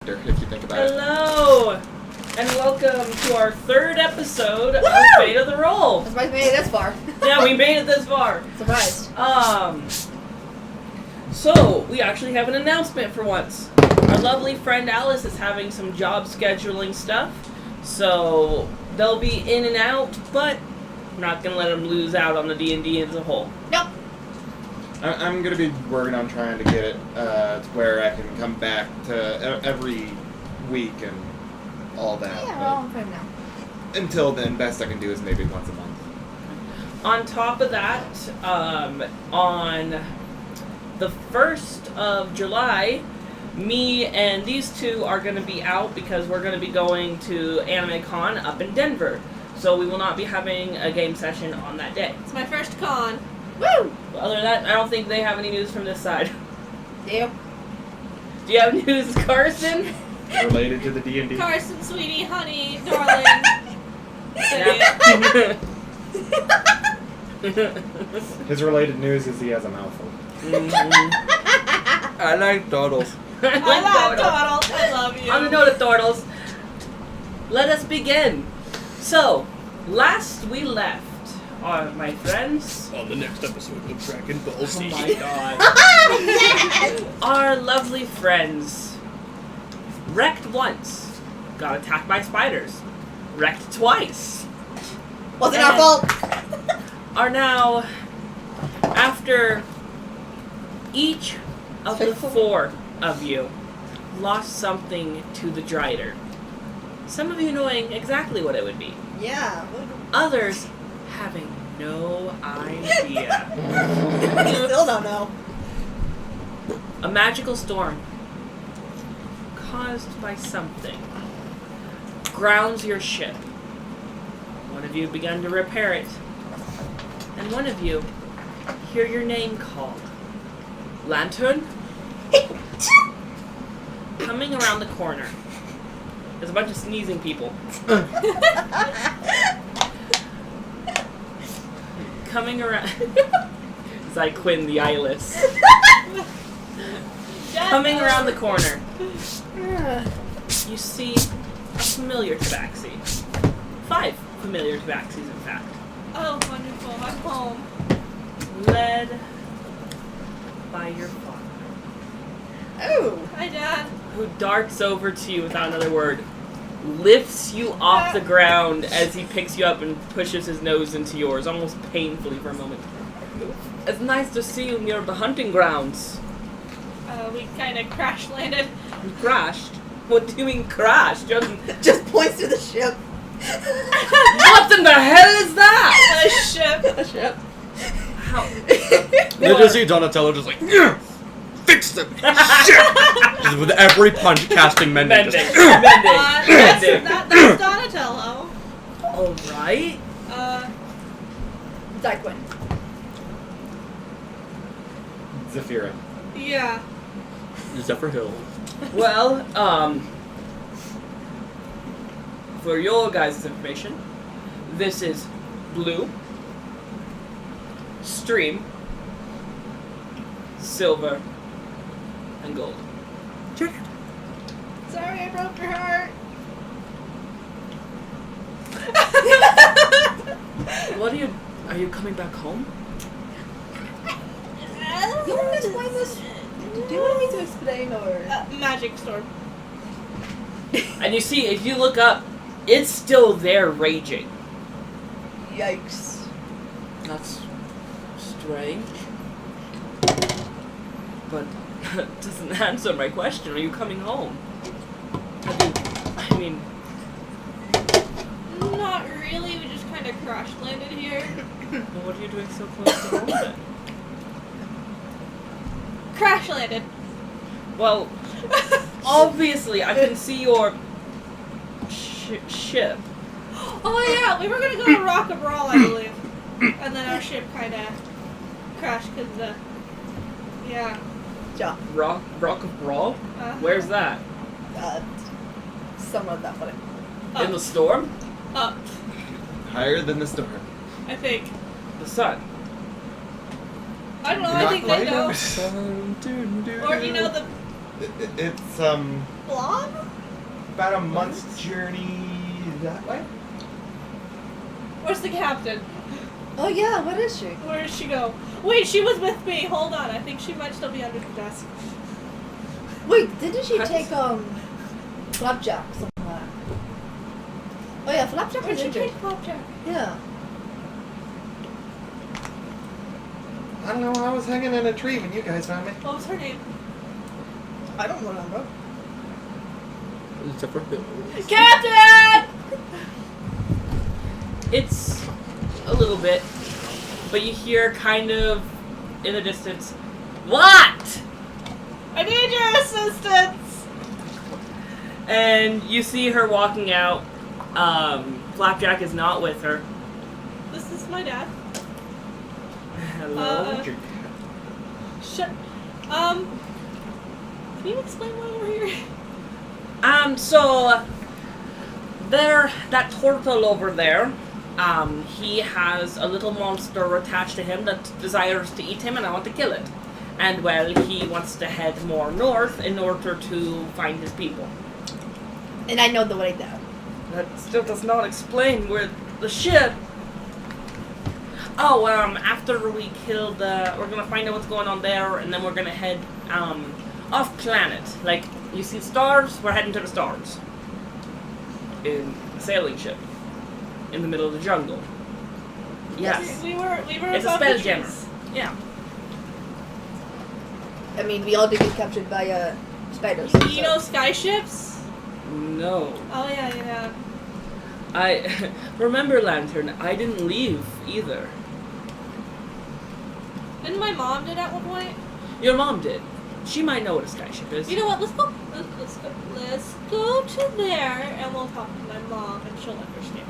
if you think about it. Hello, and welcome to our third episode of Fate of the Roll. That's why we made it this far. Yeah, we made it this far. Surprised. So we actually have an announcement for once. Our lovely friend Alice is having some job scheduling stuff, so they'll be in and out, but we're not gonna let them lose out on the D&D as a whole. Nope. I'm going to be working on trying to get it to where I can come back to every week and all that. Yeah, we're all in frame now. Until then, best I can do is maybe once a month. On top of that, on the 1st of July, me and these two are going to be out because we're going to be going to Anime Con up in Denver. So we will not be having a game session on that day. It's my first con. Woo! Other than that, I don't think they have any news from this side. Yep. Do you have news, Carson? Related to the D&D? Carson, sweetie, honey, darling. His related news is he has a mouthful. Mm-hmm. I like turtles. I love Donald. I love you. On the note of turtles, let us begin. So, last we left, my friends, On the next episode of Dragon Ball Z. oh my god, Yes! our lovely friends, wrecked once, got attacked by spiders, wrecked twice, Wasn't our fault. are now, after each of the 4 of you lost something to the Drider. Some of you knowing exactly what it would be. Yeah. Others having no idea. We still don't know. A magical storm caused by something grounds your ship. One of you begun to repair it, and one of you hear your name called. Lantern? Coming around the corner. There's a bunch of sneezing people. Coming around. Zyquin the Eyeless. Coming around the corner, you see a familiar tabaxi. 5 familiar tabaxis, in fact. Oh, wonderful. I'm home. Led by your father, Oh. Hi, Dad. who darts over to you without another word, lifts you off the ground as he picks you up and pushes his nose into yours, almost painfully for a moment. It's nice to see you near the hunting grounds. We kind of crash landed. You crashed? What do you mean crashed? You haven't- Just points to the ship. What in the hell is that? A ship. A ship. How? They just see Donatello just like, "Yeah, fix them! Shit!" Just with every punch casting mending. Mending. Just, Mending. That's Donatello. Alright. Zyquin. Zafira. Yeah. Zephyr Hill. Well, for your guys' information, this is blue, stream, silver, and gold. Sorry, I broke your heart. What are you coming back home? You want to explain this? Do you want me to explain or? Magic storm. And you see, if you look up, it's still there raging. Yikes. That's strange. But it doesn't answer my question. Are you coming home? I mean, Not really. We just kind of crash landed here. well, what are you doing so close to home then? Crash landed. Well, obviously, I can see your ship. Oh yeah, we were gonna go to Rock of Brawl, I believe, and then our ship kind of crashed because the yeah. Ja. Rock of Brawl? Where's that? Somewhere that way. In the storm? Up, Higher than the storm. I think. The sun. I don't know. Not I think they quite know. up. Or you know It's Blob? about a month's journey that way. Where's the captain? Oh yeah, what is she? Where did she go? Wait, she was with me. Hold on. I think she might still be under the desk. Wait, didn't she What? take Flapjack somewhere? Oh yeah, Flapjack Where'd was she injured. take Flapjack? Yeah. I don't know. I was hanging in a tree when you guys found me. What was her name? I don't remember. Except for Captain! It's a little bit, but you hear kind of in the distance, "What?" I need your assistance! And you see her walking out. Flapjack is not with her. This is my dad. Hello. Shut. Can you explain why we're here? So that turtle over there, he has a little monster attached to him that desires to eat him, and I want to kill it. And well, he wants to head more north in order to find his people. And I know the way there. That still does not explain where the ship. Oh, after we kill we're gonna find out what's going on there, and then we're gonna head, off planet. Like, you see stars, we're heading to the stars. In a sailing ship. In the middle of the jungle. Yes. We were It's a above the spelljammer. trees. Yeah. I mean, we all did get captured by spiders. You know skyships? No. Oh yeah. I remember, Lantern, I didn't leave either. Didn't my mom did at one point? Your mom did. She might know what a skyship is. You know what? Let's go to there and we'll talk to my mom and she'll understand.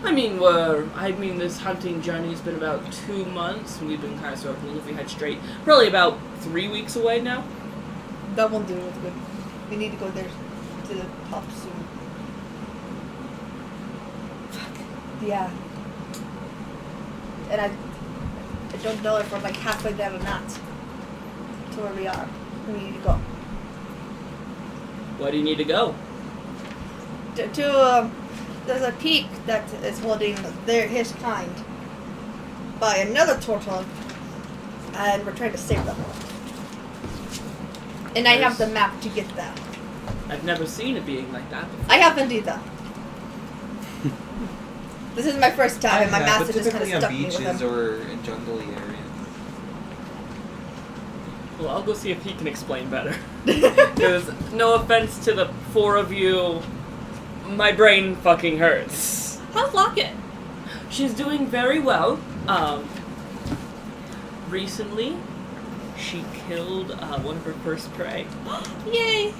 I mean, this hunting journey's been about 2 months, and we've been kind of circling if we head straight. Probably about 3 weeks away now. That won't do it good. We need to go there to the top soon. Fuck. Yeah. And I don't know if we're like halfway there or not. To where we are. We need to go. Why do you need to go? There's a peak that is holding his kind by another turtle, and we're trying to save them. And I have the map to get there. I've never seen a being like that before. I haven't either. This is my first time, and my master just kind of stuck me with beaches him. or in jungly areas. Well, I'll go see if he can explain better. Because, no offense to the 4 of you, my brain fucking hurts. How's Locket? She's doing very well. Recently, she killed one of her first prey. Yay!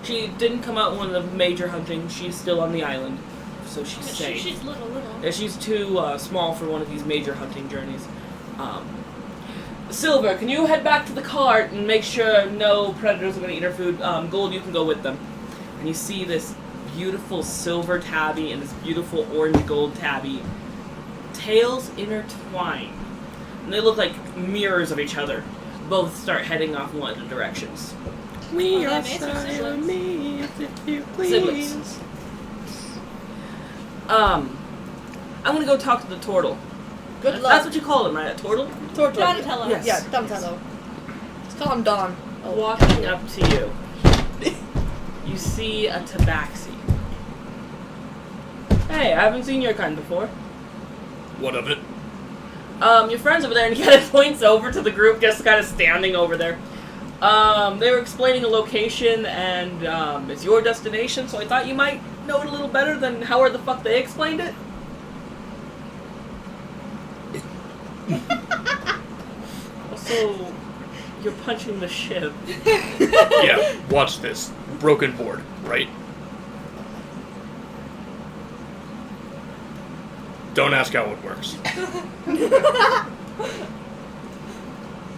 She didn't come out in one of the major hunting. She's still on the island, so she's safe. She's little. Yeah, she's too small for one of these major hunting journeys. Silver, can you head back to the cart and make sure no predators are going to eat her food? Gold, you can go with them. And you see this beautiful silver tabby and this beautiful orange gold tabby. Tails intertwine. And they look like mirrors of each other. Both start heading off in one of the directions. We are siblings. Siblings. I'm gonna go talk to the turtle. Good luck. That's what you call him, right? A turtle? Turtle. Donatello. Yes. Yeah, Donatello. Let's call him Don. Walking up to you, you see a tabaxi. Hey, I haven't seen your kind before. what of it? Your friends over there, and he kind of points over to the group, just kind of standing over there. They were explaining a location, and it's your destination, so I thought you might know it a little better than however the fuck they explained it. Also, you're punching the ship. Yeah, watch this. Broken board, right? Don't ask how it works.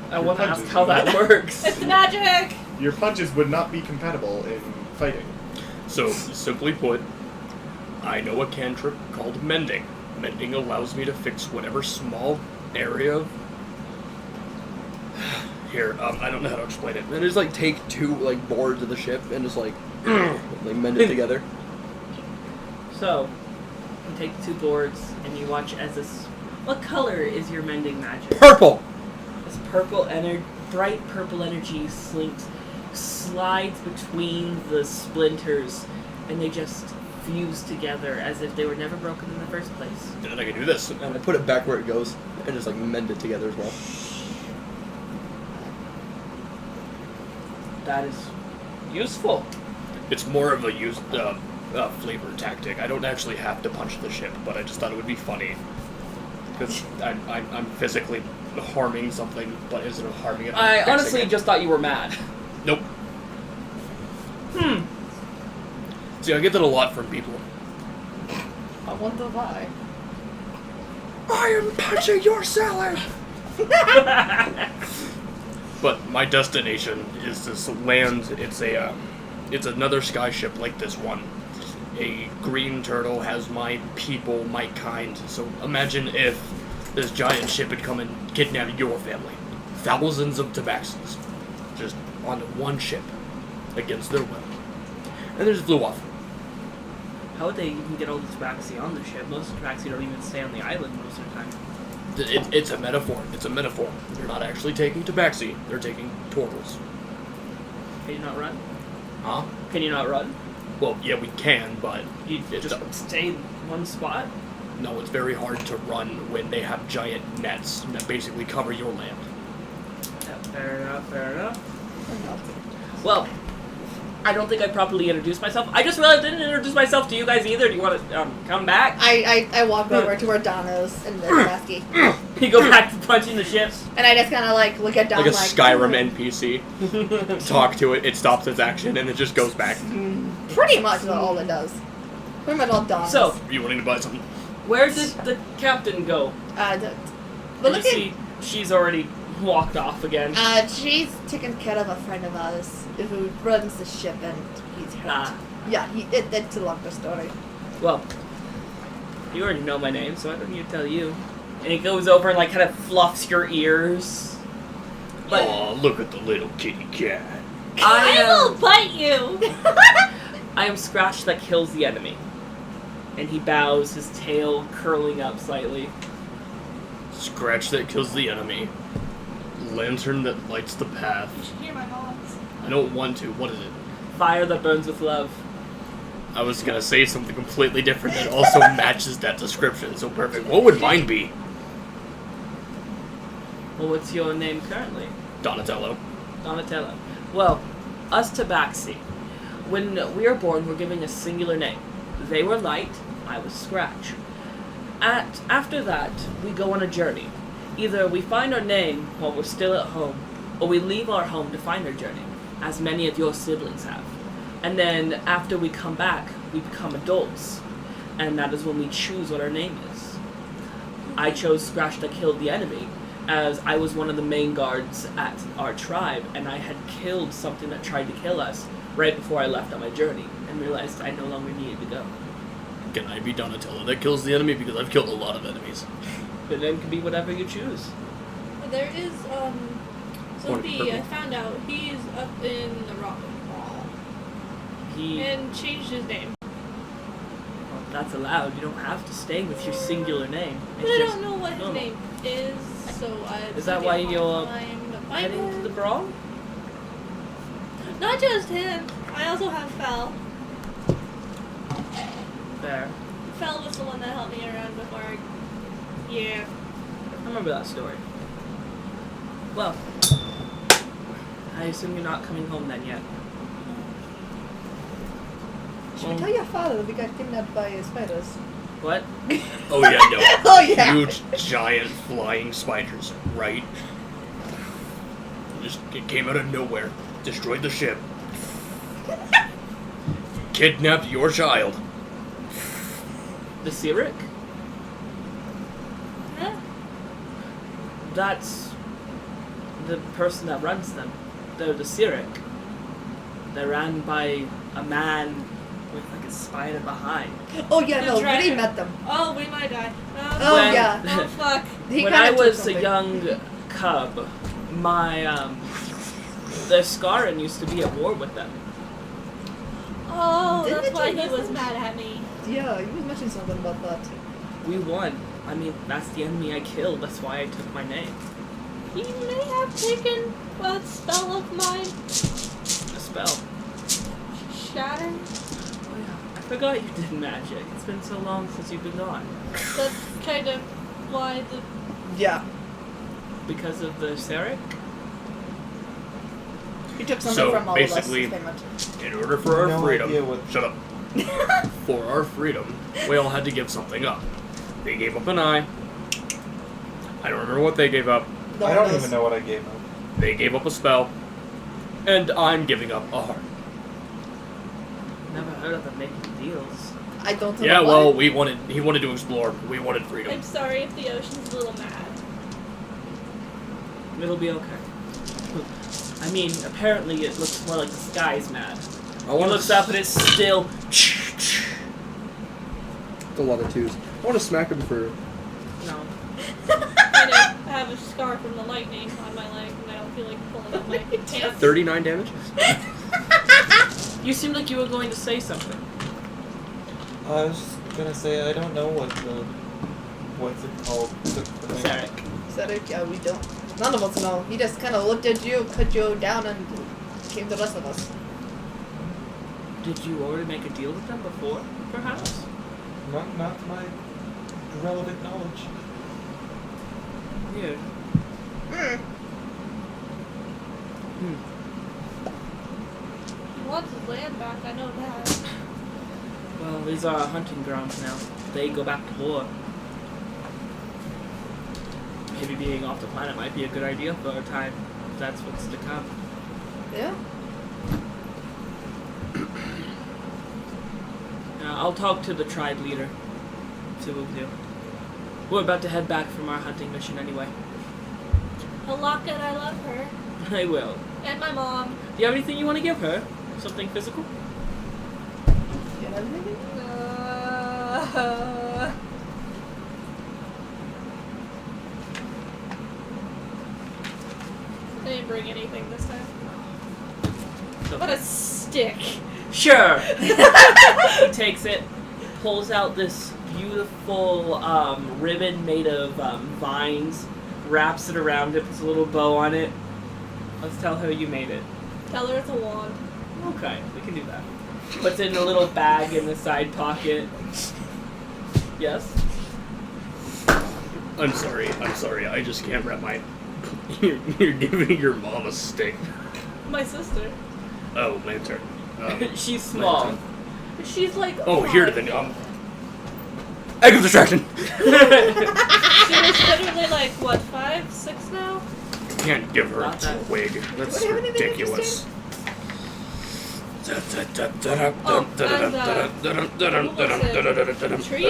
I want to ask punches how me. that works. It's magic! Your punches would not be compatible in fighting. So, simply put, I know a cantrip called Mending. Mending allows me to fix whatever small area of here, I don't know how to explain it. And just like take 2 like boards of the ship and just like mend it together. So, you take the 2 boards and you watch as this. What color is your mending magic? Purple. This bright purple energy slides between the splinters, and they just fuse together as if they were never broken in the first place. Then I can do this, and I put it back where it goes, and just like mend it together as well. That is useful. It's more of a flavor tactic. I don't actually have to punch the ship, but I just thought it would be funny because I'm physically harming something, but instead of harming it, I'm I fixing honestly it. just thought you were mad. Nope. See, I get that a lot from people. I wonder why. I am punching your salad! But my destination is this land. It's another sky ship like this one. A green turtle has my people, my kind. So imagine if this giant ship had come and kidnapped your family. Thousands of tabaxis. Just onto one ship. Against their will. And they just flew off. How would they even get all the tabaxi on the ship? Most tabaxi don't even stay on the island most of the time. It's a metaphor. It's a metaphor. They're not actually taking tabaxi. They're taking turtles. Can you not run? Huh? Can you not run? Well, yeah, we can, but You it's just stay in one spot? no, it's very hard to run when they have giant nets that basically cover your land. Yeah, fair enough, fair enough. Enough. Well, I don't think I properly introduced myself. I just realized I didn't introduce myself to you guys either. Do you want to come back? I walk over to where Don is in the basket. You go back to punching the ships. And I just kind of like look at Don Like a Skyrim NPC. Talk to it, it stops its action, and it just goes back. Pretty much all it does. Pretty much all Don So, does. You wanting to buy something? where did the captain go? But Did look you at see she's already walked off again. she's taking care of a friend of ours who runs the ship and he's hurt. Ah. Yeah, it's a longer story. Well, you already know my name, so I don't need to tell you. And he goes over and like kind of fluffs your ears. But Aw, look at the little kitty cat. I will am, bite you. I am Scratch that kills the enemy. And he bows, his tail curling up slightly. Scratch that kills the enemy. Lantern that lights the path. You should hear my voice. I don't want to. What is it? Fire that burns with love. I was gonna say something completely different that also matches that description so perfect. What would mine be? Well, what's your name currently? Donatello. Donatello. Well, us Tabaxi. When we are born, we're given a singular name. They were Light, I was Scratch. After that, we go on a journey. Either we find our name while we're still at home, or we leave our home to find our journey, as many of your siblings have. And then after we come back, we become adults, and that is when we choose what our name is. I chose Scratch that killed the enemy, as I was one of the main guards at our tribe, and I had killed something that tried to kill us right before I left on my journey, and realized I no longer needed to go. Can I be Donatello that kills the enemy? Because I've killed a lot of enemies. But then it can be whatever you choose. There is, Sophie, I purple. found out he's up in the rock wall He, and changed his name. well, that's allowed. You don't have to stay with your singular name. But It's I just don't know what his normal. name is, so I. Is that why you're find heading to the brawl? Not just him. I also have Fel. Fair. Fel was the one that helped me around before. Yeah. I remember that story. Well, I assume you're not coming home then yet. Should we tell your father that we got kidnapped by spiders? What? Oh yeah, no. Oh yeah! Huge, giant, flying spiders, right? It came out of nowhere, destroyed the ship, kidnapped your child. The Sirik? Huh? That's the person that runs them. They're the Sirik. They're ran by a man with like a spider behind. Oh yeah, The no, we dragon. met them. Oh, we might die. Oh When- yeah. Oh fuck. He when kinda I took was a something. young cub, the Scaran used to be at war with them. Oh, Didn't that's it why do he was this? mad at me. Yeah, you was mentioning something about that. We won. I mean, that's the enemy I killed. That's why I took my name. He may have taken a spell of mine. A spell. Shatter. Oh yeah. I forgot you did magic. It's been so long since you've been gone. That's kind of why the. Yeah. Because of the Sarek? He took something So, from all basically- of us. That's pretty much. In order for our No freedom, idea what- shut up. For our freedom, we all had to give something up. They gave up an eye. I don't remember what they gave up. No I one don't knows. even know what I gave him. They gave up a spell, and I'm giving up a heart. Never heard of them making deals. I don't know Yeah, why. well, he wanted to explore. We wanted freedom. I'm sorry if the ocean's a little mad. It'll be okay. I mean, apparently it looks more like the sky's mad. I He want looks up and it's still. a lot of twos. I want to smack him for. No. I have a scar from the lightning on my leg, and I don't feel like pulling up my pants. 39 damage? You seemed like you were going to say something. I was just gonna say I don't know what's it called. The thing. Sarek. Cedric, yeah, we don't. None of us know. He just kind of looked at you, cut you down, and came to the rest of us. Did you already make a deal with them before, perhaps? Not my relevant knowledge. Weird. Hmm. He wants his land back, I know that. Well, these are our hunting grounds now. They go back to war. Maybe being off the planet might be a good idea for our time, if that's what's to come. Yeah. I'll talk to the tribe leader. See what we do. We're about to head back from our hunting mission anyway. Halakha, I love her. I will. And my mom. Do you have anything you want to give her? Something physical? You have anything? I didn't bring anything this time. So- What a stick. Sure. He takes it, pulls out this beautiful ribbon made of vines, wraps it around it, puts a little bow on it. Let's tell her you made it. Tell her it's a wand. Okay, we can do that. Puts it in a little bag in the side pocket. Yes? I'm sorry. I just can't wrap my. You're giving your mom a stick. My sister. Oh, my turn. She's small. She's like. Oh, here to the 5. egg of distraction. She was literally like, what, 5, 6 now? Can't give her Not a that. twig. That's Do you have anything ridiculous. Tree?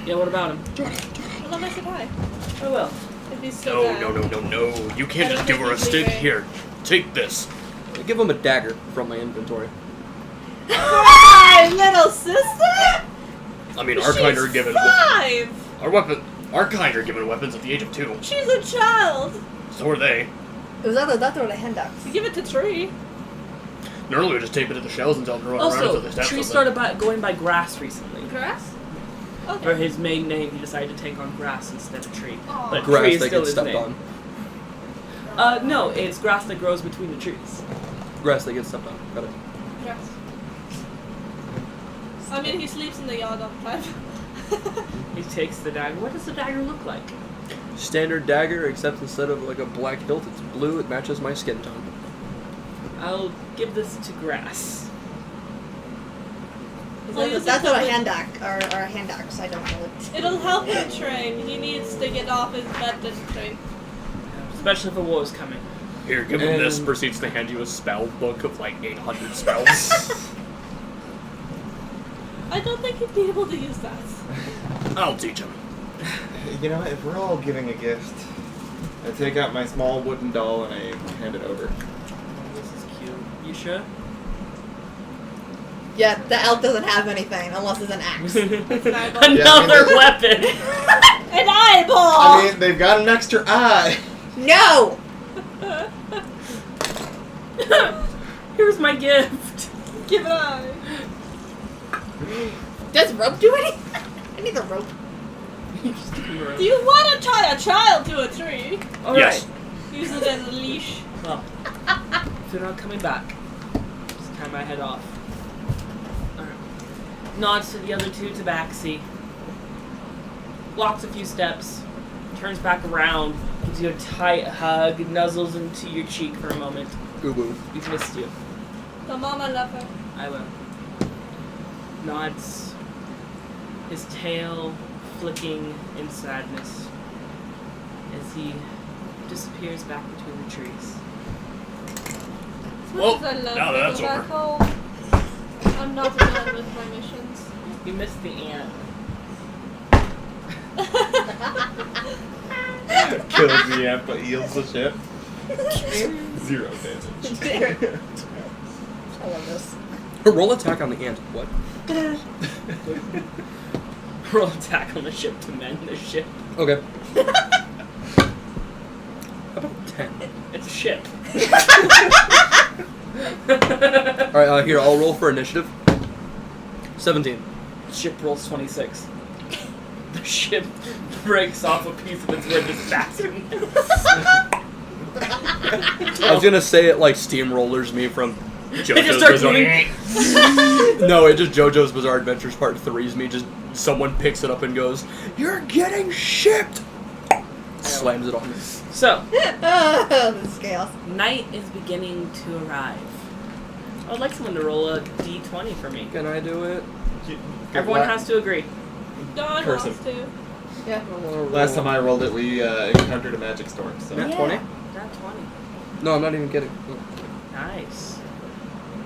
Yeah, what about him? I love I said hi. I will. If he's still bad. No. You I can't don't just give her a think he's stick. leaving. Here, take this. Give him a dagger from my inventory. Hi, little sister! I mean, our kind are She's given 5! our kind are given weapons at the age of 2. She's a child! So are they. It was either that or the hand axe. You give it to Tree. Normally we just tape it to the shells and tell them to run around Also, until they stab Tree something. started going by Grass recently. Grass? For Okay. his main name, he decided to take on Grass instead of Tree. Aw. But Tree Grass is that still gets his stepped name. on. No, it's grass that grows between the trees. Grass that gets stepped on. Got it. Grass. I mean, he sleeps in the yard all the time. He takes the dagger. What does the dagger look like? Standard dagger, except instead of like a black hilt, it's blue. It matches my skin tone. I'll give this to Grass. It's Well, either use that it or to a win. hand axe, or a hand axe. I don't know it. It'll help him train. He needs to get off his bed to train. Especially if a war is coming. Here, give him this. And- Proceeds to hand you a spell book of like 800 spells. I don't think he'd be able to use that. I'll teach him. You know, if we're all giving a gift, I take out my small wooden doll and I hand it over. This is cute. You sure? Yeah, the elf doesn't have anything unless it's an axe. An eyeball. Another Yeah, weapon! An eyeball! I mean, they've got an extra eye. No! Here's my gift. Give it up. Does rope do anything? I need the rope. Do you want to tie a child to a tree? All Yes. right. Use it as a leash. Well, if they're not coming back, just tie my head off. Alright. Nods to the other two tabaxi. Walks a few steps. Turns back around. Gives you a tight hug. Nuzzles into your cheek for a moment. Boo boo. We've missed you. The mama love her. I will. Nods. His tail flicking in sadness as he disappears back between the trees. As Well, much as I love now to that's go back over. home, I'm not done with my missions. You missed the ant. Kills the ant but heals the ship. 0 damage. I love this. Roll attack on the ant. What? Roll attack on the ship to mend the ship. Okay. How about 10? It's a ship. Alright, here, I'll roll for initiative. 17. Ship rolls 26. The ship breaks off a piece of its wood just faster. I was gonna say it like steamrollers me from just JoJo's start Bizarre. moving. No, it just JoJo's Bizarre Adventures Part 3's me. Just someone picks it up and goes, "You're getting shipped!" Slams it on. So, This is chaos. night is beginning to arrive. I would like someone to roll a d20 for me. Can I do it? Everyone has to agree. Dawn Cursive. wants to. Yeah. Last time I rolled it, we encountered a magic storm. So Nat Yeah. 20? Not 20. No, I'm not even kidding. Nice.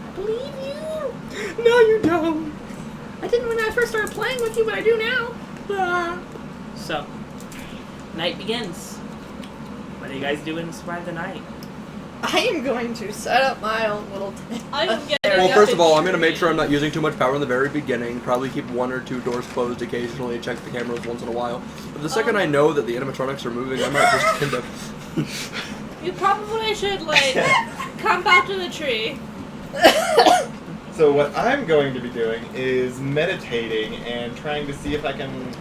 I believe you. No, you don't. I didn't when I first started playing with you, but I do now. So, night begins. What are you guys doing to survive the night? I am going to set up my own little tent. I am getting. Well, Yeah. first of all, I'm gonna make sure I'm not using too much power in the very beginning. Probably keep 1 or 2 doors closed occasionally. Check the cameras once in a while. But the second I know that the animatronics are moving, I might just end up. You probably should like come back to the tree. So what I'm going to be doing is meditating and trying to see if I can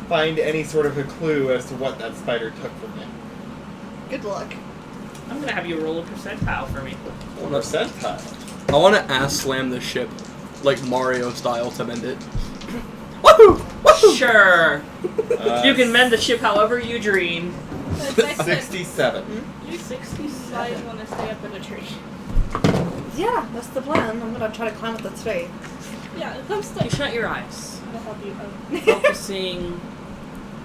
find any sort of a clue as to what that spider took from me. Good luck. I'm gonna have you roll a percentile for me. Percentile. I want to ass slam this ship, like Mario style, to mend it. Woohoo! Woohoo! Sure. Uh, You can mend the ship however you dream. It's like that 67. you 67. might want to stay up in a tree. Yeah, that's the plan. I'm gonna try to climb up the tree. Yeah, come stay. You shut your eyes, I'll help you out. focusing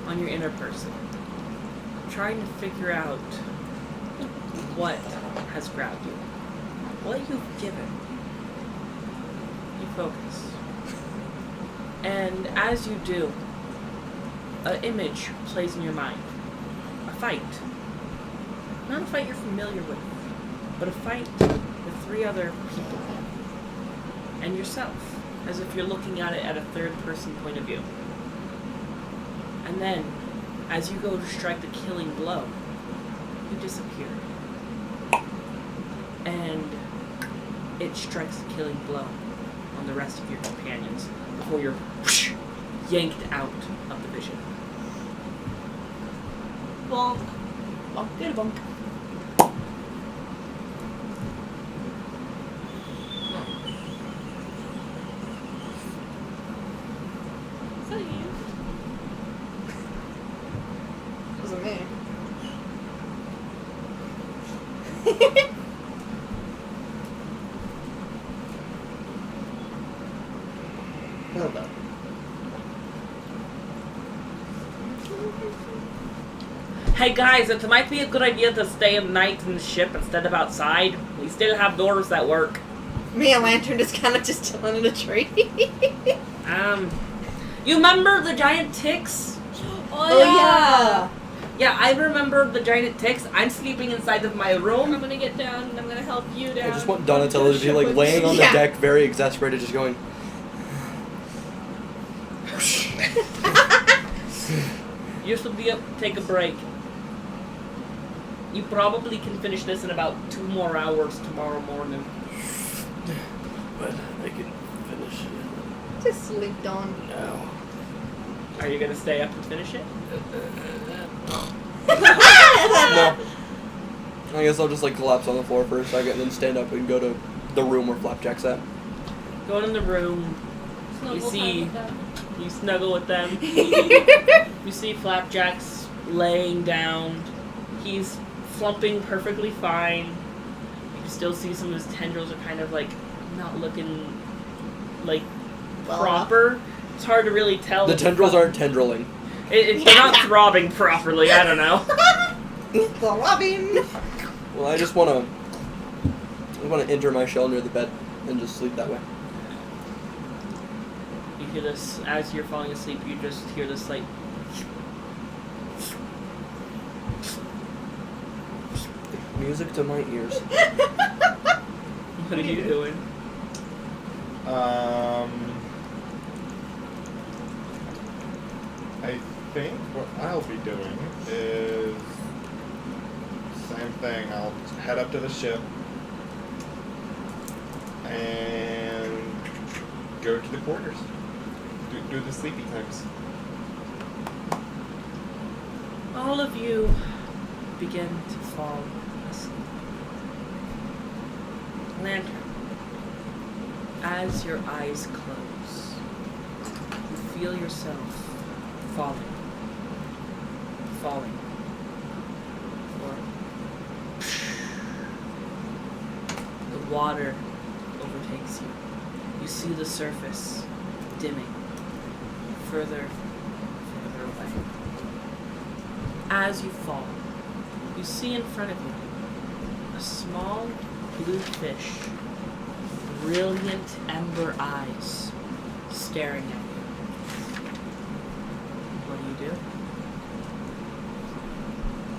on your inner person, trying to figure out what has grabbed you, what you've given. You focus, and as you do, an image plays in your mind. A fight. Not a fight you're familiar with, but a fight with 3 other people. And yourself, as if you're looking at it at a third-person point of view. And then, as you go to strike the killing blow, you disappear. And it strikes the killing blow on the rest of your companions before you're yanked out of the vision. Bonk. Bonk, get a bonk. Is that you? Wasn't me. Well done. Hey guys, it might be a good idea to stay at night in the ship instead of outside. We still have doors that work. Me and Lantern is kind of just chilling in a tree. You remember the giant ticks? Oh, yeah. Yeah, I remember the giant ticks. I'm sleeping inside of my I'm room. gonna get down and I'm gonna help you down. I just want Donatello to be like laying on the Yeah. deck, very exasperated, just going. You should be up, take a break. You probably can finish this in about 2 more hours tomorrow morning. But I can finish it Just sleep, Dawn. now. Are you gonna stay up and finish it? No. I guess I'll just like collapse on the floor for a second and then stand up and go to the room where Flapjack's at. Going in the room, Snuggle see- time with them. you snuggle with them. You see Flapjack's laying down. He's slumping perfectly fine. You can still see some of his tendrils are kind of like not looking like Well, proper. It's hard to really tell. The tendrils aren't tendriling. They're not throbbing properly. I don't know. Robin. Well, I just wanna enter my shell near the bed and just sleep that way. You hear this as you're falling asleep. You just hear this like. Music to my ears. What are you doing? I think what I'll be doing is same thing. I'll head up to the ship and go to the quarters. Do the sleepy times. All of you begin to fall asleep. Lantern, as your eyes close, you feel yourself falling. The water overtakes you. You see the surface dimming further away. As you fall, you see in front of you a small blue fish, brilliant ember eyes staring at you. What do you do?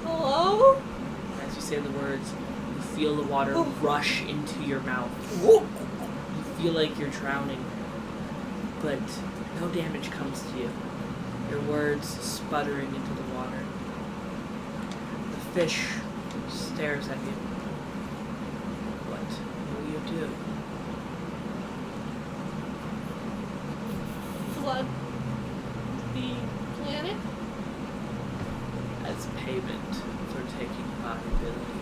Hello? As you say the words, you feel the water rush into your mouth. You feel like you're drowning, but no damage comes to you. Your words sputtering into the water. The fish stares at you. What will you do? Flood the planet? As payment for taking my ability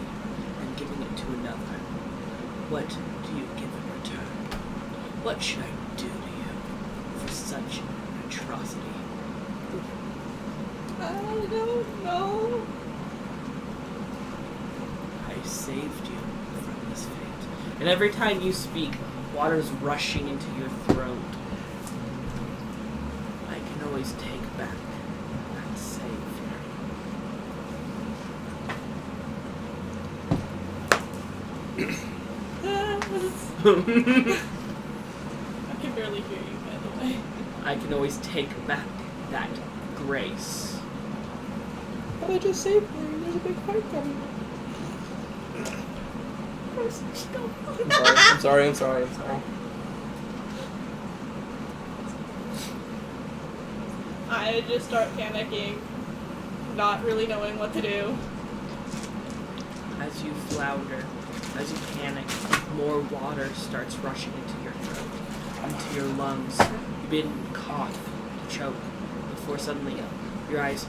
and giving it to another, what do you give in return? What should I do to you for such an atrocity? I don't know. I saved you from this fate. And every time you speak, water's rushing into your throat. I can always take back that savior. I can barely hear you, by the way. I can always take back that grace. But I just saved you. There's a big fight coming. I'm sorry. I just start panicking, not really knowing what to do. As you flounder, as you panic, more water starts rushing into your throat, into your lungs. You begin to cough, to choke, before suddenly your eyes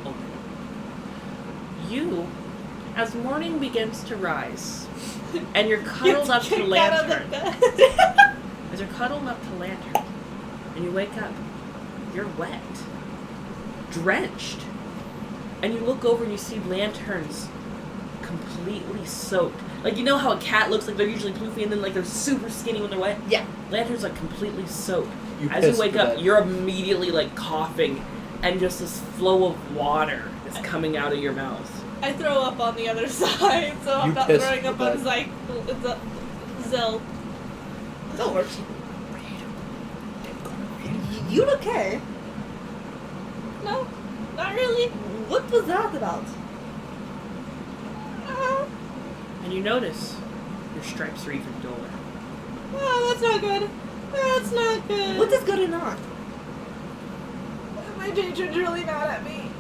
open. You, as morning begins to rise, and you're cuddled up to Kicked out of the Lantern. bed. As you're cuddled up to Lantern, and you wake up, you're wet, drenched, and you look over and you see Lantern's completely soaked. Like, you know how a cat looks like they're usually poofy and then like they're super skinny when they're wet? Yeah. Lantern's like completely soaked. You As you pissed wake for up, that. you're immediately like coughing, and just this flow of water is coming out of your mouth. I throw up on the other side, so I'm You not pissed throwing up for on that. Zill. That works. You okay? No, not really. What was that about? And you notice your stripes are even duller. Oh, that's not good. That's not good. What is going on? My patron's really mad at me.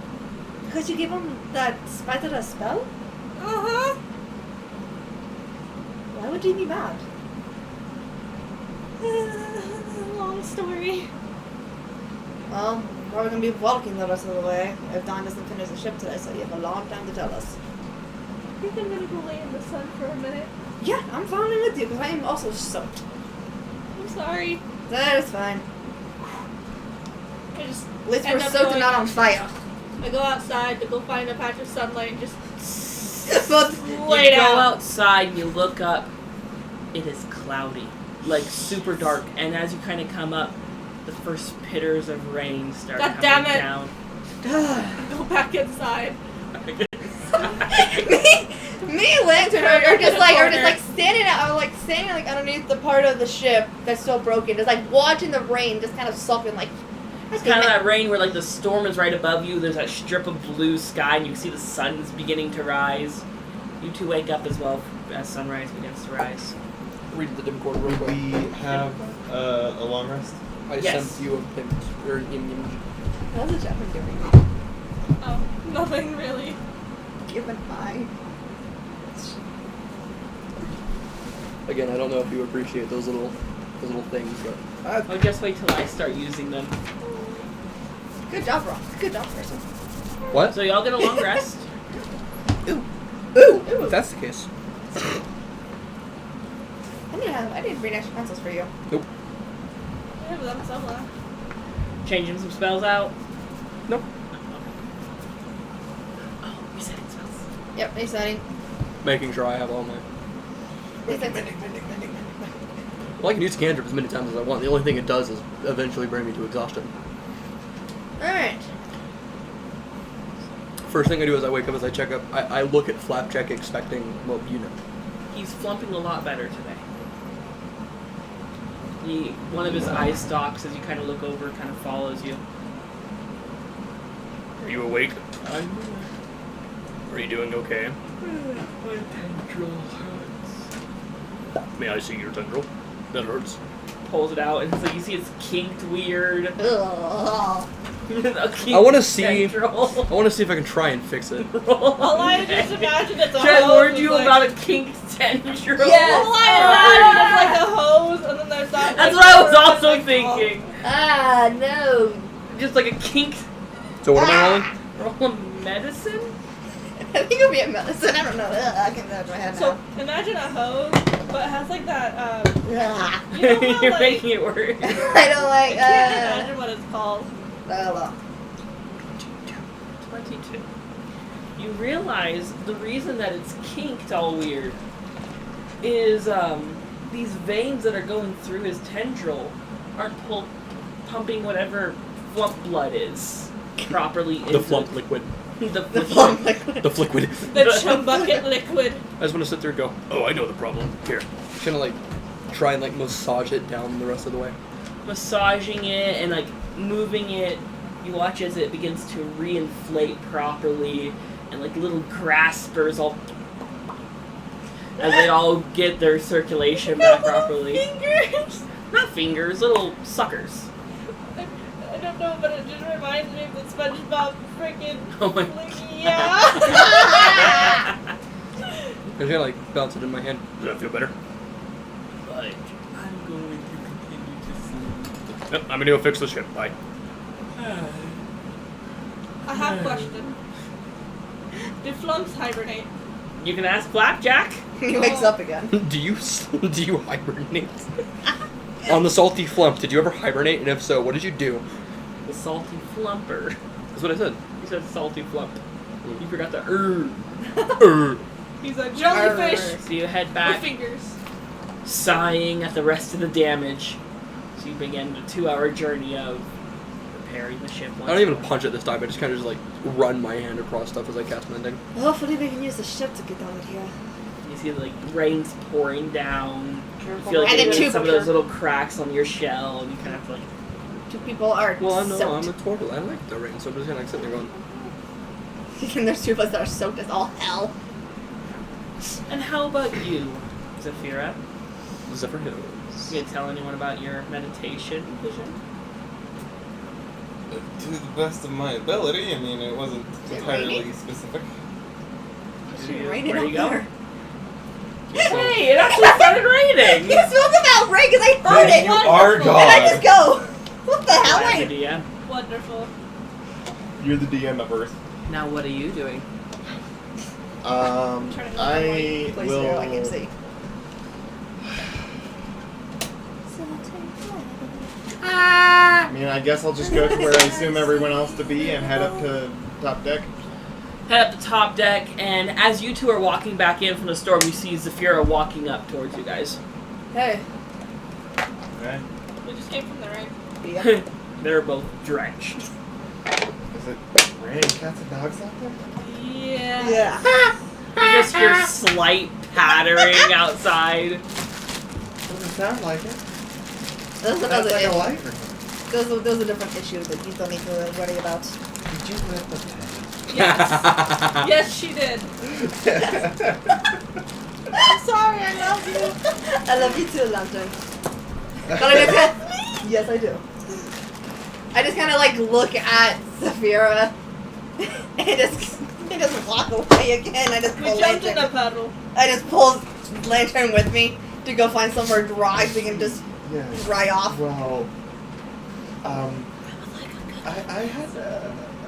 Because you gave him that spider a spell? Uh-huh. Why would you be mad? Long story. Well, we're probably gonna be walking the rest of the way if Don doesn't finish the ship today, so you have a long time to tell us. I think I'm gonna go lay in the sun for a minute. Yeah, I'm following with you because I am also soaked. I'm sorry. That is fine. I just At least end we're up soaked and going- not on fire. I go outside to go find a patch of sunlight and just But lay You go down. outside and you look up. It is cloudy, like super dark. And as you kind of come up, the first pitters of rain start God coming damn it. down. Go back inside. me and Lantern are just like standing out, standing like underneath the part of the ship that's still broken, just like watching the rain just kind of soaking like. It's kind of that rain where like the storm is right above you. There's that strip of blue sky, and you see the sun's beginning to rise. You two wake up as well as sunrise begins to rise. Read the dim cord real Would quick. we have a long rest? I Yes. sent you a pimp or an image. How's the Japan doing? Oh, nothing really. Give an eye. Again, I don't know if you appreciate those little things, but I'll just wait till I start using them. Good job, Rock. Good job, person. what? So y'all get a long rest. Ooh, if that's the case. I didn't bring extra pencils for you. Nope. I have them somewhere. Changing some spells out. Nope. Oh, resetting spells. Yep, resetting. Making sure I have all my. Resetting. Well, I can use cantrip as many times as I want. The only thing it does is eventually bring me to exhaustion. Alright. First thing I do is I wake up, as I check up, I look at Flapjack expecting, well, you know. He's flumping a lot better today. One of his eye stalks as you kind of look over, kind of follows you. Are you awake? I'm Are you doing okay? my tendril hurts. May I see your tendril? That hurts. Pulls it out, and so you see it's kinked weird. Ugh. A kinked I want to see. tendril. I want to see if I can try and fix it. All I just imagine it's a Should I hose warn with, you like, about a kinked tendril? Yes. All I imagine is like a hose, and then there's that. That's like, what I was rubber also that's, like, thinking. Ah, no. Just like a kinked So what am I rolling? roll of medicine? I think it'll be a medicine. I don't know. Ugh, I can imagine my head So now. imagine a hose, but it has like that. Ugh. You know how, You're like, making it worse. I don't like. I can't imagine what it's called. Well. 22. You realize the reason that it's kinked all weird is these veins that are going through his tendril aren't pumping whatever flump blood is properly into The flump liquid. the The flump liquid. The fliquid. The chum bucket liquid. I just want to sit there and go, Oh, I know the problem. Here. just gonna like try and like massage it down the rest of the way. massaging it and like moving it. You watch as it begins to reinflate properly, and like little graspers all as they all get their circulation back properly. Fingers. Not fingers, little suckers. I don't know, but it just reminds me of the SpongeBob freaking. Oh my Yeah. I'm just gonna like bounce it in my hand. Does that feel better? Like, I'm going to continue to see. Yep, I'm gonna go fix the ship. Bye. I have a question. Do flumps hibernate? You can ask Flapjack. He wakes up again. Do you hibernate? On the salty flump, did you ever hibernate? And if so, what did you do? The salty flumper. That's what I said. You said salty flump. You forgot the He's a jellyfish So you head with back, fingers. sighing at the rest of the damage. So you begin the 2-hour journey of repairing the ship. I don't even punch it this time. I just kind of just like run my hand across stuff as I cast mending. Hopefully we can use the ship to get out of here. You see like rain's pouring down. You And feel like then there's two some of those little cracks on your shell, and you kind of like. Two people are Well, I know soaked. I'm a turtle. I like the rain, so I'm just gonna like, sit there going. And there's two of us that are soaked as all hell. And how about you, Zafira? Zephyr You gonna tell anyone about your meditation vision? To the best of my ability. I mean, it wasn't Is it entirely raining? specific. It's Yeah, raining where out you go? there. Hey, it actually started raining. You spoke about rain because I heard Then it. you are And I just God. go, what the hell? I'm Wait. the DM. Wonderful. You're the DM of Earth. Now what are you doing? Trying to go I Place will. there, I can see. I mean, I guess I'll just go to where I assume everyone else to be and head up to top deck. Head up the top deck, and as you two are walking back in from the storm, you see Zafira walking up towards you guys. Hey. Okay. We just came from the rain. Yeah. They're both drenched. Is it raining cats and dogs out there? Yeah. Yeah. You just hear slight pattering outside. Doesn't sound like it. Those Sounds are like a other light or something. those are different issues that you don't need to worry about. Did you lift the Yes. Yes, she did. pen? I'm sorry, I love you. I love you too, Lantern. But I just yes, I do. I just kind of like look at Saphira and just walk away again. I just We pull jumped in the Lantern. puddle. I just pull Lantern with me to go find somewhere dry so we can just Yeah. dry off. Well, I had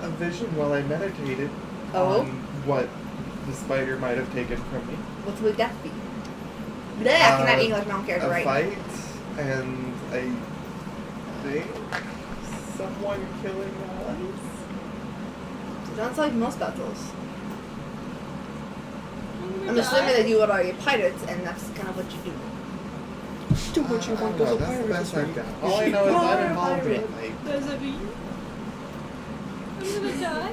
a vision while I meditated Oh? on what the spider might have taken from me. What would that be? Bleh, I cannot English, no one cares, A right? fight, and I think someone killing us. Sounds like most battles. I'm assuming that you are a pirate, and that's kind of what you do. Do what you want. Well, There's a that's the pirate best this I've week. got. All I know is I'm involved in Pirate. a fight. There's a bee. I'm gonna die.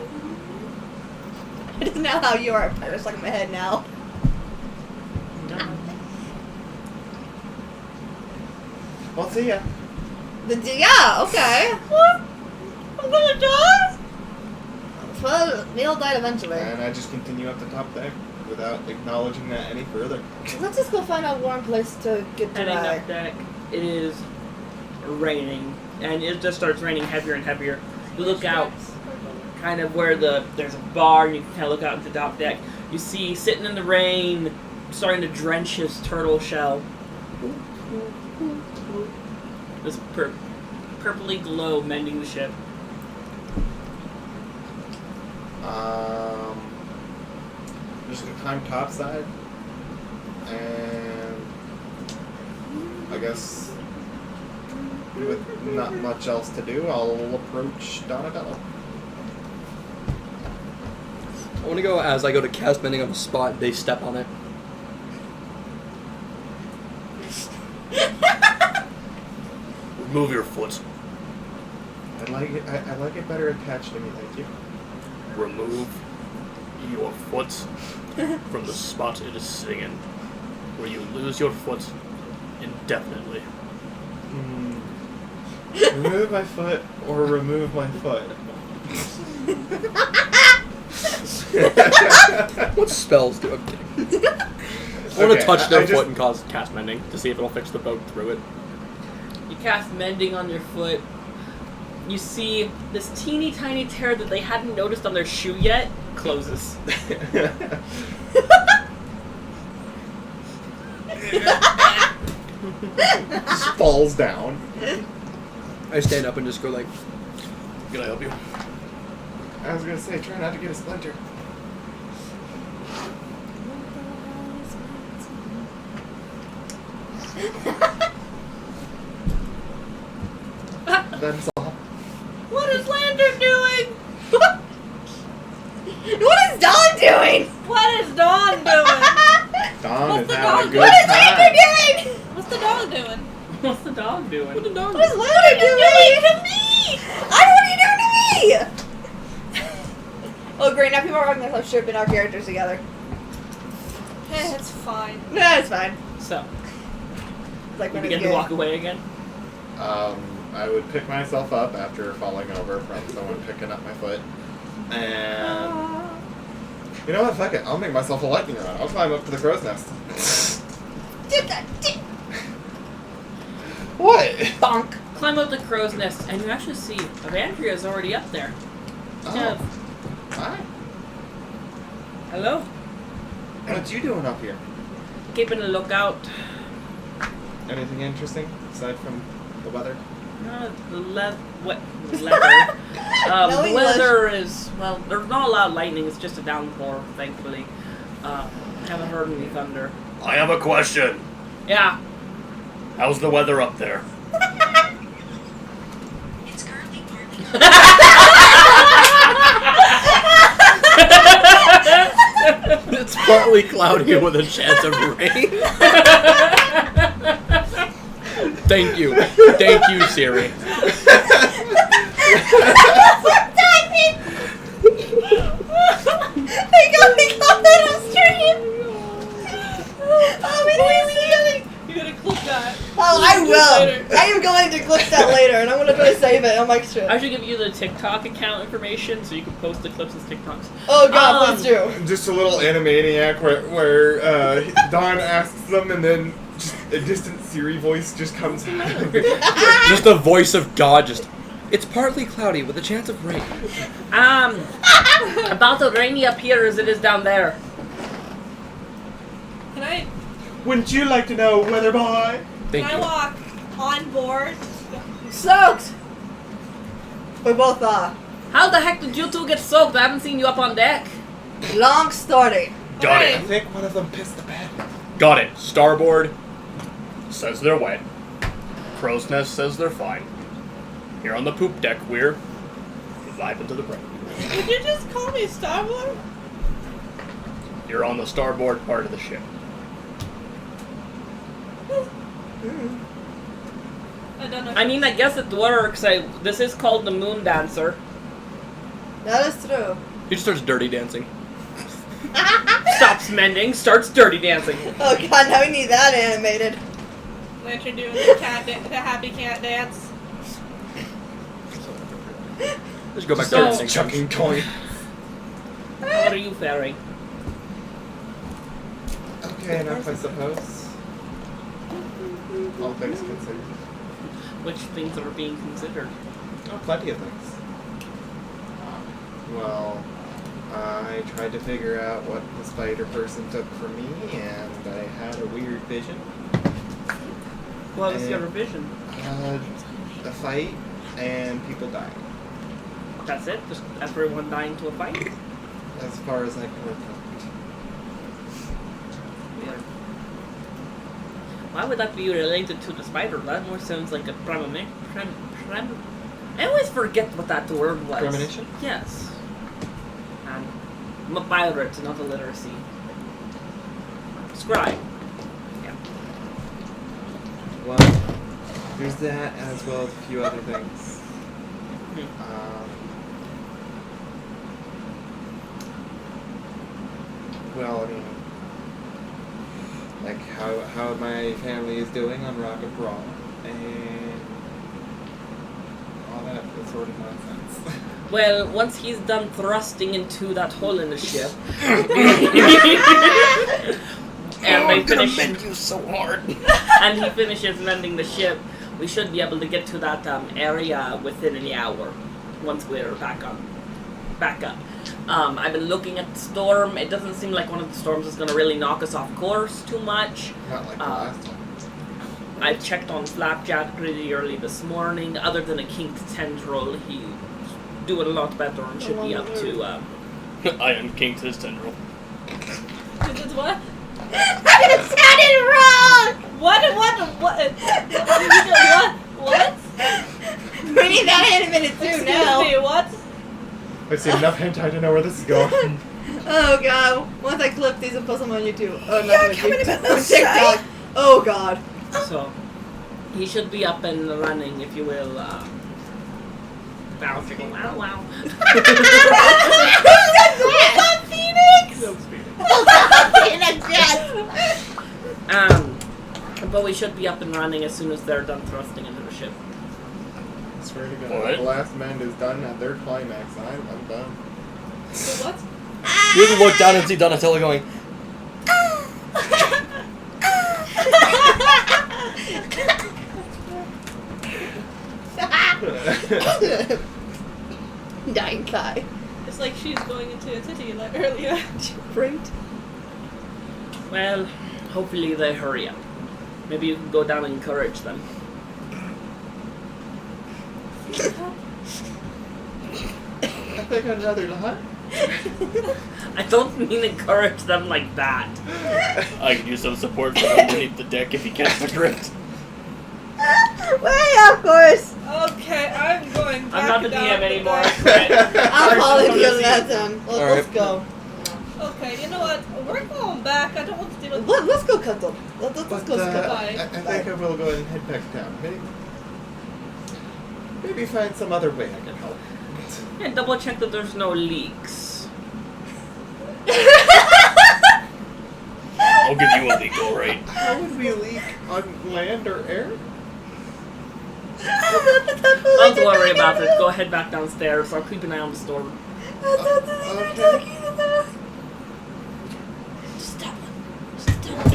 I just know how you are a pirate, stuck in my head now. Well, see ya. Yeah, okay. What? I'm gonna die? Well, we all died eventually. And I just continue up the top deck without acknowledging that any further. Let's just go find a warm place to get Heading dry. up deck, it is raining, and it just starts raining heavier and heavier. You look out, kind of where there's a bar, and you can kind of look out into the top deck. You see, sitting in the rain, starting to drench his turtle shell. This purpley glow mending the ship. Just gonna climb topside, and I guess with not much else to do, I'll approach Donatello. I want to go as I go to cast mending on the spot. They step on it. Remove your foot. I like it better attached to me, thank you. Remove your foot from the spot it is sitting in, where you lose your foot indefinitely. Remove my foot or remove my foot. What spells do I'm kidding. I want to touch their foot and cause cast mending to see if it'll fix the boat through it. You cast mending on your foot. You see this teeny tiny tear that they hadn't noticed on their shoe yet closes. Just falls down. I stand up and just go like, Can I help you? I was gonna say, try not to get a splinter. That's all. What is Lander doing? What is Dawn doing? What is Dawn doing? Don What's is the having a dog? good What is time. Lander doing? What's the dog doing? What's the dog doing? what the dog? What is Lander doing to me? I don't want you doing to me. Oh great, now people are talking about shipping our characters together. Eh, it's fine. No, it's fine. So, It's like you when begin it's to good. walk away again. I would pick myself up after falling over from someone picking up my foot. And you know what? Fuck it. I'll make myself a lightning rod. I'll climb up to the crow's nest. Did that? What? Bonk. climb up the crow's nest, and you actually see Evandria's already up there. Yeah. Hi. Hello. What you doing up here? Keeping a lookout. Anything interesting aside from the weather? No, the leather. No The English. weather is, well, there's not a lot of lightning, it's just a downpour, thankfully. Haven't heard any thunder. I have a question. Yeah. How's the weather up there? It's currently partly It's partly cloudy with a chance of rain. Thank you. Thank you, Siri. They got that on stream. Oh, we didn't see it. You're gonna clip that. Oh, I Later. will. I am going to clip that later, and I'm gonna try to save it on my strip. I should give you the TikTok account information so you can post the clips as TikToks. Oh God, please do. Just a little Animaniac where Don asks them and then just a distant Siri voice just comes out. Just the voice of God just... It's partly cloudy with a chance of rain. About as rainy up here as it is down there. Can I Wouldn't you like to know, weather boy? Thank can I you. walk on board? Soaked. We both are. How the heck did you two get soaked? I haven't seen you up on deck. Long story. Got I it. think one of them pissed the bed. Got it. Starboard says they're wet. Crow's Nest says they're fine. Here on the poop deck, we're vibing to the break. Did you just call me Starboard? You're on the starboard part of the ship. I don't know. I mean, I guess it works. This is called the Moon Dancer. That is true. He just starts dirty dancing. Stops mending, starts dirty dancing. Oh God, now we need that animated. That you're doing the happy cat dance. Let's go back So- to dancing. Chucking coin. How are you faring? Okay, enough, I suppose. All things considered. Which things are being considered? Oh, plenty of things. Well, I tried to figure out what the spider person took from me, and I had a weird vision. What was your vision? A fight and people dying. That's it? Just everyone dying to a fight? As far as I can recall. Weird. Why would that be related to the spider? That more sounds like a I always forget what that word was. Premonition? Yes. I'm a pirate, not a literacy. Scribe. Yeah. Well, there's that as well as a few other things. Well, I mean, like how my family is doing on Rocket Brawl and all that sort of nonsense. Well, once he's done thrusting into that hole in the ship, and they finish, you so hard. and he finishes mending the ship, we should be able to get to that area within an hour. Once we're back up. I've been looking at the storm. It doesn't seem like one of the storms is going to really knock us off course too much. Not like the last time. I checked on Flapjack pretty early this morning. Other than a kinked tendril, he's doing a lot better and should be up to. I unkinked his tendril. This is what? It sounded wrong. What? We need that animated too Excuse now. me, what? I've seen enough hentai to know where this is going. Oh God! Once I clip these and post them on YouTube. Oh, Yeah, not coming YouTube. about the On TikTok. Oh God. So, he should be up and running, if you will. Bouncing. Wow, wow. Who's that? Phoenix. Phoenix, yes. But we should be up and running as soon as they're done thrusting into the ship. I swear to God, What? the last mend is done at their climax, and I'm done. So what? You can look down and see Donatello going, Dying Kai. It's like she's going into a titty like earlier. Right? Well, hopefully they hurry up. Maybe you can go down and encourage them. I think I'd rather not. I don't mean encourage them like that. I could use some support from underneath the deck if he catches the drift. Well, of course. Okay, I'm going back I'm not the down DM anymore. I'll follow Come you to on see that you. then. Let's Alright. go. Okay, you know what? We're going back. I don't want to deal with Let's go cut them. Let's But go cut them. I think I will go ahead and head back down. Maybe find some other way I can help. And double check that there's no leaks. I'll give you a leak, alright? How would we leak on land or air? Don't worry about it. Go ahead back downstairs. I'll keep an eye on the storm. Okay. Stop. Stop.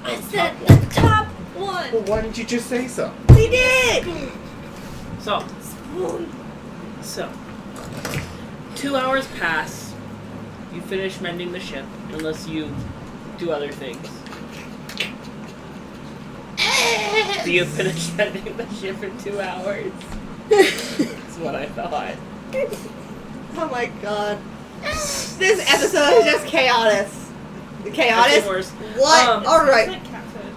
I said the top one. Well, why didn't you just say so? We did. So, Spoon. 2 hours pass. You finish mending the ship, unless you do other things. Do you finish mending the ship in 2 hours? That's what I thought. Oh my god. This episode is just chaotic. That's Chaotic? the worst. What? Alright. It's like cat food.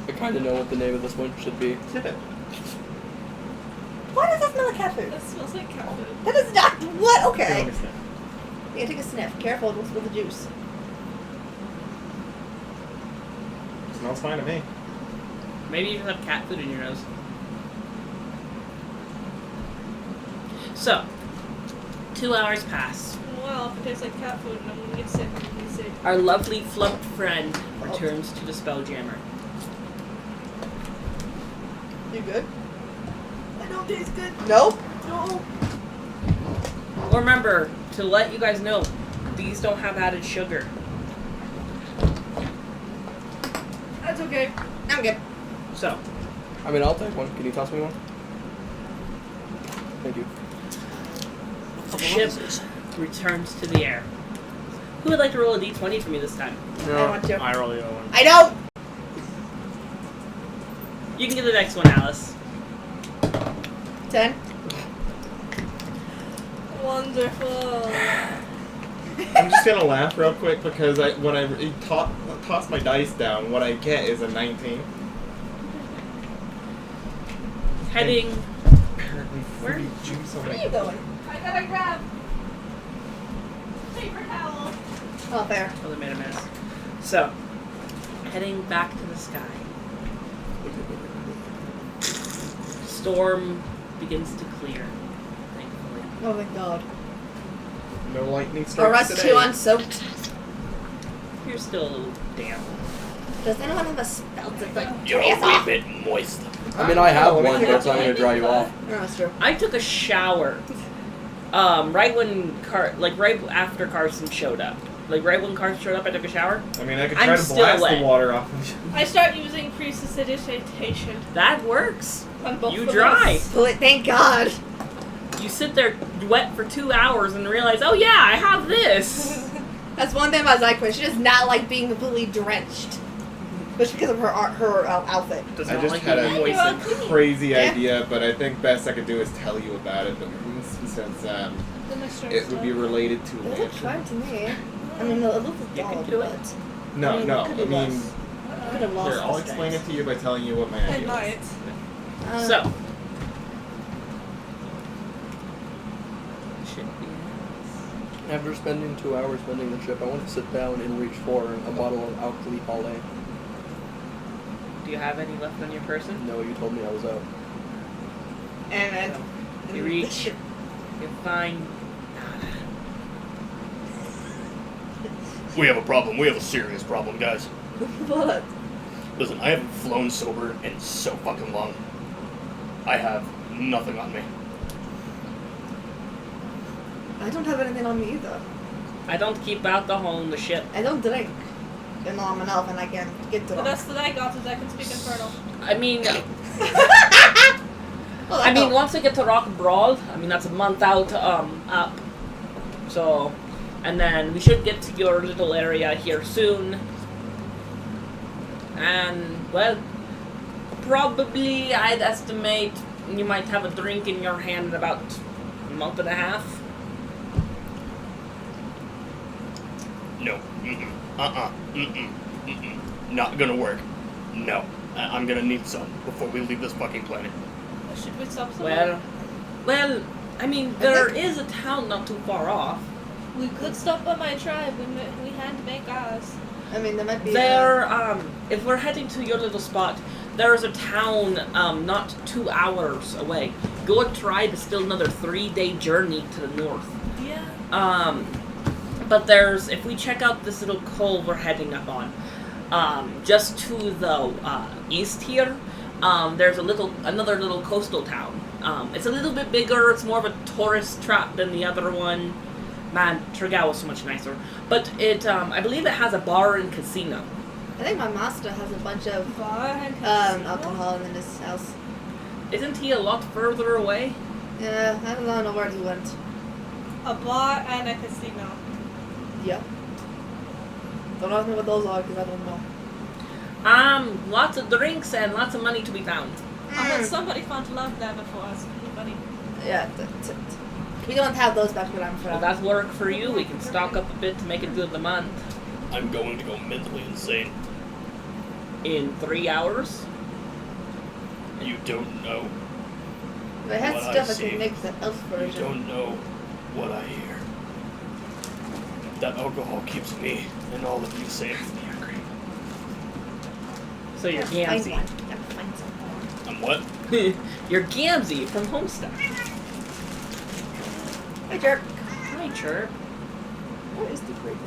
I kind of know what the name of this one should be. Why does that smell like cat food? It smells like cat food. That is not. What? Okay. Don't understand. Yeah, take a sniff. Careful, don't spill the juice. Smells fine to me. Maybe you have cat food in your nose. So, 2 hours pass. Well, if it tastes like cat food, and I'm gonna get sick, I'm gonna get sick. Our lovely flumped friend returns to the Spelljammer. You good? I don't taste good. Nope. No. Remember to let you guys know, these don't have added sugar. That's okay. I'm good. So, I mean, I'll take one. Can you toss me one? Thank you. the ship returns to the air. Who would like to roll a d20 for me this time? I want to. I really don't want I don't. You can get the next one, Alice. 10. Wonderful. I'm just gonna laugh real quick because when I toss my dice down, what I get is a 19. Heading. Apparently, Where? free juice on Where are my. you going? I gotta grab paper towel. Oh, there. Oh, they made a mess. So, heading back to the sky. Storm begins to clear, thankfully. Oh my god. No lightning Or strikes us today. two unsoaked. You're still a little damp. Does anyone have a spell to like You're dry us a off? wee bit moist. I mean, I have Oh, one, okay. but it's not going to dry you off. No, that's true. I took a shower. Right when right after Carson showed up. Like right when Carson showed up, I took a shower. I mean, I could I'm try to still blast wet. the water off. I start using precipitation That works. on both You of dry. us. But thank God. You sit there wet for 2 hours and realize, oh yeah, I have this. That's one thing about Zyquin. She does not like being completely drenched. Just because of her outfit. Does I not just like had being a moistened. crazy Yeah. idea, but I think best I could do is tell you about it. But since The mixture it would be stuff. related to It looks fine land. to me. I mean, it looks You dull, can do it. but No, no. could I have mean, lost. Could have lost here, I'll this explain guys. it to you by telling you what my At idea night. was. So. After spending 2 hours mending the ship, I want to sit down and reach for a bottle of Alkali Hale. Do you have any left on your person? No, you told me I was out. And You reach. You find. We have a problem. We have a serious problem, guys. What? Listen, I haven't flown sober in so fucking long. I have nothing on me. I don't have anything on me either. I don't keep alcohol in the ship. I don't drink. And I'm an elf and I can get The drunk. best that I got is I can speak Infernal. I mean, Well, I mean, helps. once we get to Rock and Brawl, I mean that's a month out up. So, and then we should get to your little area here soon. And well, probably I'd estimate you might have a drink in your hand in about a month and a half. No. Mm-mm. Mm-mm. Mm-mm. Not gonna work. No. I'm gonna need some before we leave this fucking planet. Should we stop somewhere? Well, I mean there is a town not too far off. We could stop by my tribe. We had to make ours. I mean, there might be. There, if we're heading to your little spot, there is a town not 2 hours away. Goat Tribe is still another 3-day journey to the north. Yeah. But there's, if we check out this little cove we're heading up on, just to the east here, there's another little coastal town. It's a little bit bigger. It's more of a tourist trap than the other one. Man, Trigao is so much nicer. But it, I believe it has a bar and casino. I think my master has a bunch of Bar and casino? alcohol in his house. Isn't he a lot further away? Yeah, I don't know where he went. A bar and a casino. Yeah. Don't ask me what those are because I don't know. Lots of drinks and lots of money to be found. I bet somebody found love there before us. Anybody? Yeah, we don't have those back where I'm Well, from. that's work for you. We can stock up a bit to make it through the month. I'm going to go mentally insane. In 3 hours? You don't know. If I had what I stuff I see, could make the elf You version. don't know what I hear. That alcohol keeps me and all of you safe. So you're Find Gamzee. one. Gotta find some. I'm what? You're Gamzee from Homestuck. Hey, jerk. Hi, Chirp. Where is the grape?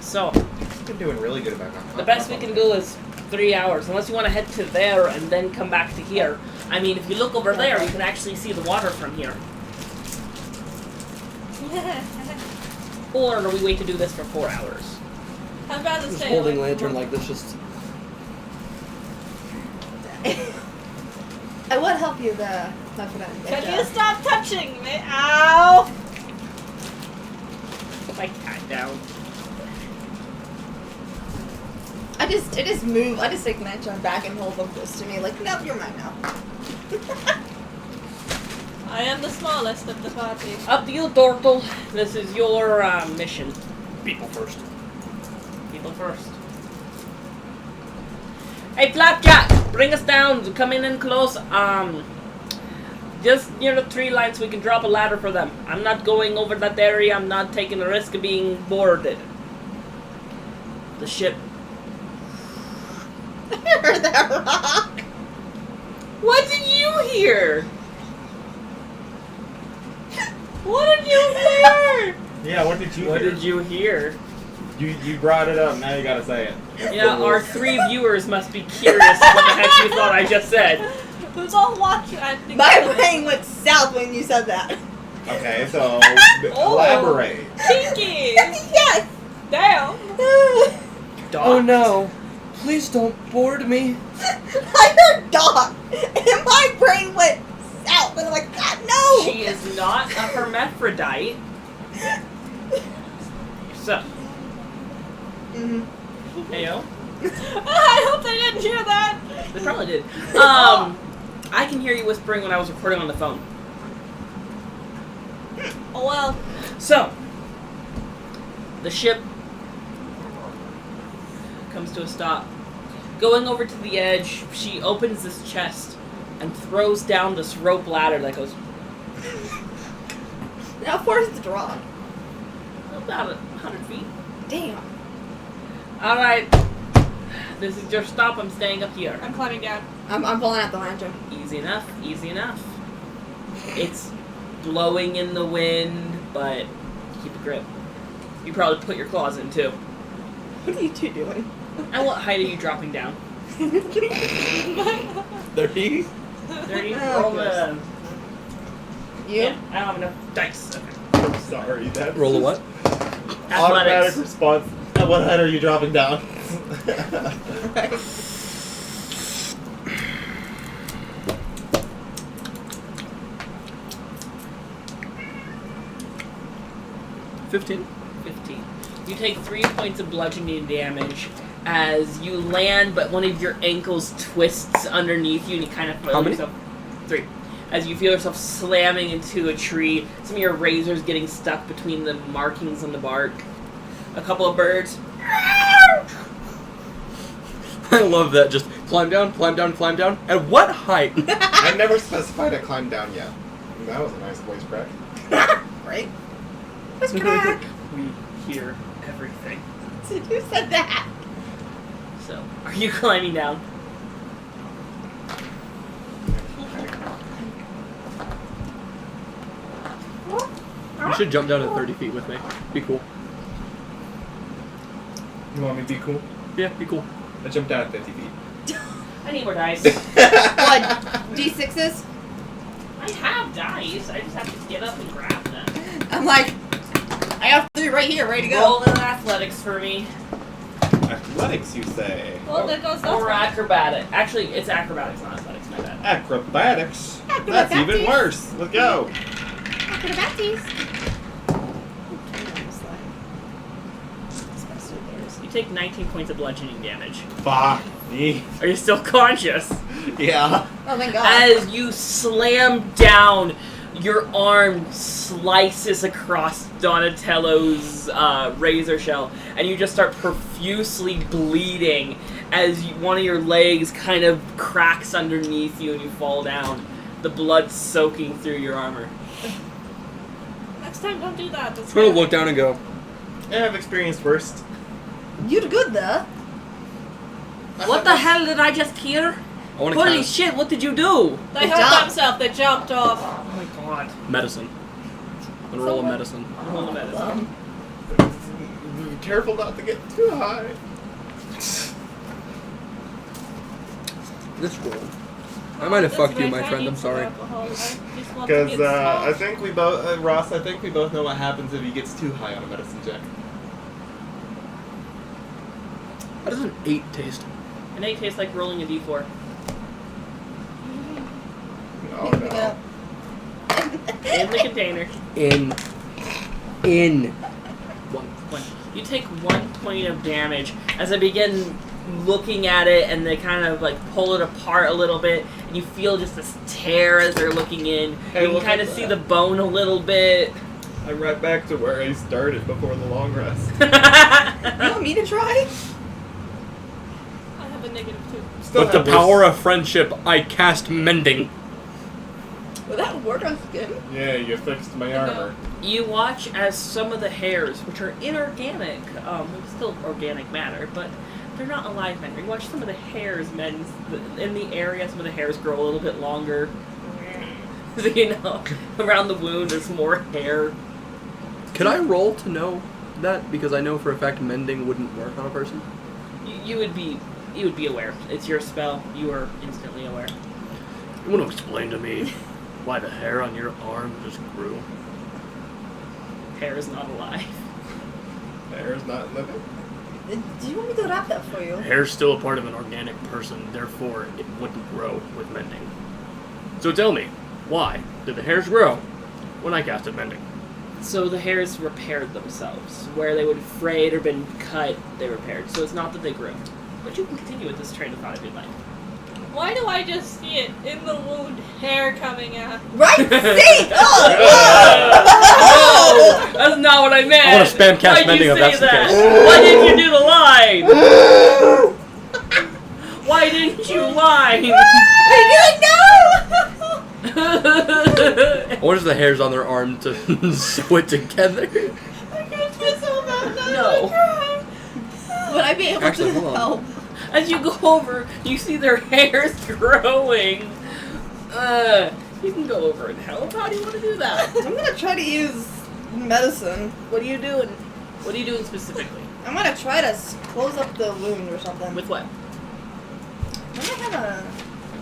So, I've been doing really good about that. the best we can do is 3 hours. Unless you want to head to there and then come back to here. I mean, if you look over there, you can actually see the water from here. Or do we wait to do this for 4 hours? I'd rather Just stay holding away lantern from like this, just I would help you, my friend. Can you stop touching me? Ow! Put my cat down. I just move. I just take Lantern back and hold them close to me. Like, nope, you're mine now. I am the smallest of the party. Up to you, Tortle. This is your mission. People first. People first. Hey, Flapjack! Bring us down. Come in close. Just near the tree line so we can drop a ladder for them. I'm not going over that area. I'm not taking the risk of being boarded. The ship. I heard that rock. What did you hear? What did you hear? Yeah, what did you What hear? did you hear? You brought it up, now you gotta say it. Yeah, our 3 viewers must be curious what the heck you thought I just said. Who's all watching? I think My brain went south when you said that. Okay, so Oh. elaborate. Kinky! Yes. Damn! oh no! Please don't board me. I heard dog, and my brain went south, and I'm like, God, no. She is not a hermaphrodite. So, Mhm. heyo. I hope they didn't hear that! They probably did. I can hear you whispering when I was recording on the phone. Oh well. So, the ship comes to a stop. Going over to the edge, she opens this chest and throws down this rope ladder that goes How far is the drop? about 100 feet. Damn. Alright. This is your stop. I'm staying up here. I'm climbing down. I'm pulling out the lantern. Easy enough, easy enough. It's blowing in the wind, but keep a grip. You probably put your claws in too. What are you two doing? And what height are you dropping down? 30? 30? Oh, Roll gosh. the... You? Yeah, I don't have enough dice. Okay. I'm sorry, that's Roll a what? automatic Athletics. response. What height are you dropping down? 15. 15. You take 3 points of bludgeoning damage as you land, but one of your ankles twists underneath you, and you kind of How feel many? yourself. 3. As you feel yourself slamming into a tree, some of your razors getting stuck between the markings on the bark. A couple of birds. I love that. Just climb down, climb down, climb down. At what height? I never specified a climb down yet. That was a nice voice crack. Right? What's crack? We hear everything. Who said that? So, are you climbing down? You should jump down to 30 feet with me. Be cool. You want me to be cool? Yeah, be cool. I jumped down at 50 feet. I need more dice. What? D6s? I have dice. I just have to get up and grab them. I'm like, I have 3 right here, ready to go. Roll an athletics for me. Athletics, you say? Well, there goes that Or one. acrobatic. Actually, it's acrobatics, not athletics. My bad. Acrobatics. That's Acrobatics. even worse. Let's go. You take 19 points of bludgeoning damage. Fuck me. Are you still conscious? Yeah. Oh, thank God. As you slam down, your arm slices across Donatello's razor shell, and you just start profusely bleeding as one of your legs kind of cracks underneath you and you fall down, the blood soaking through your armor. Next time, don't do that. That's I'm gonna scary. look down and go, Yeah, I've experienced worst. You did good there. What the hell did I just hear? I want to Holy cast shit, what did you do? They Good hurt job. themselves. They jumped off. Oh my god. medicine. I'm gonna roll a medicine. Roll the medicine. Careful not to get too high. This roll. I might have This fucked you, race, my I friend. need I'm some sorry. alcohol. I just want to Because get I smoked. think we both, Ross, I think we both know what happens if he gets too high on a medicine check. How does an 8 taste? And they taste like rolling a d4. Oh Pick it no. up. In the container. In. 1. You take 1 point of damage as I begin looking at it, and they kind of like pull it apart a little bit, and you feel just this tear as they're looking in. Hey, You can look kind at of see that. the bone a little bit. I'm right back to where I started before the long rest. You want me to try? I have a -2. Still With the have power worse- of friendship, I cast mending. Will that work on skin? Yeah, you fixed my armor. You watch as some of the hairs, which are inorganic, still organic matter, but they're not alive matter. You watch some of the hairs mend in the area. Some of the hairs grow a little bit longer. So, you know, around the wound, there's more hair. Could I roll to know that? Because I know for a fact mending wouldn't work on a person. You would be aware. It's your spell. You are instantly aware. You want to explain to me why the hair on your arm just grew? Hair is not alive. Hair's not living. Do you want me to wrap that for you? Hair's still a part of an organic person, therefore it wouldn't grow with mending. So tell me, why did the hairs grow when I casted mending? So the hairs repaired themselves. Where they would have frayed or been cut, they repaired. So it's not that they grew. But you can continue with this train of thought if you'd like. Why do I just see it in the wound, hair coming out? Right? See? Oh! No! That's not what I meant! I want to spam cast Why'd mending you if say that's the that? case. Why didn't you do the line? Why didn't you line? I wonder if the hairs on their arm to sew it together. No. Would I be able Actually, to hold on. help? As you go over, you see their hairs growing. You can go over and help. How do you want to do that? I'm gonna try to use medicine. What are you doing? What are you doing specifically? I'm gonna try to close up the wound or something. With what? I have a...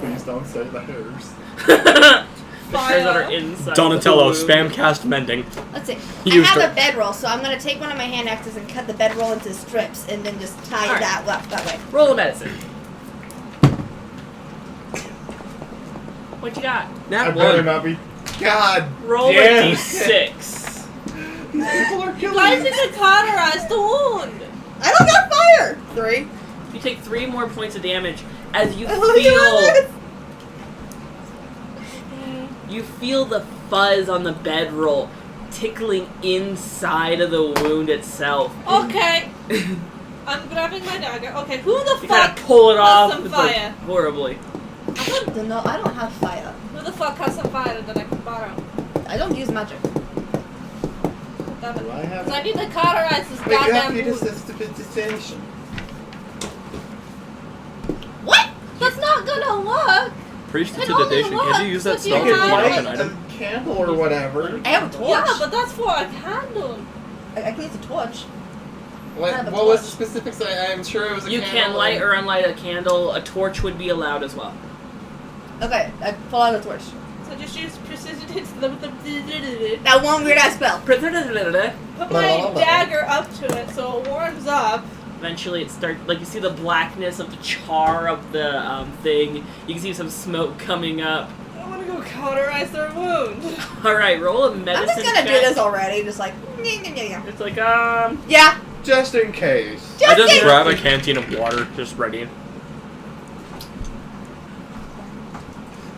Please don't say the hairs. The hairs that are inside. Donatello, the wound. spam cast mending. Let's see. You I have start- a bedroll, so I'm gonna take one of my hand axes and cut the bedroll into strips and then just tie Alright. that way. Roll a medicine. What you got? I Nat better 1. not be. God Roll damn a d6. People are killing Guys me. need to cauterize the wound. I don't got fire. 3. You take 3 more points of damage as you I love you, Alice. you feel the fuzz on the bedroll tickling inside of the wound itself. Okay. I'm grabbing my dagger. Okay, who the You fuck kind of pull it has off. some It's like fire? horribly. I don't know. I don't have fire. Who the fuck has some fire that I can borrow? I don't use magic. Damn it. Do I have 'Cause I need to cauterize this Wait, you have goddamn to wound. destination. What? That's not gonna work. Prestidigitation. only Can you use that works if spell you to have light Light up an a item? candle or whatever. I have a torch. Yeah, but that's for a candle. I can use a torch. What, I have a what was the torch. specifics? I'm sure it was a You candle. can light or unlight a candle. A torch would be allowed as well. Okay, I pull out a torch. So just use precision hits. That one weird ass spell. Put my dagger up to it so it warms up. Eventually, it starts like you see the blackness of the char of the thing. You can see some smoke coming up. I want to go cauterize their wound. All right, roll a medicine. I'm just gonna do check. this already. Just like, yeah. It's like Yeah. Just in case. I just in- grab a canteen of water, just ready.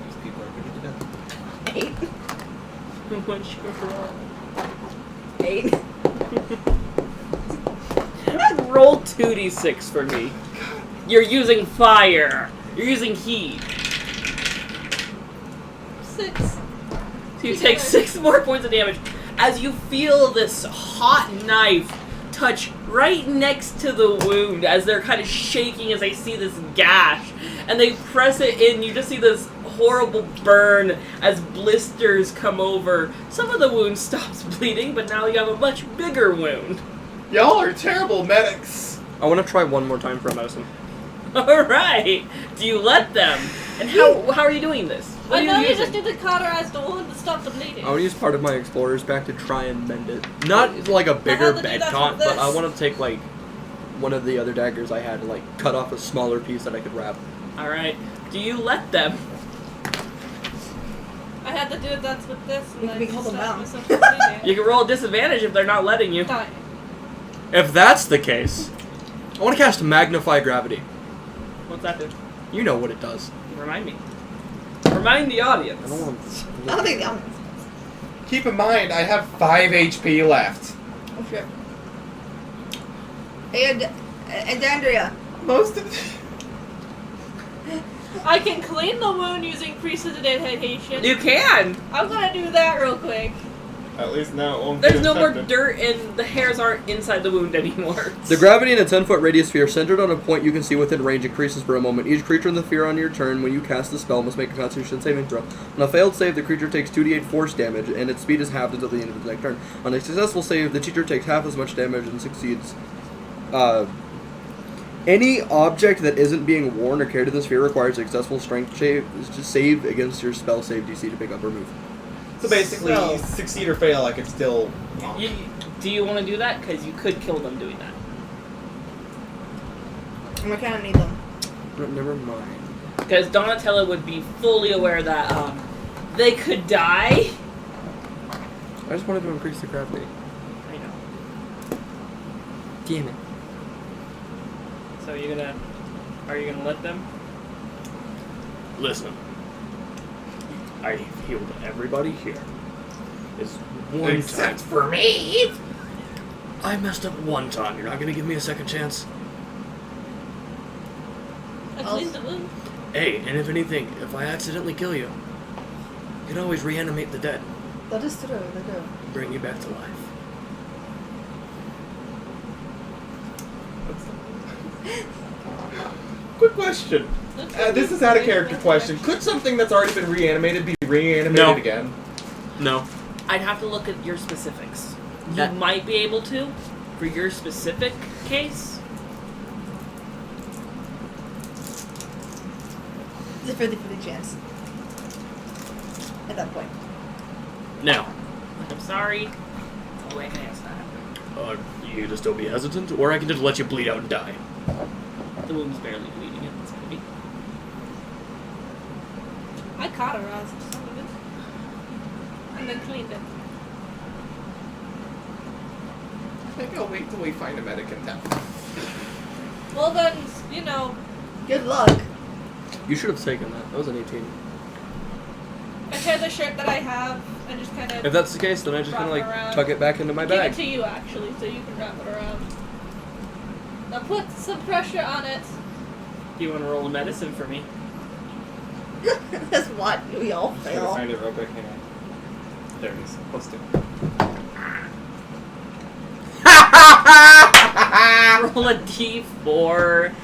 These people are pretty good. 8. what's your roll? 8. Roll 2d6 for me. You're using fire. You're using heat. 6. So you take 6 more points of damage as you feel this hot knife touch right next to the wound as they're kind of shaking as they see this gash. And they press it in. You just see this horrible burn as blisters come over. Some of the wound stops bleeding, but now you have a much bigger wound. Y'all are terrible medics. I want to try one more time for a medicine. Alright. Do you let them? And how are you doing this? What I are know you using? just need to cauterize the wound to stop the bleeding. I want to use part of my explorer's pack to try and mend it. Not like a bigger had to do bed that taunt, with but I this. want to take like one of the other daggers I had and like cut off a smaller piece that I could wrap. Alright. Do you let them? I had to do that with this and We I can hold them stopped down. myself from bleeding. You can roll a disadvantage if they're not letting you. Die. If that's the case, I want to cast Magnify Gravity. What's that do? You know what it does. Remind me. Remind the audience. I don't want. I don't think that one. Keep in mind, I have 5 HP left. Oh shit. And Andrea. Most of I can clean the wound using prestidigitation. You can! I'm gonna do that real quick. At least now it won't be There's no more infected. dirt and the hairs aren't inside the wound anymore. The gravity in a 10-foot radius sphere centered on a point you can see within range increases for a moment. Each creature in the sphere on your turn when you cast the spell must make a Constitution saving throw. On a failed save, the creature takes 2d8 force damage, and its speed is halved until the end of its next turn. On a successful save, the teacher takes half as much damage and succeeds. Any object that isn't being worn or carried to the sphere requires a successful strength save against your spell save DC to pick up or move. So basically, So- succeed or fail, I could still. Do you want to do that? Because you could kill them doing that. And we kind of need them. Never mind. Because Donatella would be fully aware that they could die. I just wanted to increase the gravity. I know. Damn it. So are you gonna let them? Listen. I healed everybody here. It's one Except time. for me. I messed up one time. You're not gonna give me a second chance? I cleaned the wound. Hey, and if anything, if I accidentally kill you, you can always reanimate the dead. That is true, they do. Bring you back to life. Quick question. This is out of character question. Could something that's already been reanimated be reanimated No. again? No. I'd have to look at your specifics. You That- might be able to, for your specific case. It's a 50-50 chance. At that point. Now, I'm sorry. Oh, I can ask that. you can just still be hesitant, or I can just let you bleed out and die. The wound's barely bleeding. It's gonna be. I cauterized some of it. And then cleaned it. Maybe I'll wait till we find a medic in town. Well then, you know, Good luck. You should have taken that. That was an 18. I tear the shirt that I have and just kind of If that's the case, then I just kind of Wrap it like around. tuck it back into my give it bag. to you actually, so you can wrap it around. Now put some pressure on it. Do you want to roll a medicine for me? That's what we all Try to fail. find it real quick. Hang on. There it is. Close to. Roll a d4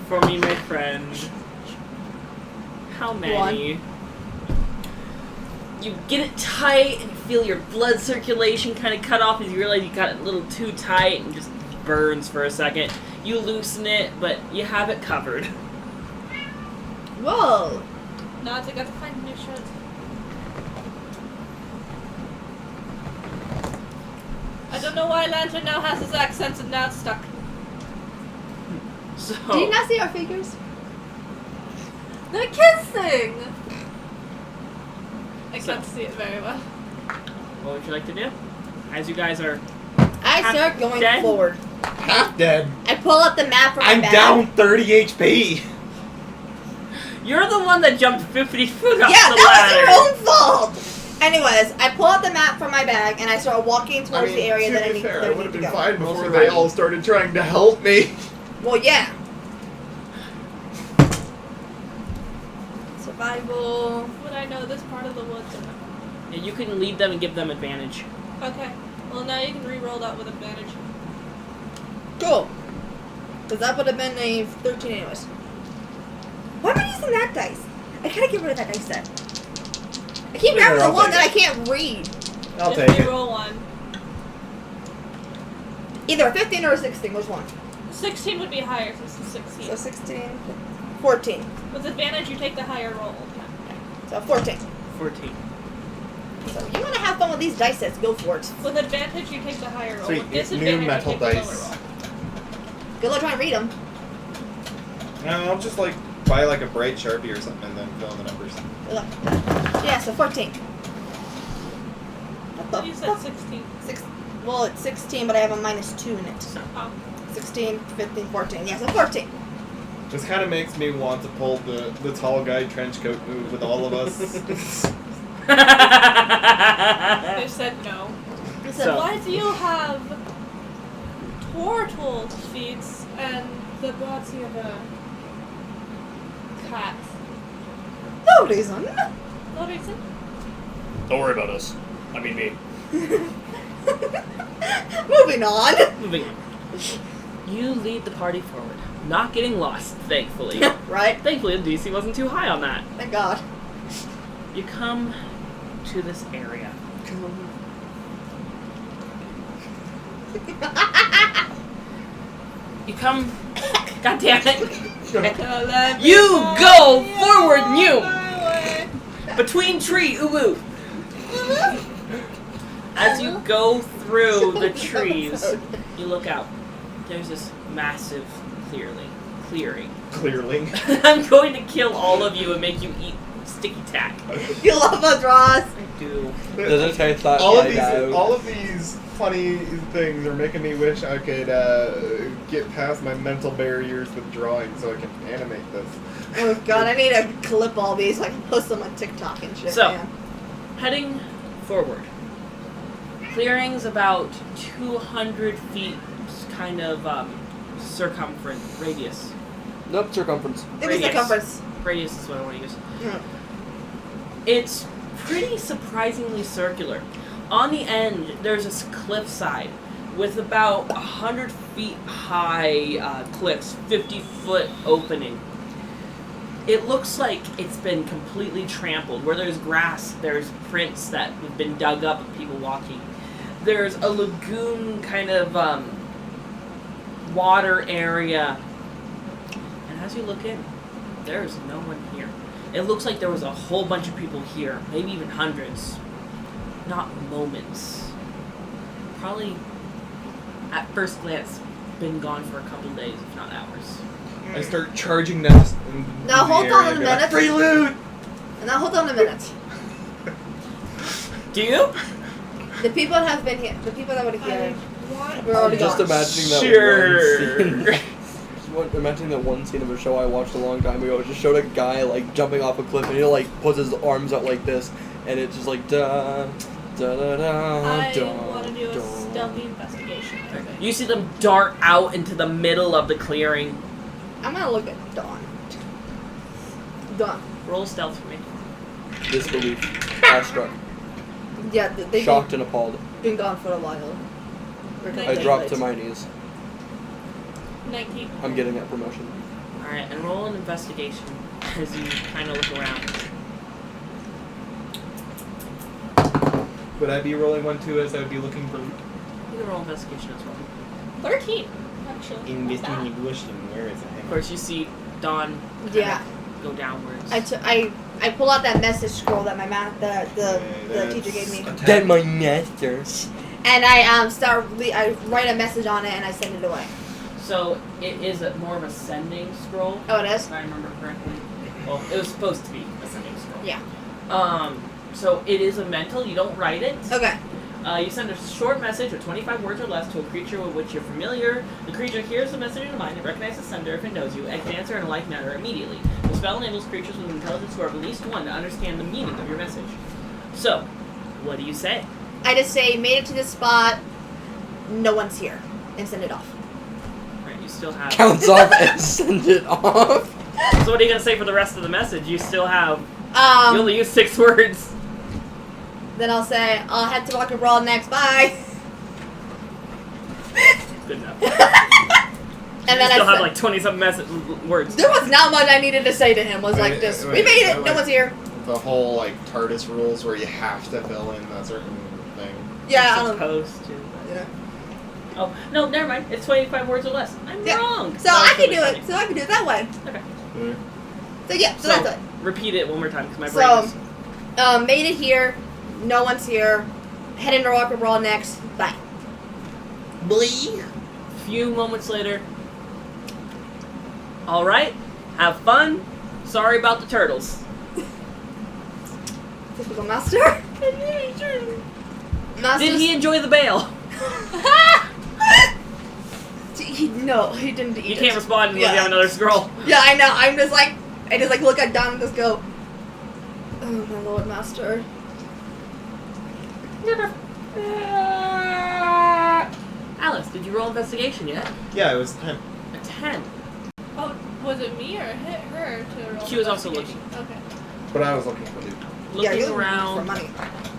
for me, my friend. How many? You get it tight and you feel your blood circulation kind of cut off as you realize you got it a little too tight and just burns for a second. You loosen it, but you have it covered. Whoa. Nods, I got to find a new shirt. I don't know why Lantern now has his accent and now it's stuck. So, Do you not see our figures? They're kissing! I can't see it very well. what would you like to do? As you guys are... I start going Dead? forward. Half dead. I pull up the map from my I'm bag. down 30 HP. You're the one that jumped 50 foot off Yeah, the that ladder. was your own fault. Anyways, I pull out the map from my bag and I start walking towards the area that I need, fair, that I I would need have to been go. fine Roll before they survival. all started trying to help me. Well, yeah. Survival. Would I know this part of the woods? Yeah, you can lead them and give them advantage. Okay. Well, now you can re-roll that with advantage. Cool. Because that would have been a 13 anyways. Why am I using that dice? I gotta get rid of that dice set. I keep Sure, grabbing the I'll one take that I it. can't read. I'll Just take it. re-roll one. Either a 15 or a 16, which one? 16 would be higher, so this is 16. So 16, 14. With advantage, you take the higher roll. So 14. 14. So you want to have fun with these dice sets, go for it. With advantage, you take the higher roll. Sweet, With new disadvantage, metal you take the dice. lower roll. Good luck trying to read them. No, I'll just like buy like a bright Sharpie or something and then fill in the numbers. Good luck. Yeah, so 14. What the You said fuck? 16. Well, it's 16, but I have a -2 in it. Oh. 16, 15, 14. Yeah, so 14. This kind of makes me want to pull the tall guy trench coat move with all of us. They said no. I So- said, Why do you have turtle feet and the body of a cat? no reason. No reason? Don't worry about us. I mean me. Moving on. Moving on. You lead the party forward, not getting lost, thankfully. Right? Thankfully, the DC wasn't too high on that. Thank God. You come to this area. You come... God damn it. You go forward, you! Between tree, uwu. As you go through the trees, you look out. There's this massive clearing. Clearly. I'm going to kill all of you and make you eat sticky tack. You love us, Ross. I do. Does it taste like all of these funny things are making me wish I could get past my mental barriers with drawing so I can animate this. Oh God, I need to clip all these so I can post them on TikTok and shit. So- man. Heading forward. Clearing's about 200 feet kind of circumference, radius. Nope, circumference. Give me Radius. circumference. Radius is what I want to use. Mm. It's pretty surprisingly circular. On the end, there's this cliffside with about 100 feet high cliffs, 50-foot opening. It looks like it's been completely trampled. Where there's grass, there's prints that have been dug up of people walking. There's a lagoon kind of water area. And as you look in, there's no one here. It looks like there was a whole bunch of people here, maybe even hundreds. Not moments. Probably, at first glance, been gone for a couple days, if not hours. I start charging them. Now hold on a minute. Free loot! Now hold on a minute. Do you? The people that have been here, the people that would have here, want. We're already Just gone. imagining that Sure. one scene. Imagining that one scene of a show I watched a long time ago. It just showed a guy like jumping off a cliff and he like puts his arms out like this, and it's just like da da da da I da. want to do a da. stealthy investigation. You see them dart out into the middle of the clearing. I'm gonna look at Dawn. Dawn. Roll stealth for me. Disbelief, awestruck, Yeah, they've shocked and appalled. been gone for a while. We're I I complete dropped late. to my knees. 19. I'm getting that promotion. Alright, and roll an investigation as you kind of look around. Would I be rolling one too as I would be looking for loot? You can roll investigation as well. 13, actually. Not bad. Investigation. Where is it? Of course, you see Dawn Yeah. go downwards. I pull out that message scroll that my the that's teacher gave me, That my master. and I write a message on it and I send it away. So it is more of a sending scroll, Oh, it is. if I remember correctly. Well, it was supposed to be a sending scroll. Yeah. So it is a mental. You don't write it. Okay. You send a short message of 25 words or less to a creature with which you're familiar. The creature hears the message in the mind and recognizes the sender if it knows you, and can answer in a like manner immediately. The spell enables creatures with an intelligence score of at least 1 to understand the meaning of your message. So, what do you say? I just say made it to this spot. No one's here, and send it off. Right, you still have. Counts off and send it off. So what are you gonna say for the rest of the message? You still have. You only use 6 words. Then I'll say I'll head to Rock and Brawl next. Bye. Good enough. And then you still I have like 20-something words. there was not much I needed to say to him. Was like Wait, this. wait, We made is it. that No like- one's here. The whole like TARDIS rules where you have to fill in a certain thing. Yeah. I You're don't know. supposed to. Yeah. Oh no, never mind. It's 25 words or less. I'm Yeah. wrong. So No, I it's can really do funny. it. So I can do it that way. Yeah. So yeah. So So that's it. repeat it one more time because my So, brain is. made it here. No one's here. Heading to Rock and Brawl next. Bye. Blee. Few moments later. All right. Have fun. Sorry about the turtles. Typical master. Master. Did he enjoy the bail? No, he didn't eat You it. can't respond unless Yeah. you have another scroll. Yeah, I know. I'm just like, I just like look at Don and just go, oh my lord, master. Alice, did you roll investigation yet? Yeah, it was 10. A 10. Oh, was it me or hit her to roll? She was also investigation? Okay. But I was looking for loot. Looking yeah, you're around, for money.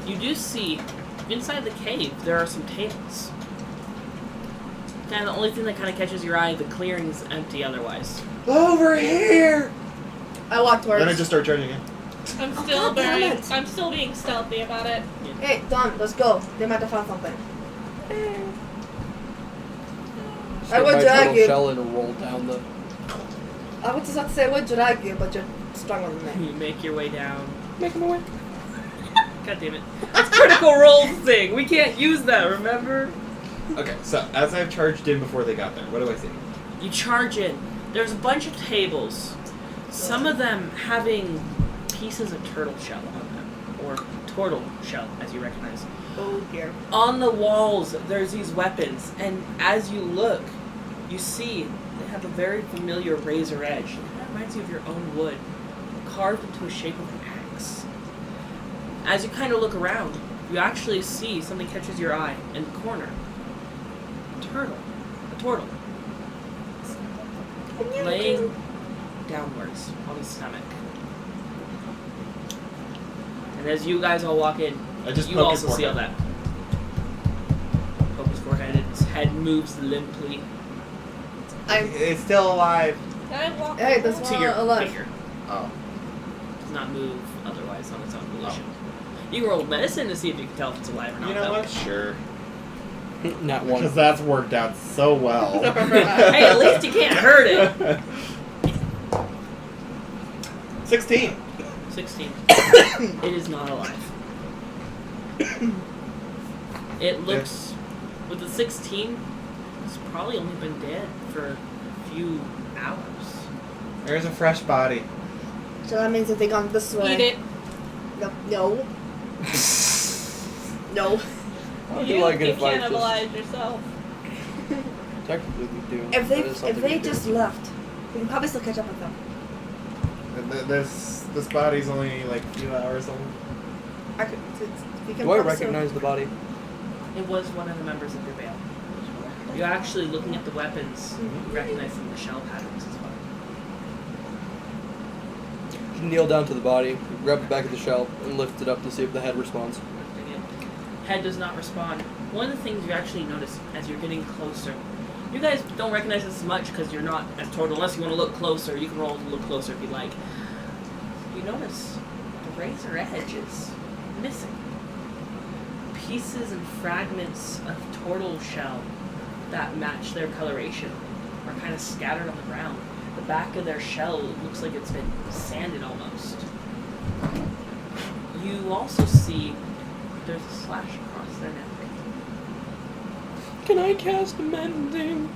you do see inside the cave there are some tables. And the only thing that kind of catches your eye, the clearing's empty otherwise. Over here! I walk towards. Then I just start charging in. I'm Oh, still God damn being, it. I'm still being stealthy about it. Hey, Don, let's go. They might have found something. Just I get would my drag turtle you. shell and roll down the. I was just about to say I would drag you, but you're stronger than me. You make your way down. Making my way. God damn it. That's critical role thing. We can't use that, remember? Okay, so as I've charged in before they got there, what do I see? You charge in. There's a bunch of tables. Some of them having pieces of turtle shell on them. Or turtle shell, as you recognize. Oh dear. On the walls, there's these weapons, and as you look, you see they have a very familiar razor edge. It reminds you of your own wood, carved into a shape of an axe. As you kind of look around, you actually see something catches your eye in the corner. A turtle, laying downwards on his stomach. And as you guys all walk in, I just you poke his also see all forehead. that. Poke his forehead, its head moves limply It's still alive. Can I walk Hey, over? that's to your alive. finger. Oh. Does not move otherwise on its own volition. You can roll medicine to see if you can tell if it's alive or not. You know though. what? Sure. Not Because one. that's worked out so well. Hey, at least you can't hurt it. 16. 16. It is not alive. It looks, with the 16, it's probably only been dead for a few hours. There's a fresh body. So that means that they gone this way. Eat it. No. No. How do You I get can fight this? cannibalize yourself. Technically, we do. If That is something they we do. just left, we can probably still catch up with them. And this body's only like a few hours old. I could. We can Do I probably recognize the body? It was one of the members of your band. You're actually looking at the weapons, recognizing the shell patterns as well. You kneel down to the body, grab the back of the shell, and lift it up to see if the head responds. Head does not respond. One of the things you actually notice as you're getting closer, you guys don't recognize this as much because you're not as total. Unless you want to look closer, you can roll to look closer if you like. You notice the razor edge is missing. Pieces and fragments of turtle shell that match their coloration are kind of scattered on the ground. The back of their shell looks like it's been sanded almost. You also see there's a slash across their neck. Can I cast mending?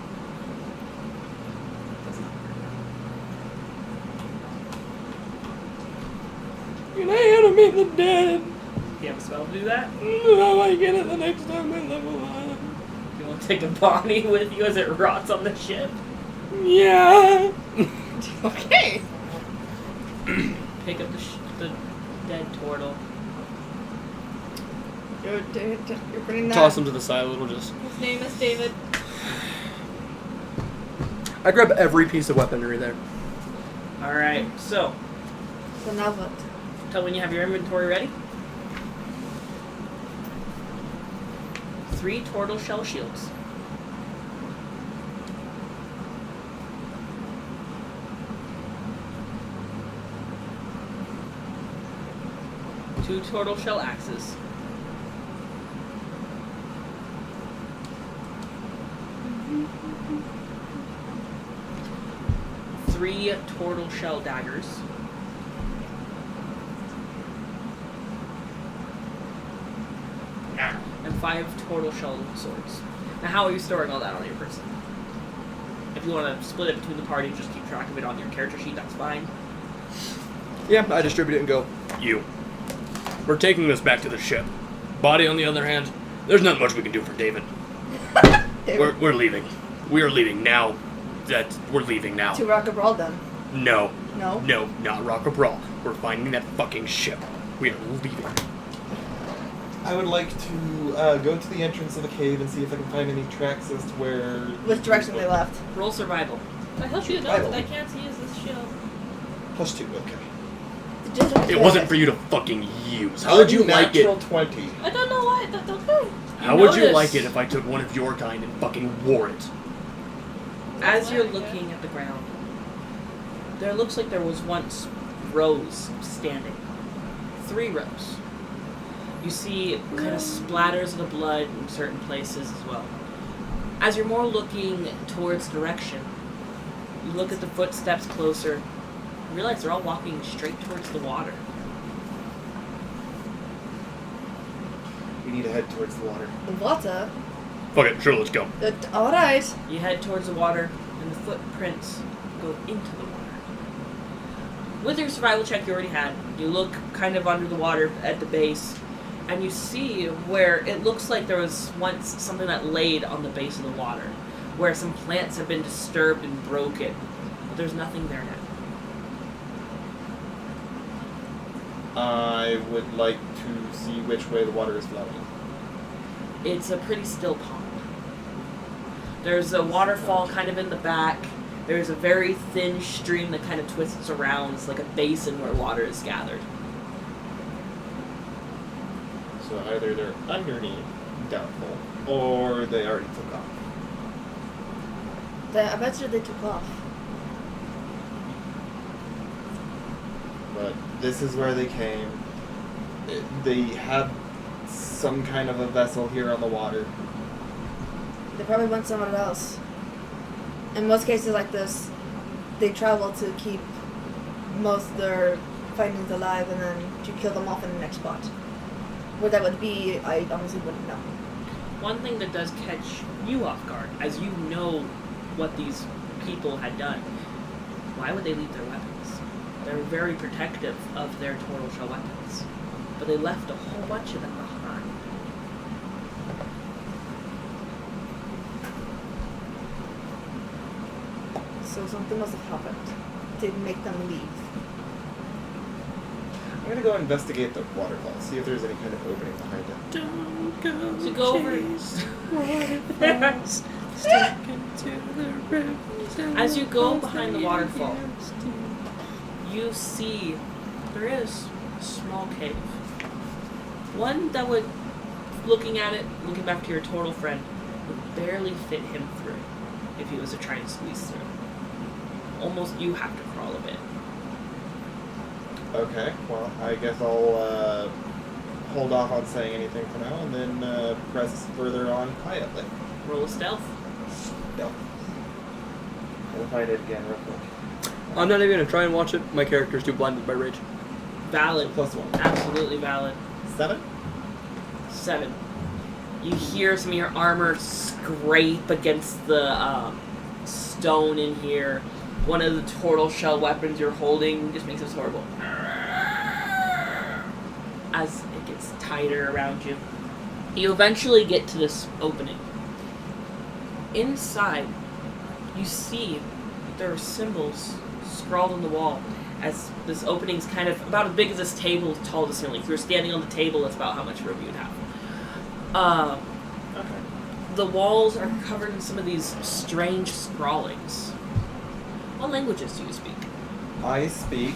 Can I animate the dead? Do you have a spell to do that? No, I get it the next time I level up. You want to take a body with you as it rots on the ship? Yeah. Okay. Pick up the dead turtle. You're putting that. Toss him to the side a little, just. His name is David. I grab every piece of weaponry there. Alright, so So now what? tell me when you have your inventory ready. 3 turtle shell shields. Two turtle shell axes. Three turtle shell daggers. And 5 turtle shell swords. Now, how are you storing all that on your person? If you want to split it between the party, just keep track of it on your character sheet, that's fine. Yeah, I distribute it and go. You. We're taking this back to the ship. Body, on the other hand, there's not much we can do for David. We're leaving. We are leaving now. We're leaving now. To Rock a Brawl then. No. No? No, not Rock or Brawl. We're finding that fucking ship. We are leaving. I would like to go to the entrance of the cave and see if I can find any tracks as to where. Which direction they left? Roll survival. I hope you know that I can't use this shield. +2, okay. It wasn't for you to fucking use. How would you like it? Natural 20. I don't know why. That's okay. How would you notice- like it if I took one of your kind and fucking wore it? As you're looking at the ground, there looks like there was once rows standing. 3 rows. You see kind of splatters of the blood in certain places as well. As you're more looking towards direction, you look at the footsteps closer, and realize they're all walking straight towards the water. We need to head towards the water. The water? Fuck it, sure, let's go. Alright. You head towards the water, and the footprints go into the water. With your survival check you already had, you look kind of under the water at the base, and you see where it looks like there was once something that laid on the base of the water, where some plants have been disturbed and broken, but there's nothing there now. I would like to see which way the water is flowing. It's a pretty still pond. There's a waterfall kind of in the back. There's a very thin stream that kind of twists around. It's like a basin where water is gathered. So either they're underneath, doubtful, or they already took off. I bet you they took off. But this is where they came. They had some kind of a vessel here on the water. They probably went somewhere else. In most cases like this, they travel to keep most of their findings alive and then to kill them off in the next spot. Where that would be, I honestly wouldn't know. One thing that does catch you off guard, as you know what these people had done, why would they leave their weapons? They're very protective of their turtle shell weapons. But they left a whole bunch of them behind. So something must have happened to make them leave. I'm gonna go investigate the waterfall, see if there's any kind of opening behind it. Don't go So go over. chase waterfalls, stuck into the rivers and As you go falls behind the that waterfall, used to. you see there is a small cave. One that would, looking at it, looking back to your total friend, would barely fit him through if he was to try and squeeze through. Almost you have to crawl a bit. Okay, well, I guess I'll hold off on saying anything for now and then press further on quietly. Roll a stealth. No. We'll find it again real quick. I'm not even gonna try and watch it. My character's too blinded by rage. Valid. +1. Absolutely valid. 7? 7. You hear some of your armor scrape against the stone in here. One of the tortoise shell weapons you're holding just makes this horrible. As it gets tighter around you. You eventually get to this opening. Inside, you see there are symbols scrawled on the wall. As this opening's kind of about as big as this table, tall to the ceiling. If you were standing on the table, that's about how much room you'd have. Okay. The walls are covered in some of these strange scrawlings. What languages do you speak? I speak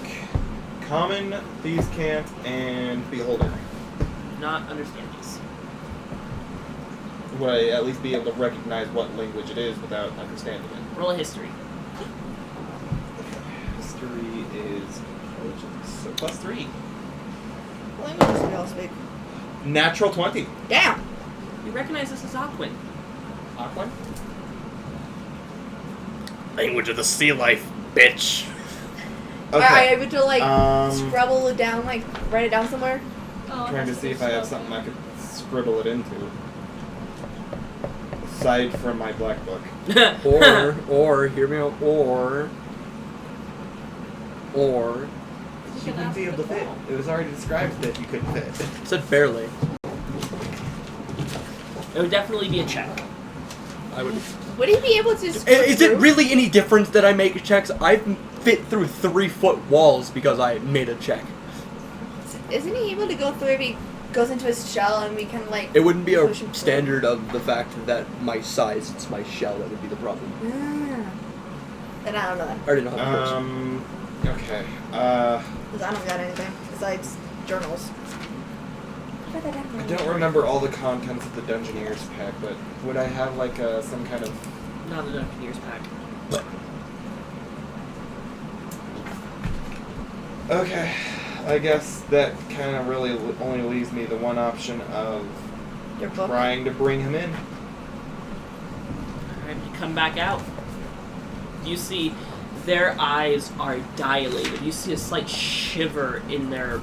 Common, Thieves' Cant, and Beholder. Do not understand these. Would I at least be able to recognize what language it is without understanding it? Roll a history. History is intelligence, so +3. What languages do we all speak? Natural 20. Damn! You recognize this as Aquan. Aquan? Language of the sea life, bitch. Are I able to, like, Um, scribble it down, like, write it down somewhere? Oh, Trying to that's see if I have so something I could scribble it into. Aside from my black book. Or, hear me out, or. You You can wouldn't ask be able the to fit. ball. It was already described that you couldn't fit. Said barely. It would definitely be a check. I would. Would he be able to Is it really any different that I make checks? I fit through 3-foot walls because I made a check. Isn't he able to go through if he goes into his shell and we can, like... It wouldn't be a push him through? standard of the fact that my size, it's my shell that would be the problem. Then I don't know then. I already know how that works. Okay. Because I don't got anything besides journals. I don't remember all the contents of the Dungeoneers pack, but would I have like some kind of... Not the Dungeoneers pack. Okay, I guess that kind of really only leaves me the one option of Your book? trying to bring him in. Alright, you come back out. You see their eyes are dilated. You see a slight shiver in their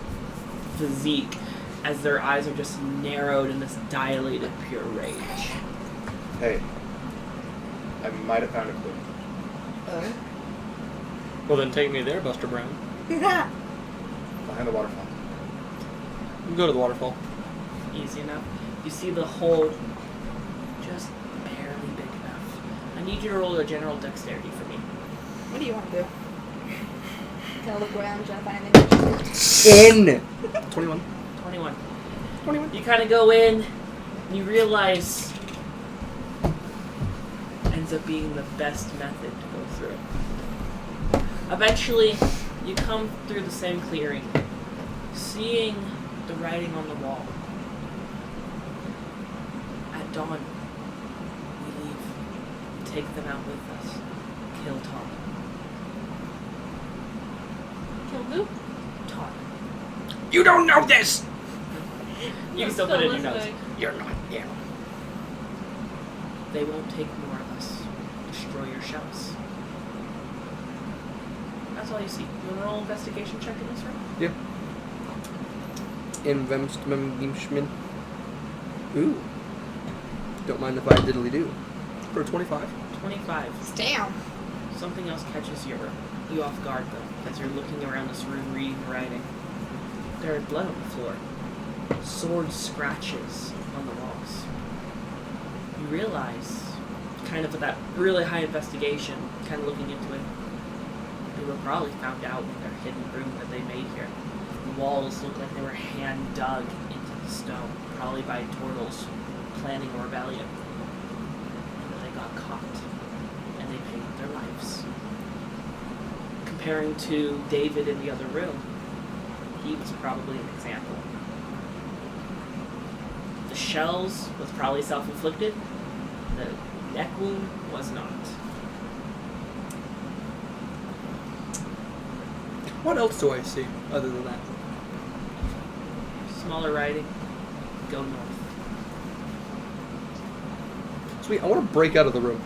physique as their eyes are just narrowed in this dilated pure rage. Hey, I might have found a clue. Well, then take me there, Buster Brown. Behind the waterfall. Go to the waterfall. Easy enough. You see the hole just barely big enough. I need you to roll a general dexterity for me. What do you want to do? Can I look around, try to find anything interesting? In! 21. 21. 21. You kind of go in, and you realize ends up being the best method to go through. Eventually, you come through the same clearing, seeing the writing on the wall. At dawn, we leave. Take them out with us. Kill Todd. Kill who? Todd. You don't know this! You can still put it in your nose. listening. You're not there. They won't take more of us. Destroy your shells. That's all you see. You want to roll investigation check in this room? Yep. Investment. Ooh. Don't mind if I diddly do. For a 25. 25. Damn. Something else catches you off guard though, as you're looking around this room reading the writing. There is blood on the floor. Sword scratches on the walls. You realize kind of with that really high investigation, kind of looking into it, they were probably found out in their hidden room that they made here. The walls look like they were hand dug into the stone, probably by turtles planning a rebellion. And they got caught, and they paid with their lives. Comparing to David in the other room, he was probably an example. The shells was probably self-inflicted. The neck wound was not. What else do I see other than that? Smaller writing. Go north. Sweet. I want to break out of the room.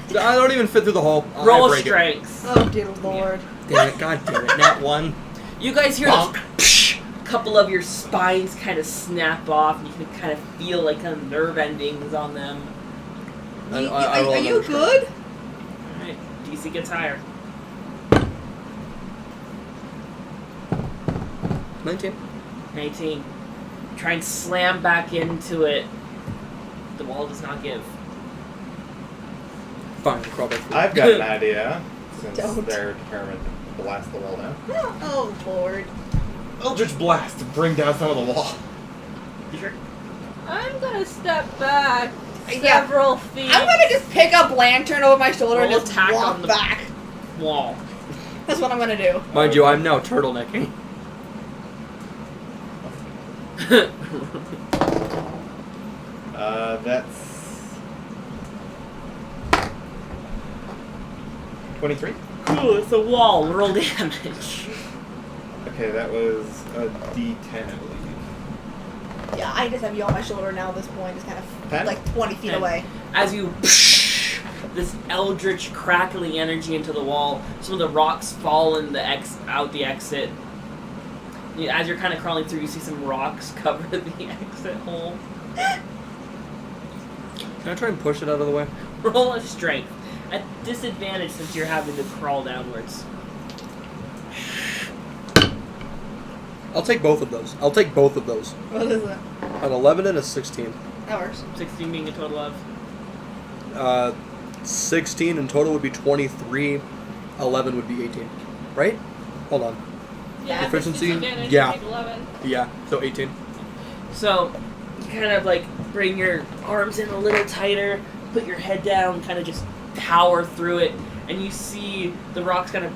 I don't even fit through the hole. I Roll break it. strengths. Oh dear lord. Damn it! God damn it! Not one. You guys hear this? A couple of your spines kind of snap off, and you can kind of feel like kind of nerve endings on them. I roll Are you another strength. good? Alright, DC gets higher. 19. 19. Try and slam back into it. The wall does not give. Fine. I'll crawl back through. I've got an idea, since Don't. they're determined to blast the wall down. Oh lord. Eldritch Blast to bring down some of the wall. You sure? I'm gonna step back Yeah. several feet. I'm gonna just pick up lantern over my shoulder and Roll just attack walk on the- back. Wall. That's what I'm gonna do. Mind you, I'm now turtlenecking. That's 23. Cool, it's a wall. Roll damage. Okay, that was a D10, I believe. Yeah, I just have you on my shoulder now at this point. It's kind of 10? like 20 feet 10. away. As you this eldritch crackling energy into the wall, some of the rocks fall in the out the exit. As you're kind of crawling through, you see some rocks cover the exit hole. Can I try and push it out of the way? Roll a strength. At disadvantage since you're having to crawl downwards. I'll take both of those. I'll take both of those. What is it? An 11 and a 16. That works. 16 being a total of. 16 in total would be 23. 11 would be 18. Right? Hold on. Yeah, Proficiency? disadvantage, Yeah. take 11. Yeah, so 18. So, you kind of like bring your arms in a little tighter, put your head down, kind of just power through it, and you see the rocks kind of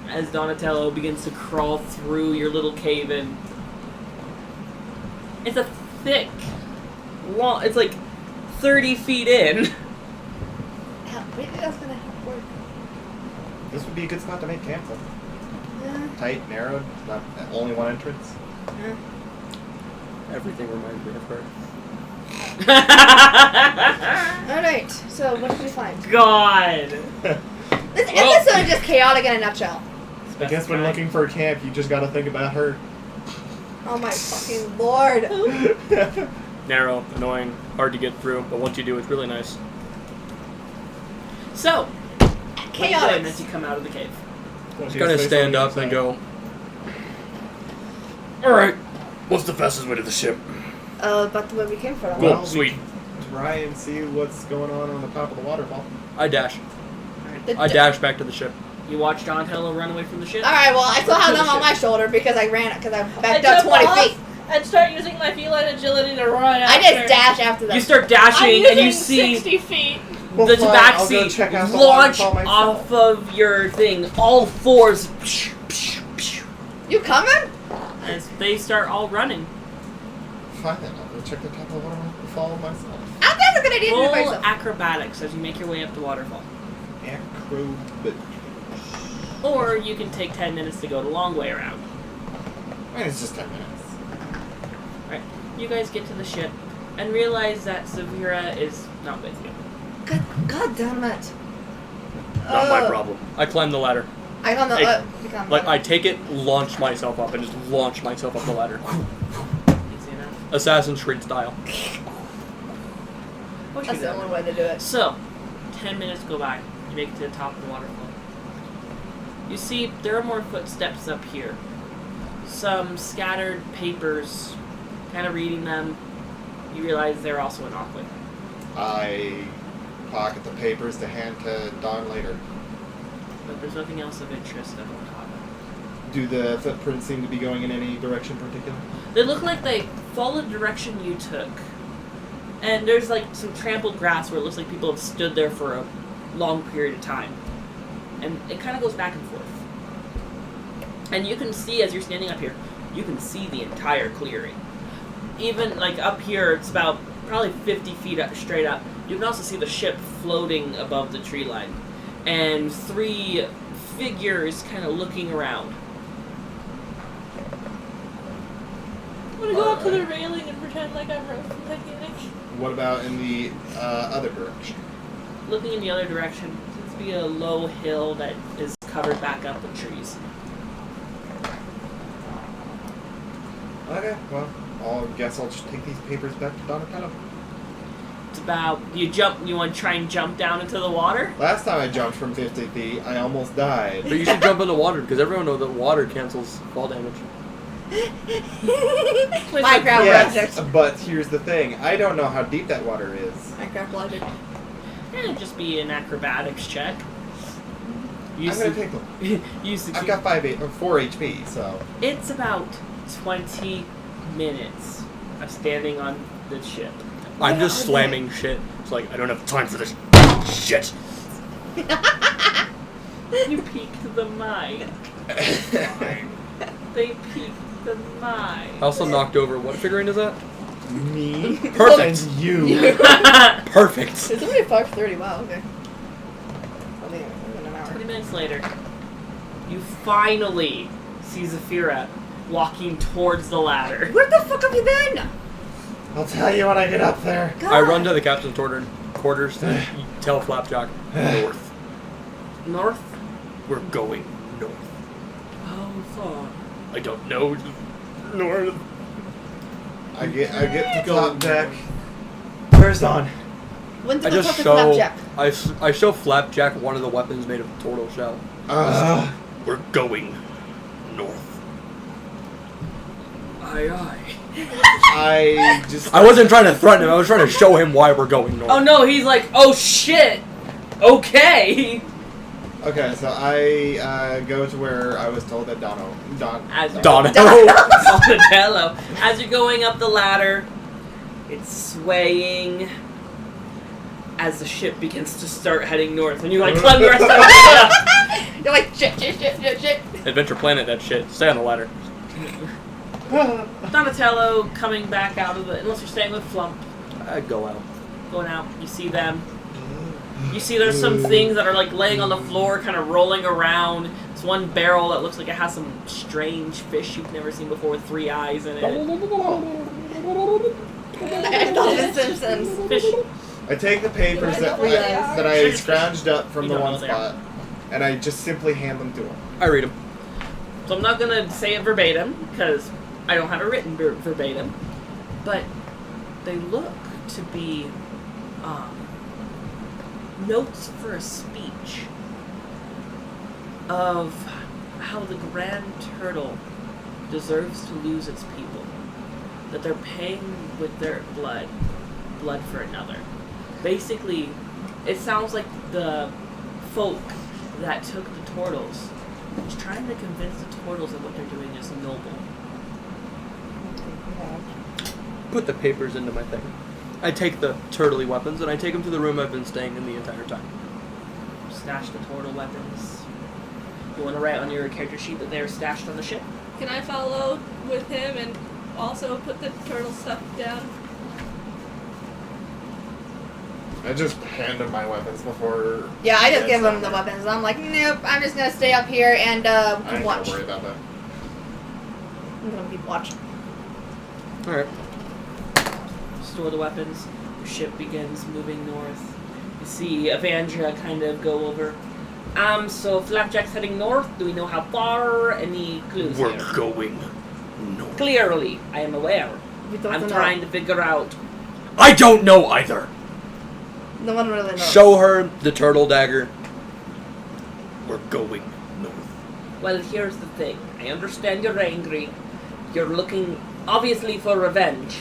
as Donatello begins to crawl through your little cave in. It's a thick, long, it's like 30 feet in. Yeah, maybe that's gonna work. This would be a good spot to make camp, though. Yeah. Tight, narrowed, not only one entrance. Yeah. Everything reminds me of her. Alright, so what did we find? God. This episode is just chaotic in a nutshell. I guess when looking for a camp, you just gotta think about her. Oh my fucking lord. Narrow, annoying, hard to get through, but once you do, it's really nice. So, what are you doing Chaotic. as you come out of the cave? Just kind of stand up and go, Alright, what's the fastest way to the ship? About the way we came from. Cool, Well, sweet. Try and see what's going on the top of the waterfall. I dash. The- I dash back to the ship. You watch Donatello run away from the ship? Alright, well, I still have them on Shit. my shoulder because I backed I up jump 20 off feet. and start using my feline agility to run I after. just dash after them. You start I'm dashing using and you see 60 feet. Well, the fine, back I'll go seat check out the launch waterfall myself. off of your thing. All fours. You coming? As they start all running. Fine then, I'll go check the top of the waterfall myself. I think that's a good idea to do it Roll myself. acrobatics as you make your way up the waterfall. Acrobat. Or you can take 10 minutes to go the long way around. I mean, it's just 10 minutes. Alright, you guys get to the ship and realize that Severa is not with you. God damn it. Not my problem. I climb the ladder. I don't know. Hey, Become Like, I take it, launch myself up, and just launch myself up the ladder. Easy enough. Assassin's Creed style. What you That's the doing? only way to do it. So, 10 minutes go by. You make it to the top of the waterfall. You see, there are more footsteps up here. Some scattered papers. Kind of reading them. You realize they're also in Aquid. I pocket the papers to hand to Don later. But there's nothing else of interest up on top. Do the footprints seem to be going in any direction particular? They look like they follow the direction you took. And there's like some trampled grass where it looks like people have stood there for a long period of time. And it kind of goes back and forth. And you can see, as you're standing up here, you can see the entire clearing. Even like up here, it's about probably 50 feet up, straight up. You can also see the ship floating above the tree line. And 3 figures kind of looking around. I'm gonna go up to the railing and pretend like I'm Rose from Titanic. What about in the other direction? Looking in the other direction, seems to be a low hill that is covered back up with trees. Okay, well, I guess I'll just take these papers back to Donatello. It's about, you want to try and jump down into the water? Last time I jumped from 50 feet, I almost died. But you should jump in the water because everyone knows that water cancels fall damage. Minecraft Yes, project. but here's the thing. I don't know how deep that water is. Minecraft logic. It'd just be an acrobatics check. I'm gonna take them. I've got 4 HP, so... It's about 20 minutes of standing on the ship. I'm just slamming shit. It's like, I don't have time for this shit. You piqued the mind. They piqued the mind. I also knocked over. What figurine is that? Me? Perfect. And you. Perfect. It's only 5:30. Wow. Okay. Only an hour. 20 minutes later, you finally see Zafira walking towards the ladder. Where the fuck have you been? I'll tell you when I get up there. God. I run to the captain's quarters to tell Flapjack. North. North? We're going north. How far? I don't know. North. I get to top deck. Where's Don? When I did we just talk to show Flapjack? I show Flapjack one of the weapons made of turtle shell. We're going north. Aye, aye. I wasn't trying to threaten him. I was trying to show him why we're going north. Oh no, he's like, oh shit! Okay! Okay, so I go to where I was told that Donatello. As you're going up the ladder, it's swaying as the ship begins to start heading north. And you like climb the rest of the way up. You're like, shit. Adventure Planet, that shit. Stay on the ladder. Donatello coming back out of the... Unless you're staying with Flump. I'd go out. Going out, you see them. You see there's some things that are like laying on the floor, kind of rolling around. It's one barrel that looks like it has some strange fish you've never seen before with 3 eyes in it. Dolphin Simpsons. Fish. I take the papers that I scrounged up from the one spot, and I just simply hand them to him. I read them. So I'm not going to say it verbatim, because I don't have it written verbatim. But they look to be notes for a speech of how the Grand Turtle deserves to lose its people. That they're paying with their blood for another. Basically, it sounds like the folk that took the turtles is trying to convince the turtles that what they're doing is noble. Put the papers into my thing. I take the turtley weapons and I take them to the room I've been staying in the entire time. Stash the turtle weapons. You want to write on your character sheet that they're stashed on the ship? Can I follow with him and also put the turtle stuff down? I just hand him my weapons before... Yeah, I just give him the weapons. I'm like, nope, I'm just gonna stay up here and I ain't gonna watch. worry about that. I'm gonna keep watching. Alright. Store the weapons. Your ship begins moving north. You see Evandria kind of go over. So Flapjack's heading north. Do we know how far? Any clues We're here? going north. Clearly, I am aware. We don't I'm know. trying to figure out. I don't know either. No one really knows. Show her the turtle dagger. We're going north. Well, here's the thing. I understand you're angry. You're looking, obviously, for revenge.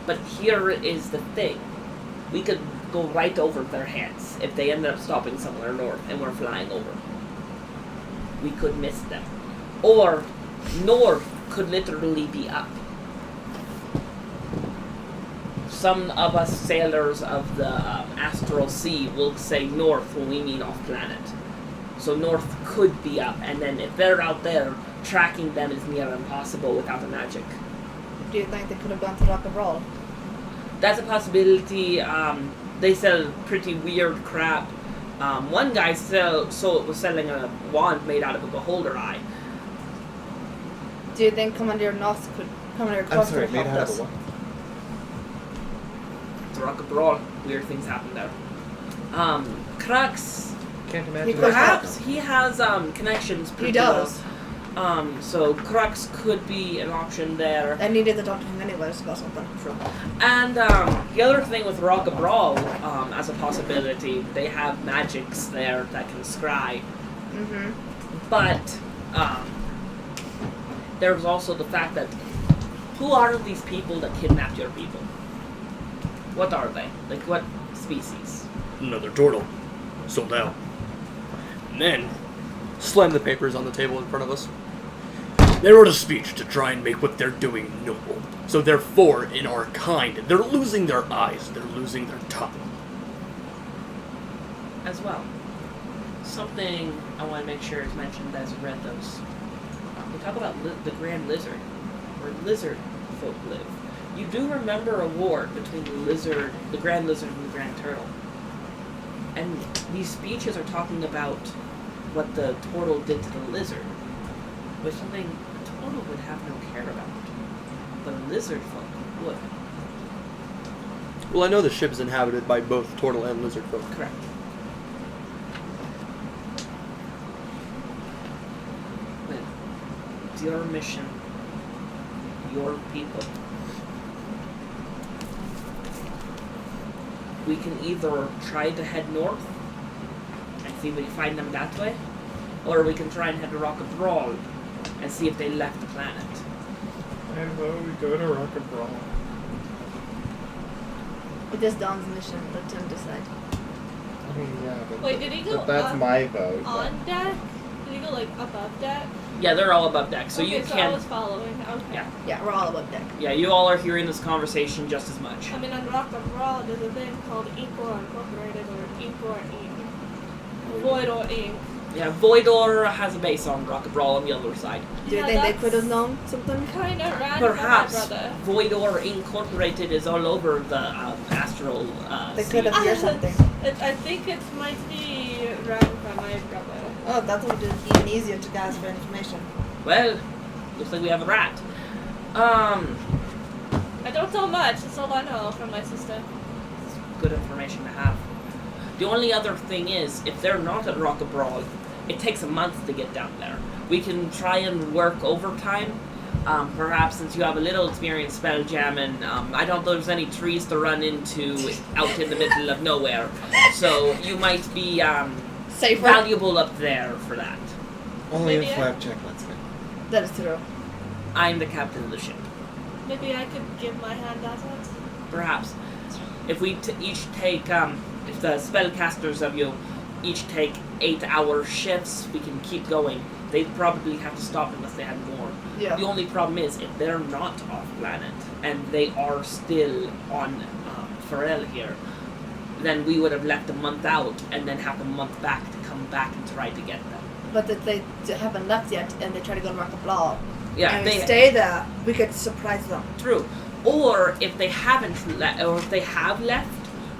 But here is the thing. We could go right over their heads if they ended up stopping somewhere north and we're flying over. We could miss them. Or north could literally be up. Some of us sailors of the astral sea will say north when we mean off planet. So north could be up, and then if they're out there, tracking them is near impossible without the magic. Do you think they could have gone to Rock and Roll? That's a possibility. They sell pretty weird crap. One guy was selling a wand made out of a beholder eye. Do you think Commander Noss could Commander I'm Cross sorry, could made help out of us? a what? It's a rock and roll. Weird things happen there. Crux, Can't He imagine. could perhaps he has connections. He pretty does. well. So Crux could be an option there. I needed to talk to him anyways about something. And the other thing with Rock and Brawl, as a possibility, they have magics there that can scry. Mm-hmm. But there's also the fact that who are these people that kidnapped your people? What are they? Like what species? Another turtle. Sold out. And then Slam the papers on the table in front of us. they wrote a speech to try and make what they're doing noble. So therefore, in our kind, they're losing their eyes, they're losing their tongue. As well. Something I want to make sure is mentioned as I read those. We talk about the Grand Lizard, where lizard folk live. You do remember a war between the Grand Lizard and the Grand Turtle. And these speeches are talking about what the turtle did to the lizard, but something the turtle would have no care about. But lizard folk would. Well, I know the ship is inhabited by both turtle and lizard folk. Correct. But it's your mission, your people. We can either try to head north and see if we can find them that way, or we can try and head to Rock and Brawl and see if they left the planet. And we go to Rock and Brawl. It is Don's mission. Let him decide. I mean, yeah, but, Wait, did he go but that's up my vote. on deck? Did he go like above deck? Yeah, they're all above deck, so okay, you so I can. was following. Okay. Yeah. Yeah, we're all above deck. Yeah, you all are hearing this conversation just as much. I mean, on Rock and Roll, there's a thing called Inkor Incorporated or Inkor Inc. Void or Inc. Yeah, Voidor has a base on Rock and Brawl on the other side. Do you Yeah, think they that's could have known something? Kind of random, Perhaps my brother. Voidor Incorporated is all over the astral They sea. could have heard something. I think it might be ran by my brother. Oh, that would be even easier to gather for information. Well, looks like we have a rat. I don't know much. That's all I know from my sister. Good information to have. The only other thing is, if they're not at Rock and Brawl, it takes a month to get down there. We can try and work overtime. Perhaps since you have a little experience spell jamming, I don't know if there's any trees to run into out in the middle of nowhere. So you might be Safer. valuable up there for that. Only Maybe a I- flap check, let's go. That is true. I'm the captain of the ship. Maybe I could give my hand at it. Perhaps. If we each take, if the spellcasters of you each take 8-hour shifts, we can keep going. They'd probably have to stop unless they had more. Yeah. The only problem is, if they're not off planet, and they are still on Pharrell here, then we would have left a month out, and then have a month back to come back and try to get them. But if they haven't left yet and they try to go to Rock and Brawl Yeah, and they stay there, we could surprise them. True. Or if they haven't or if they have left,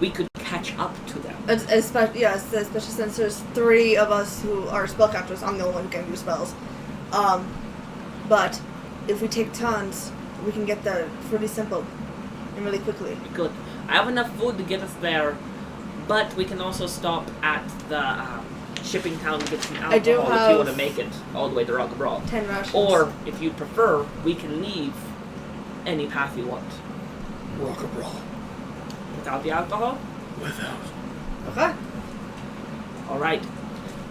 we could catch up to them. Especially since there's 3 of us who are spellcasters. I'm the only one who can use spells. But if we take turns, we can get there pretty simple and really quickly. Good. I have enough food to get us there, but we can also stop at the shipping town and get some alcohol I do if you have- want to make it all the way to Rock and Brawl. 10 rations. Or, if you prefer, we can leave any path you want. Rock and roll. Without the alcohol? Without. Okay. Alright.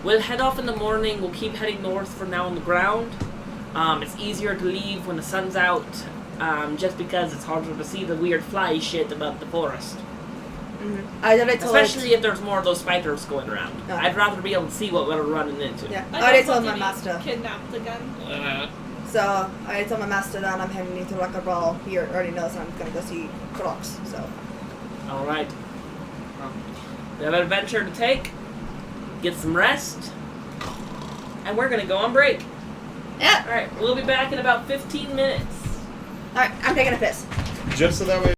We'll head off in the morning. We'll keep heading north for now on the ground. It's easier to leave when the sun's out, just because it's harder to see the weird fly shit about the forest. I already told. Especially if there's more of those spiders going around. No. I'd rather be able to see what we're running into. Yeah, I I already don't told want my to be master. Kidnapped again. So I already told my master that I'm heading into Rock and Roll. He already knows I'm gonna go see Crocs. So All right. We have an adventure to take. Get some rest. And we're going to go on break. yeah. All right. We'll be back in about 15 minutes. All right, I'm taking a piss. Just so that way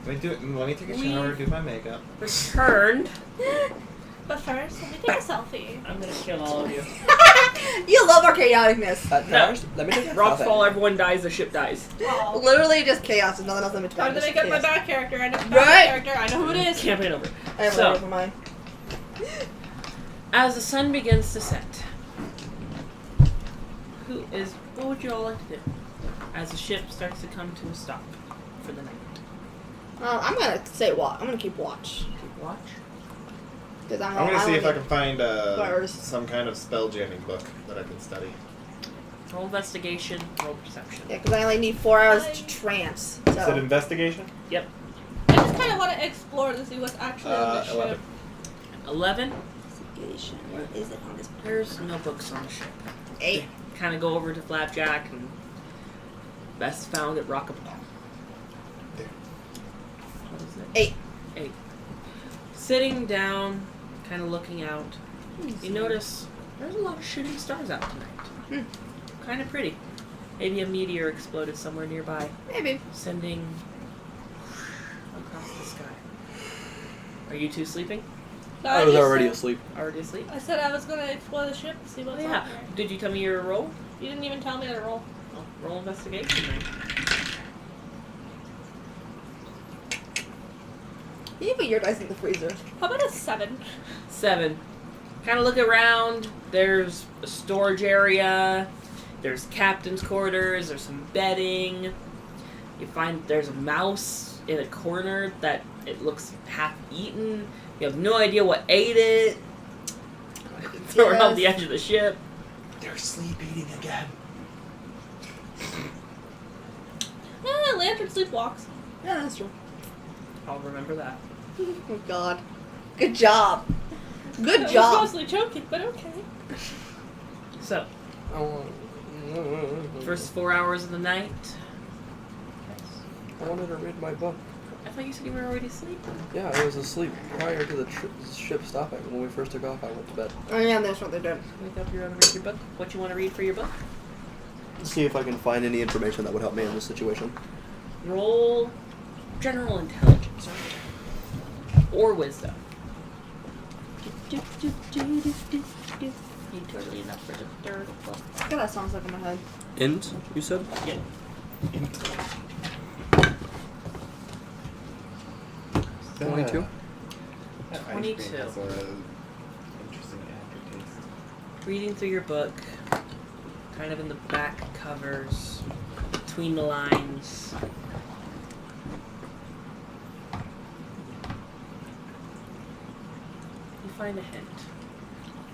Let me take a shower, do my makeup. Returned. But first, let me take a selfie. I'm gonna kill all of you. You love our chaoticness. First, let me take a Rocks selfie. fall, everyone dies, the ship dies. Oh. Literally just chaos. There's nothing else in between. Time to just make up my chaos. back character. I know the Right. back character. I know who it is. Campaign over. I have So- one for mine. As the sun begins to set, what would you all like to do? As the ship starts to come to a stop for the night. I'm gonna say watch. I'm gonna keep watch. Keep watch. Because I'm gonna see if I can find Bars. some kind of spell jamming book that I can study. Roll investigation, roll perception. Yeah, because I only need 4 hours to trance. Is it So. investigation? Yep. I just kind of want to explore to see what's actually on the 11. ship. 11. Investigation. Where is it on this? There's no books on the ship. 8. Kind of go over to Flapjack and best found at Rockaball. What is it? 8. Sitting down, kind of looking out, you notice there's a lot of shooting stars out tonight. Kind of pretty. Maybe a meteor exploded somewhere nearby, Maybe. sending across the sky. Are you two sleeping? No, I was just already said- asleep. Already asleep? I said I was going to explore the ship to see what's Yeah. on there. Did you tell me your roll? You didn't even tell me to roll. Oh, roll investigation then. You put your dice in the freezer. How about a 7? 7. Kind of look around. There's a storage area. There's captain's quarters. There's some bedding. You find there's a mouse in a corner that it looks half eaten. You have no idea what ate it. Throw it off the edge of the ship. They're sleep eating again. Lantern sleepwalks. Yeah, that's true. I'll remember that. Oh god. Good job. Good I was job. mostly joking, but okay. So, first 4 hours of the night. I wanted to read my book. I thought you said you were already asleep. Yeah, I was asleep prior to the ship stopping. When we first took off, I went to bed. Oh yeah, that's what they're doing. Wake up, you're going to read your book. What you want to read for your book? See if I can find any information that would help me in this situation. Roll general intelligence or wisdom. You totally enough for the third book. Look at that song stuck in my head. Int, you said? Yeah. 22? 22. Has a interesting aftertaste. Reading through your book, kind of in the back covers, between the lines. You find a hint.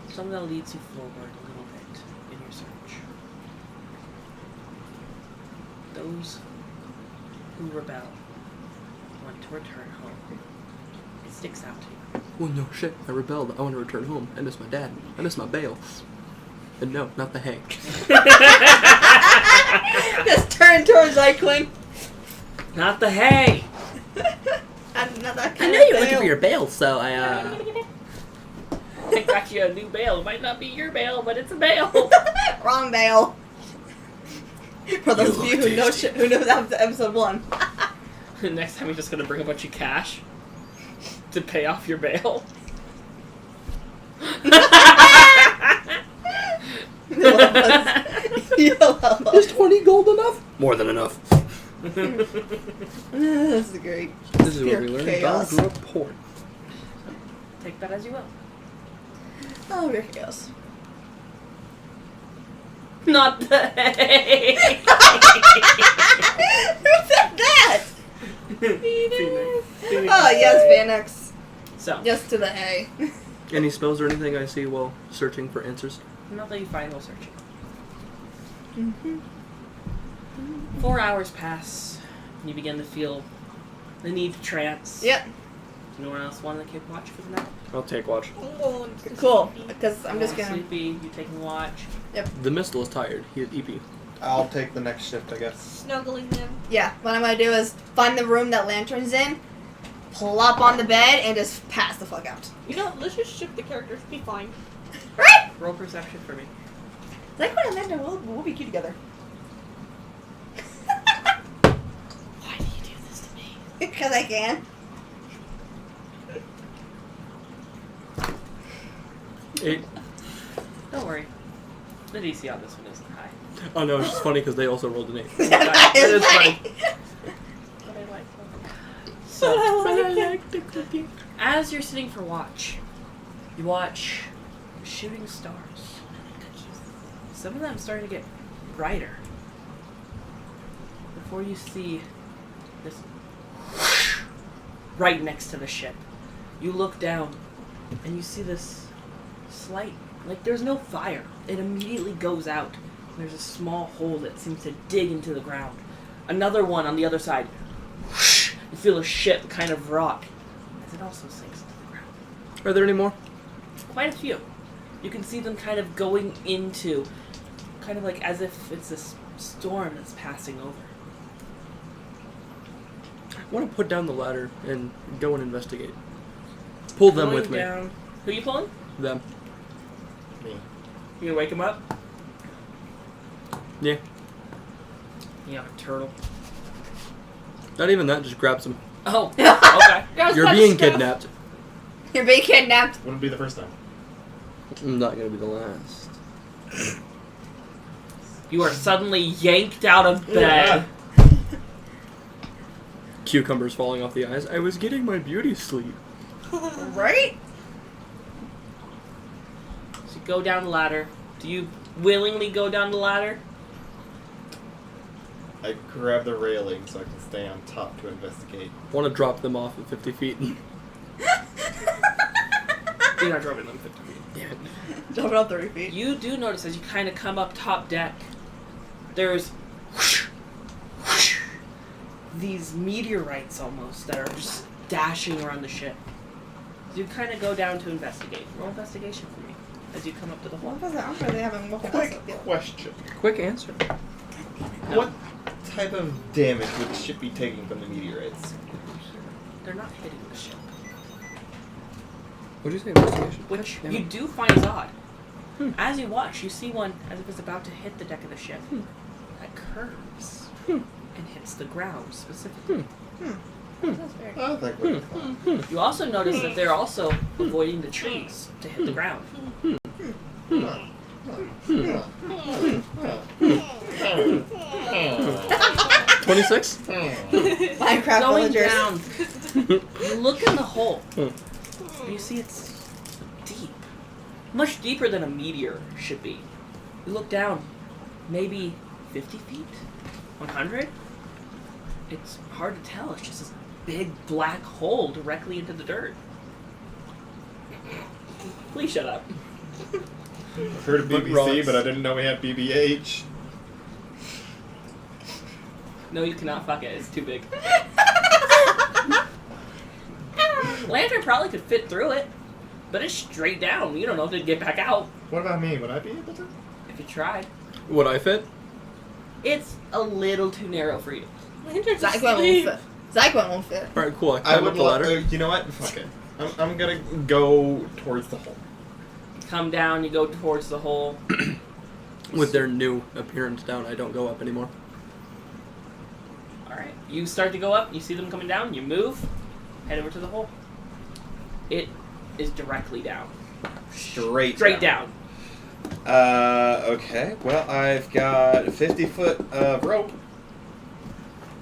Something that leads you forward a little bit in your search. Those who rebel want to return home. It sticks out to you. Well, no shit. I rebelled. I want to return home. I miss my dad. I miss my bail. And no, not the hay. Just turn towards Icewind. Not the hay! I'm not that I kind know of you're looking fail. for your bail, so I, I got you a new bail. It might not be your bail, but it's a bail. Wrong bail. For those of you who know who know that was episode 1. Next time, you're just gonna bring a bunch of cash to pay off your bail. Is 20 gold enough? More than enough. This is great. This is what Pure we learned. chaos. Donald grew up poor. Take that as you will. Oh, pure chaos. Not the hay. Who said that? Phoenix. Oh, yes, Vanix. So, Yes to the A. Any spells or anything I see while searching for answers? not that you find while searching. Mm-hmm. 4 hours pass, and you begin to feel the need to trance. Yep. Anyone else want to keep watch for the night? I'll take watch. Oh, Cool. Because I'm just All gonna. sleepy. You taking watch. The Mistle is tired. He is EP. I'll take the next shift, I guess. snuggling them. Yeah. What I'm gonna do is find the room that Lantern's in, plop on the bed, and just pass the fuck out. You know, let's just shift the characters. Be fine. Right? Roll perception for me. Like when Amanda we'll be cute together. Why do you do this to me? Because I can. 8. Don't worry. The DC on this one isn't high. Oh no, it's just funny because they also rolled an 8. That It is is funny. But I like them. So, the cookie. as you're sitting for watch, you watch shooting stars. Some of them starting to get brighter. Before you see this right next to the ship, you look down and you see this slight, like there's no fire. It immediately goes out. There's a small hole that seems to dig into the ground. Another one on the other side. You feel a ship kind of rock as it also sinks into the ground. Are there any more? Quite a few. You can see them kind of going into, kind of like as if it's a storm that's passing over. I want to put down the ladder and go and investigate. Pull them Going with me. down. Who you pulling? Them. Me. You gonna wake him up? Yeah. Yeah, turtle. Not even that, just grabs them. Oh, okay. Guys, You're that's being stuff. kidnapped. You're being kidnapped. Wouldn't be the first time. I'm not gonna be the last. You are suddenly yanked out of bed. Cucumbers falling off the eyes. I was getting my beauty sleep. Right? So you go down the ladder. Do you willingly go down the ladder? I grab the railing so I can stay on top to investigate. I want to drop them off at 50 feet. You're not dropping them 50 feet. Damn it. Jumping up 30 feet. You do notice as you kind of come up top deck, there's these meteorites almost that are just dashing around the ship. So you kind of go down to investigate. Roll investigation for me as you come up to the hole. What was that? I'm sure they haven't woken us Quick up yet. question. Quick answer. No. What type of damage would the ship be taking from the meteorites? They're not hitting the ship. What'd you say? Investigation? Which Damn you it. do find is odd. As you watch, you see one as if it's about to hit the deck of the ship that curves and hits the ground specifically. That's very I think we're fine. You also notice that they're also avoiding the trees to hit the ground. 26? Minecraft Going villagers. down, you look in the hole. You see it's deep. Much deeper than a meteor should be. You look down, maybe 50 feet? 100? It's hard to tell. It's just this big black hole directly into the dirt. Please shut up. I've heard of But BBC, rocks. but I didn't know we had BBH. No, you cannot fuck it. It's too big. Lantern probably could fit through it, but it's straight down. You don't know if it'd get back out What about me? Would I be able to? if you tried. Would I fit? It's a little too narrow for you. Lantern's Zyquan won't asleep. fit. Zyquan won't fit. Alright, cool. I I climb would up the ladder. you know what? Fuck it. I'm gonna go towards the hole. Come down, you go towards the hole. With their new appearance down, I don't go up anymore. Alright. You start to go up, you see them coming down, you move, head over to the hole. It is directly down. Straight down. Okay. Well, I've got 50 foot of rope.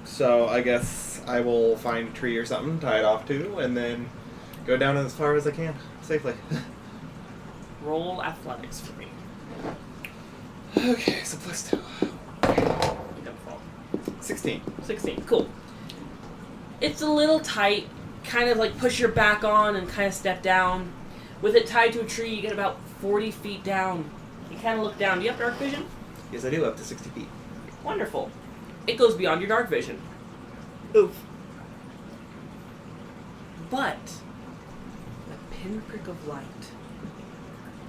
So I guess I will find a tree or something, tie it off to, and then go down as far as I can safely. Roll athletics for me. Okay, so +2. You don't fall. 16. 16. Cool. It's a little tight. Kind of like push your back on and kind of step down. With it tied to a tree, you get about 40 feet down. You kind of look down. Do you have dark vision? Yes, I do, up to 60 feet. Wonderful. It goes beyond your dark vision. Oof. But a pinprick of light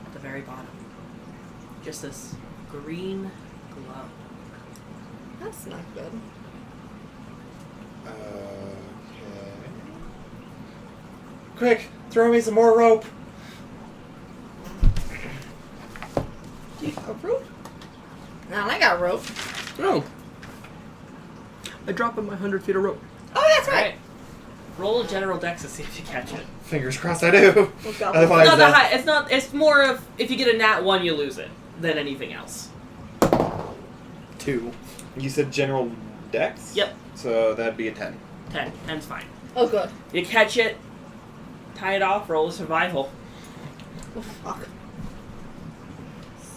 at the very bottom. Just this green glow. That's not good. Okay. Quick, throw me some more rope. Do you have a rope? No, I got rope. No. I drop in my 100 feet of rope. Oh, that's right. Alright. Roll a general dex to see if you catch it. Fingers crossed I do. Oh, God. Otherwise, It's not that high. It's not. It's more of if you get a nat 1, you lose it than anything else. 2. You said general dex? Yep. So that'd be a 10. 10. 10's fine. Oh, good. You catch it, tie it off, roll a survival. Oh, fuck.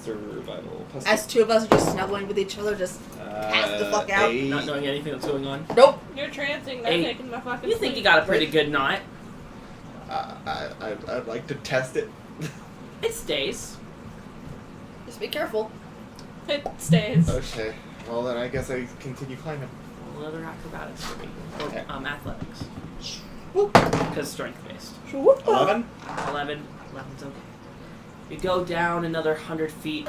Survival. Plus As two of us are just snuggling with each other, just pass the fuck out. 8. Not knowing anything that's going on. nope. You're trancing, not 8. taking my fucking You think sleep. you got a pretty good knot. I'd like to test it. It stays. Just be careful. It stays. Okay. Well, then I guess I continue climbing. Roll another acrobatics for me. Okay. Athletics. Whoop. Because strength based. Whoop. 11? 11. 11's okay. You go down another 100 feet,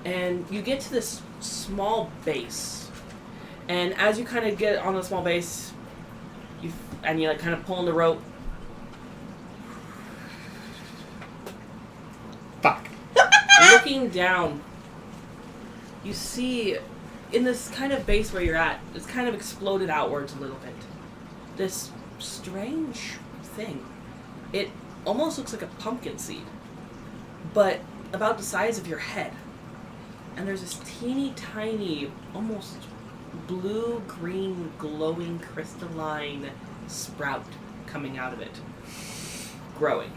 and you get to this small base. And as you kind of get on the small base, you like kind of pulling the rope. Fuck. Looking down, you see in this kind of base where you're at, it's kind of exploded outwards a little bit. This strange thing. It almost looks like a pumpkin seed, but about the size of your head. And there's this teeny tiny, almost blue-green, glowing, crystalline sprout coming out of it. Growing.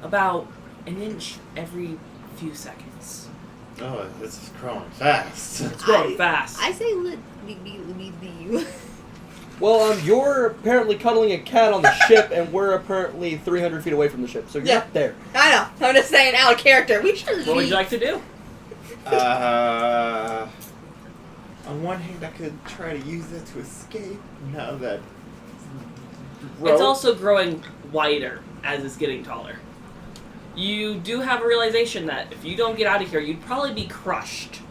About an inch every few seconds. Oh, this is growing fast. It's growing fast. I say leave you. Well, you're apparently cuddling a cat on the ship, and we're apparently 300 feet away from the ship, so you're Yeah. not there. I know. I'm just saying, out of character. We should leave. What would you like to do? On one hand, I could try to use it to escape. Now that It's also growing wider as it's getting taller. You do have a realization that if you don't get out of here, you'd probably be crushed.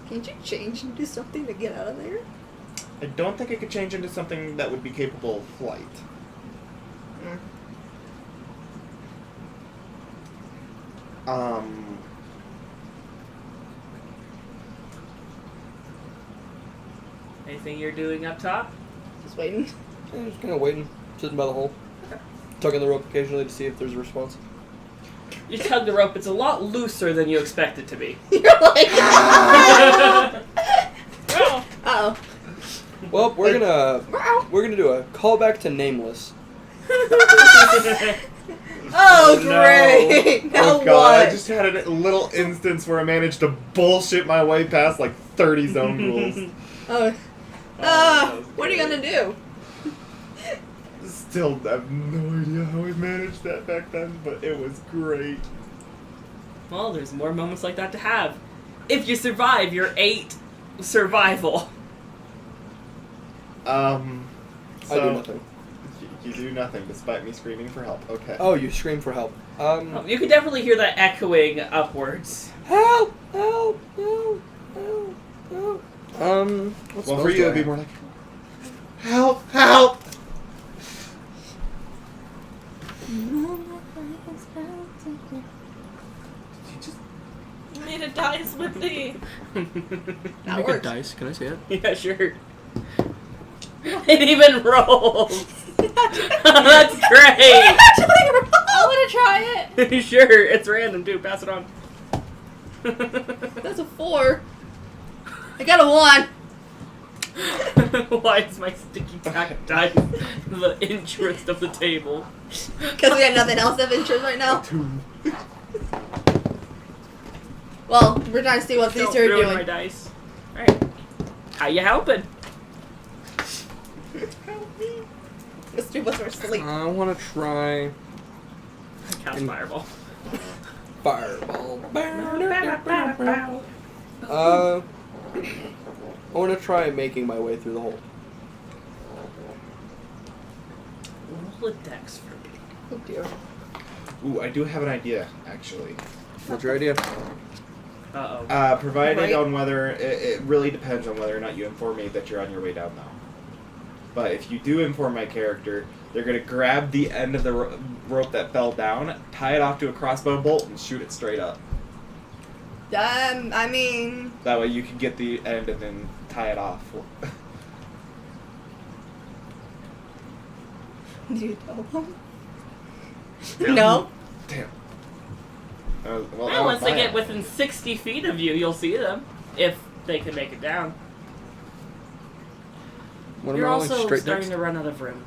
Can't you change into something to get out of there? I don't think I could change into something that would be capable of flight. Anything you're doing up top? Just waiting. I'm just kind of waiting, sitting by the hole, tugging the rope occasionally to see if there's a response. You tug the rope. It's a lot looser than you expect it to be. You're like, Oh, uh-oh. Well, we're gonna do a callback to Nameless. Oh, no. great. Now Oh god, what? I just had a little instance where I managed to bullshit my way past like 30 zone rules. What are you gonna do? Still have no idea how I managed that back then, but it was great. Well, there's more moments like that to have. If you survive your 8 survival. I So do nothing. You do nothing despite me screaming for help. Okay. Oh, you scream for help. You can definitely hear that echoing upwards. Help! Help! Help! Help! Help! What Well, spells for you do I it'd be have? more like, help! Help! you need a dice with the. That Make works. a dice. Can I see it? Yeah, sure. It even rolls. That's great. I want to try it. Sure, it's random too. Pass it on. That's a 4. I got a 1. Why is my sticky tack dice the interest of the table? Because we have nothing else of interest right now. 2. Well, we're trying to see what these Don't two are ruin my doing. dice. Alright. How you helping? Help me. These two of us are asleep. I want to try Cast fireball. fireball. I want to try making my way through the hole. Roll a dex for me. Oh dear. Ooh, I do have an idea, actually. What's your idea? Uh-oh. Provided Right. on whether it really depends on whether or not you inform me that you're on your way down now. But if you do inform my character, they're gonna grab the end of the rope that fell down, tie it off to a crossbow bolt, and shoot it straight up. I mean, That way you can get the end and then tie it off. Did you tell them? Yeah. No. Damn. Well, Well, once they fine. get within 60 feet of you, you'll see them. If they can make it down. What You're am I rolling? also Straight starting next? to run out of room.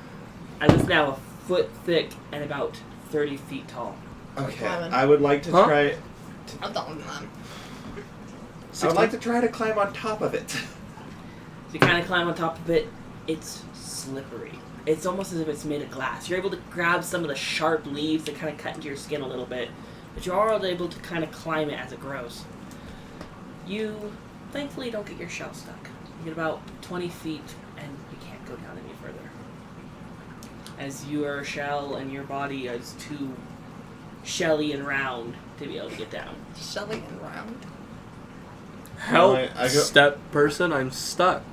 As it's now a foot thick and about 30 feet tall. Okay, Climbing. I would like to Huh? try. I'm done, man. I would like to try to climb on top of it. So you kind of climb on top of it. It's slippery. It's almost as if it's made of glass. You're able to grab some of the sharp leaves that kind of cut into your skin a little bit, but you are able to kind of climb it as it grows. You thankfully don't get your shell stuck. You get about 20 feet and you can't go down any further. As your shell and your body is too shelly and round to be able to get down. Shelly and round. Help, I go- step person, I'm stuck.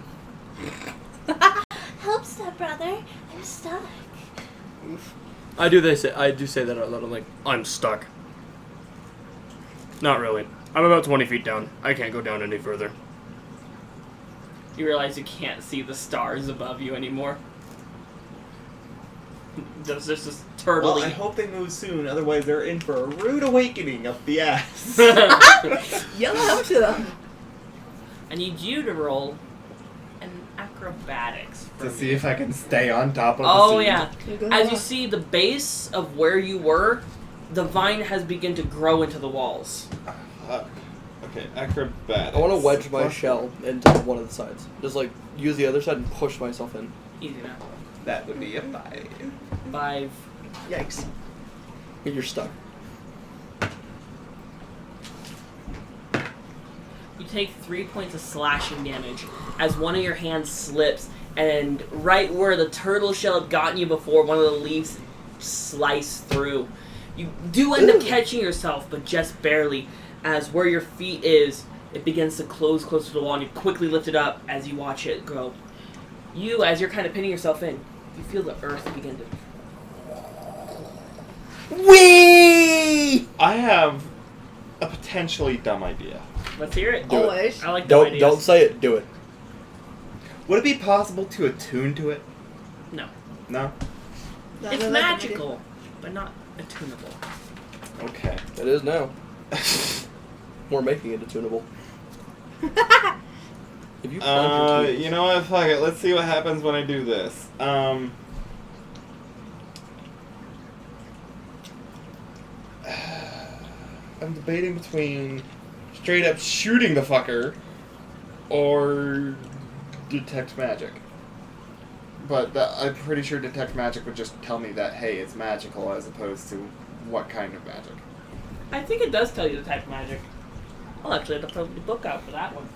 Help, stepbrother. I'm stuck. I do say that out loud. I'm like, I'm stuck. Not really. I'm about 20 feet down. I can't go down any further. You realize you can't see the stars above you anymore. There's just this turtle. Well, I hope they move soon, otherwise they're in for a rude awakening up the ass. Yell out to them. I need you to roll an acrobatics for to me. see if I can stay on top of the Oh seed. yeah. As you see the base of where you were, the vine has begun to grow into the walls. Fuck. Okay, acrobatics. I want to wedge my Fuck. shell into one of the sides. Just like use the other side and push myself in. Easy enough. That would be a 5. 5. Yikes. You're stuck. You take 3 points of slashing damage as one of your hands slips, and right where the turtle shell had gotten you before, one of the leaves slice through. You do end up catching yourself, but just barely, as where your feet is, it begins to close closer to the wall, and you quickly lift it up as you watch it grow. You, as you're kind of pinning yourself in, you feel the earth begin to... Whee! I have a potentially dumb idea. Let's hear it. Do it. Always. I like the Don't ideas. say it. Do it. Would it be possible to attune to it? No. No? It's magical, but not attunable. Okay. It is now. We're making it attunable. If you plunge into You know what? Fuck it. Let's see what happens when I do this. I'm debating between straight up shooting the fucker or detect magic. But I'm pretty sure detect magic would just tell me that, hey, it's magical as opposed to what kind of magic. I think it does tell you the type of magic. I'll actually have to put the book out for that one.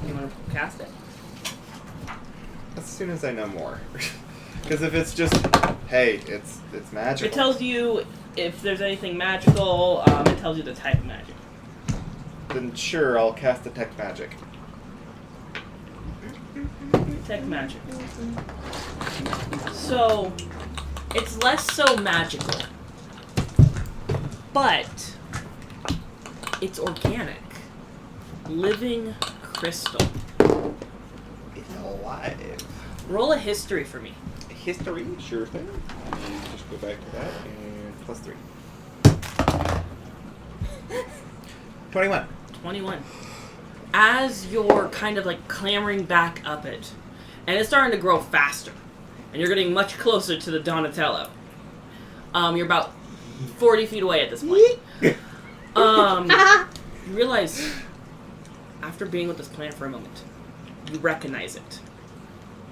You want to cast it? As soon as I know more. Because if it's just, hey, it's magical. It tells you if there's anything magical. It tells you the type of magic. Then sure, I'll cast detect magic. Detect magic. So, it's less so magical, but it's organic, living crystal. It's alive. Roll a history for me. History, sure thing. And just go back to that and plus 3. 21. 21. As you're kind of like clambering back up it, and it's starting to grow faster, and you're getting much closer to the Donatello. You're about 40 feet away at this point. You realize, after being with this plant for a moment, you recognize it.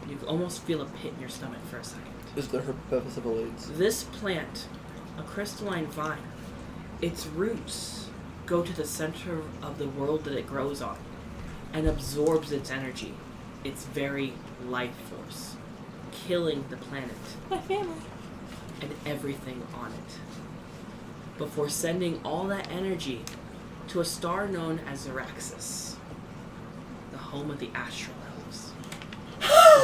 You almost feel a pit in your stomach for a second. Is there herbivorous aids? This plant, a crystalline vine, its roots go to the center of the world that it grows on and absorbs its energy, its very life force, killing the planet My family. and everything on it, before sending all that energy to a star known as Zeraxis, the home of the Astral Elves.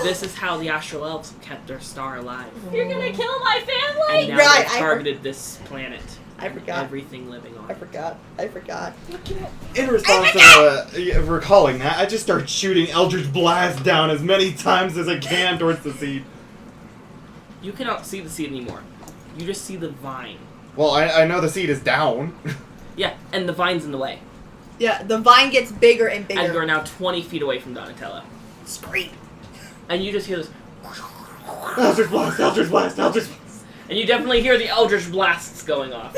This is how the Astral Elves kept their star alive. You're gonna kill my And family? now Right, they've targeted this planet. I forgot. Everything living on I it. forgot. In response to recalling that, I just start shooting Eldritch Blast down as many times as I can towards the seed. You cannot see the seed anymore. You just see the vine. Well, I know the seed is down. Yeah, and the vine's in the way. Yeah, the vine gets bigger and bigger. And you're now 20 feet away from Donatello. Scream. And you just hear this. Eldritch Blast, Eldritch Blast, Eldritch Blast. And you definitely hear the Eldritch Blasts going off.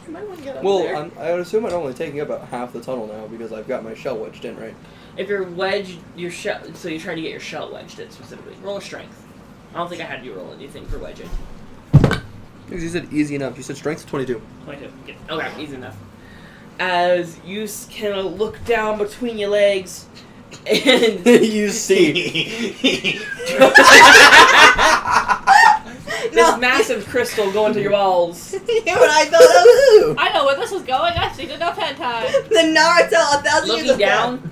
You might want to get up Well, there. I would assume I'm only taking about half the tunnel now because I've got my shell wedged in, right? If you're wedged, your shell. So you're trying to get your shell wedged in specifically. Roll a strength. I don't think I had you roll anything for wedging. Because you said easy enough. You said strength 22. 22. Yeah. Okay, easy enough. As you kind of look down between your legs, and You see. this massive crystal go into your balls. You know what I thought of? I know where this is going. I've seen enough hentai. The Naruto 1,000 years Looking of down,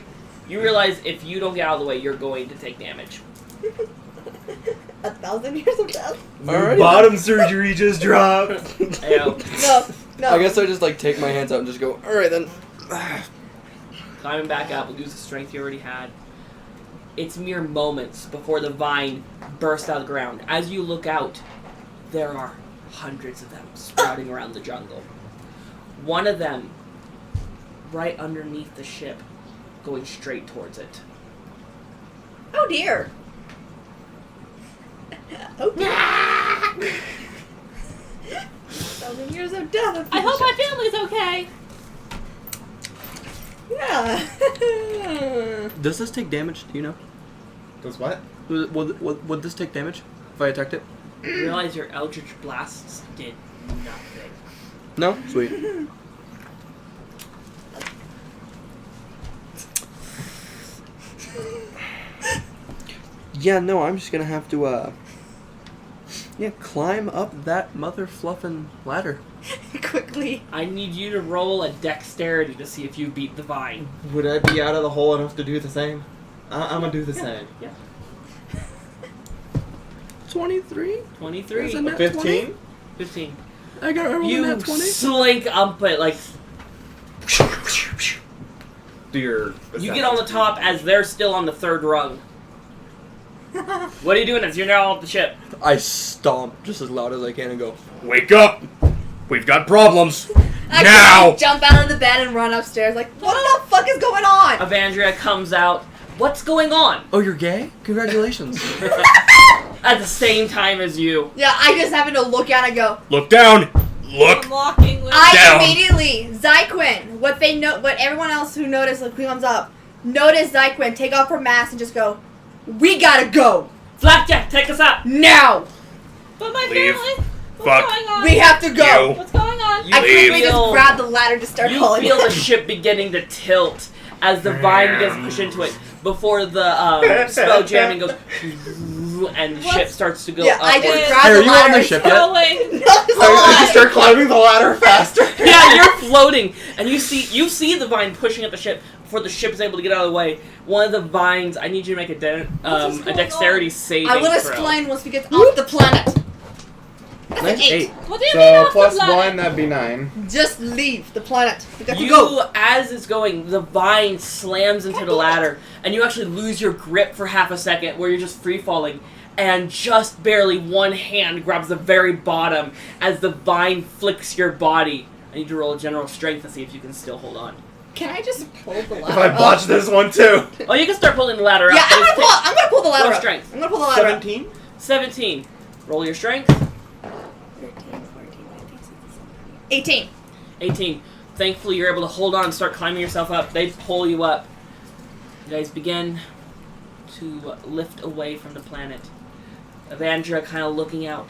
you realize if you don't get out of the way, you're going to take damage. death. 1,000 years of death? Alrighty. Bottom surgery just dropped. Ayo. No. I guess I just like take my hands out and just go, alright then. Climbing back up, use the strength you already had. It's mere moments before the vine bursts out of the ground. As you look out, there are hundreds of them sprouting around the jungle. One of them, right underneath the ship, going straight towards it. Oh dear. Oh dear. 1,000 years of death. I hope my family's okay. Yeah. Does this take damage? Do you know? Does what? Would this take damage if I attacked it? You realize your Eldritch Blasts did nothing. No? Sweet. Yeah, no, I'm just gonna have to, climb up that mother fluffin' ladder. Quickly. I need you to roll a dexterity to see if you beat the vine. Would I be out of the hole enough to do the same? I'm gonna do the same. Yeah. 23? 23. Isn't it? 15? 15. I got rolled You in that 20? slink up it like Do your. you get on the top as they're still on the third rung. What are you doing as you're now off the ship? I stomp just as loud as I can and go, Wake up! We've got problems. I Now! quickly jump out of the bed and run upstairs like, what the fuck is going on? Evandria comes out. What's going on? oh, you're gay? Congratulations. At the same time as you. Yeah, I just happen to look at it and go, Look down! Look! Unlocking with I Down. immediately, Zyquin, what everyone else who noticed, like, who comes up, notice Zyquin take off her mask and just go, we gotta go, Flapjack, take us out. now, But my Leave. family. What's Fuck. going on? we have to go. You. What's going on? You I quickly Leave. just grab the ladder to start You hauling feel the it. ship beginning to tilt as the vine gets pushed into it before the spell jamming goes and the ship What? starts to go Yeah, I upwards. just Hey, grab are the you on ladder the and ship start- yet? Going. No, it's I just alive. start climbing the ladder faster. Yeah, you're floating, and you see the vine pushing at the ship before the ship is able to get out of the way. One of the vines, I need you to make What's a going dexterity on? saving I will throw. explain once we get off the planet. That's an 8. What do you mean So off plus the planet? 1, that'd be 9. Just leave the planet. We got to You, go. as it's going, the vine slams into the ladder, and you actually lose your grip for half a second, where you're just free falling, and just barely one hand grabs the very bottom as the vine flicks your body. I need you to roll a general strength to see if you can still hold on. Can I just pull the ladder If I up? botch this one too. Oh, you can start pulling the ladder Yeah, up. but it's I'm gonna pull the ladder Roll up. strength. I'm gonna pull the ladder up. 17? 17. Roll your strength. 18. 18. Thankfully, you're able to hold on and start climbing yourself up. They pull you up. You guys begin to lift away from the planet. Evandria kind of looking out.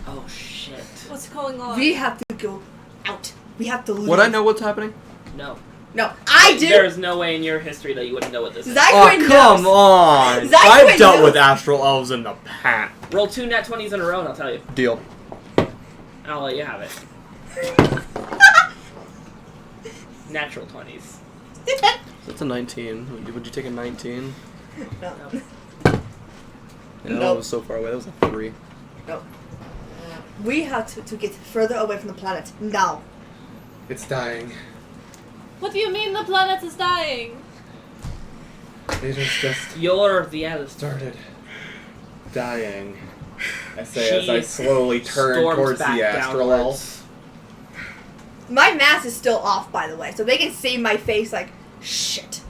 Oh, shit. What's going on? We have to go out. We have to leave. Would I know what's happening? No. No, I do. There is no way in your history that you wouldn't know what this is. Zyquin knows. on! Zyquin I've dealt knows. with astral elves in the past. Roll 2 nat 20s in a row and I'll tell you. Deal. I'll let you have it. Natural 20s. That's a 19. Would you take a 19? No. Yeah, that Nope. was so far away. That was a 3. No. We have to get further away from the planet now. It's dying. What do you mean the planet is dying? It is just You're the eldest. started dying. I say as I She slowly turn storms towards back the astral downwards. elf. My mask is still off, by the way, so they can see my face like, shit.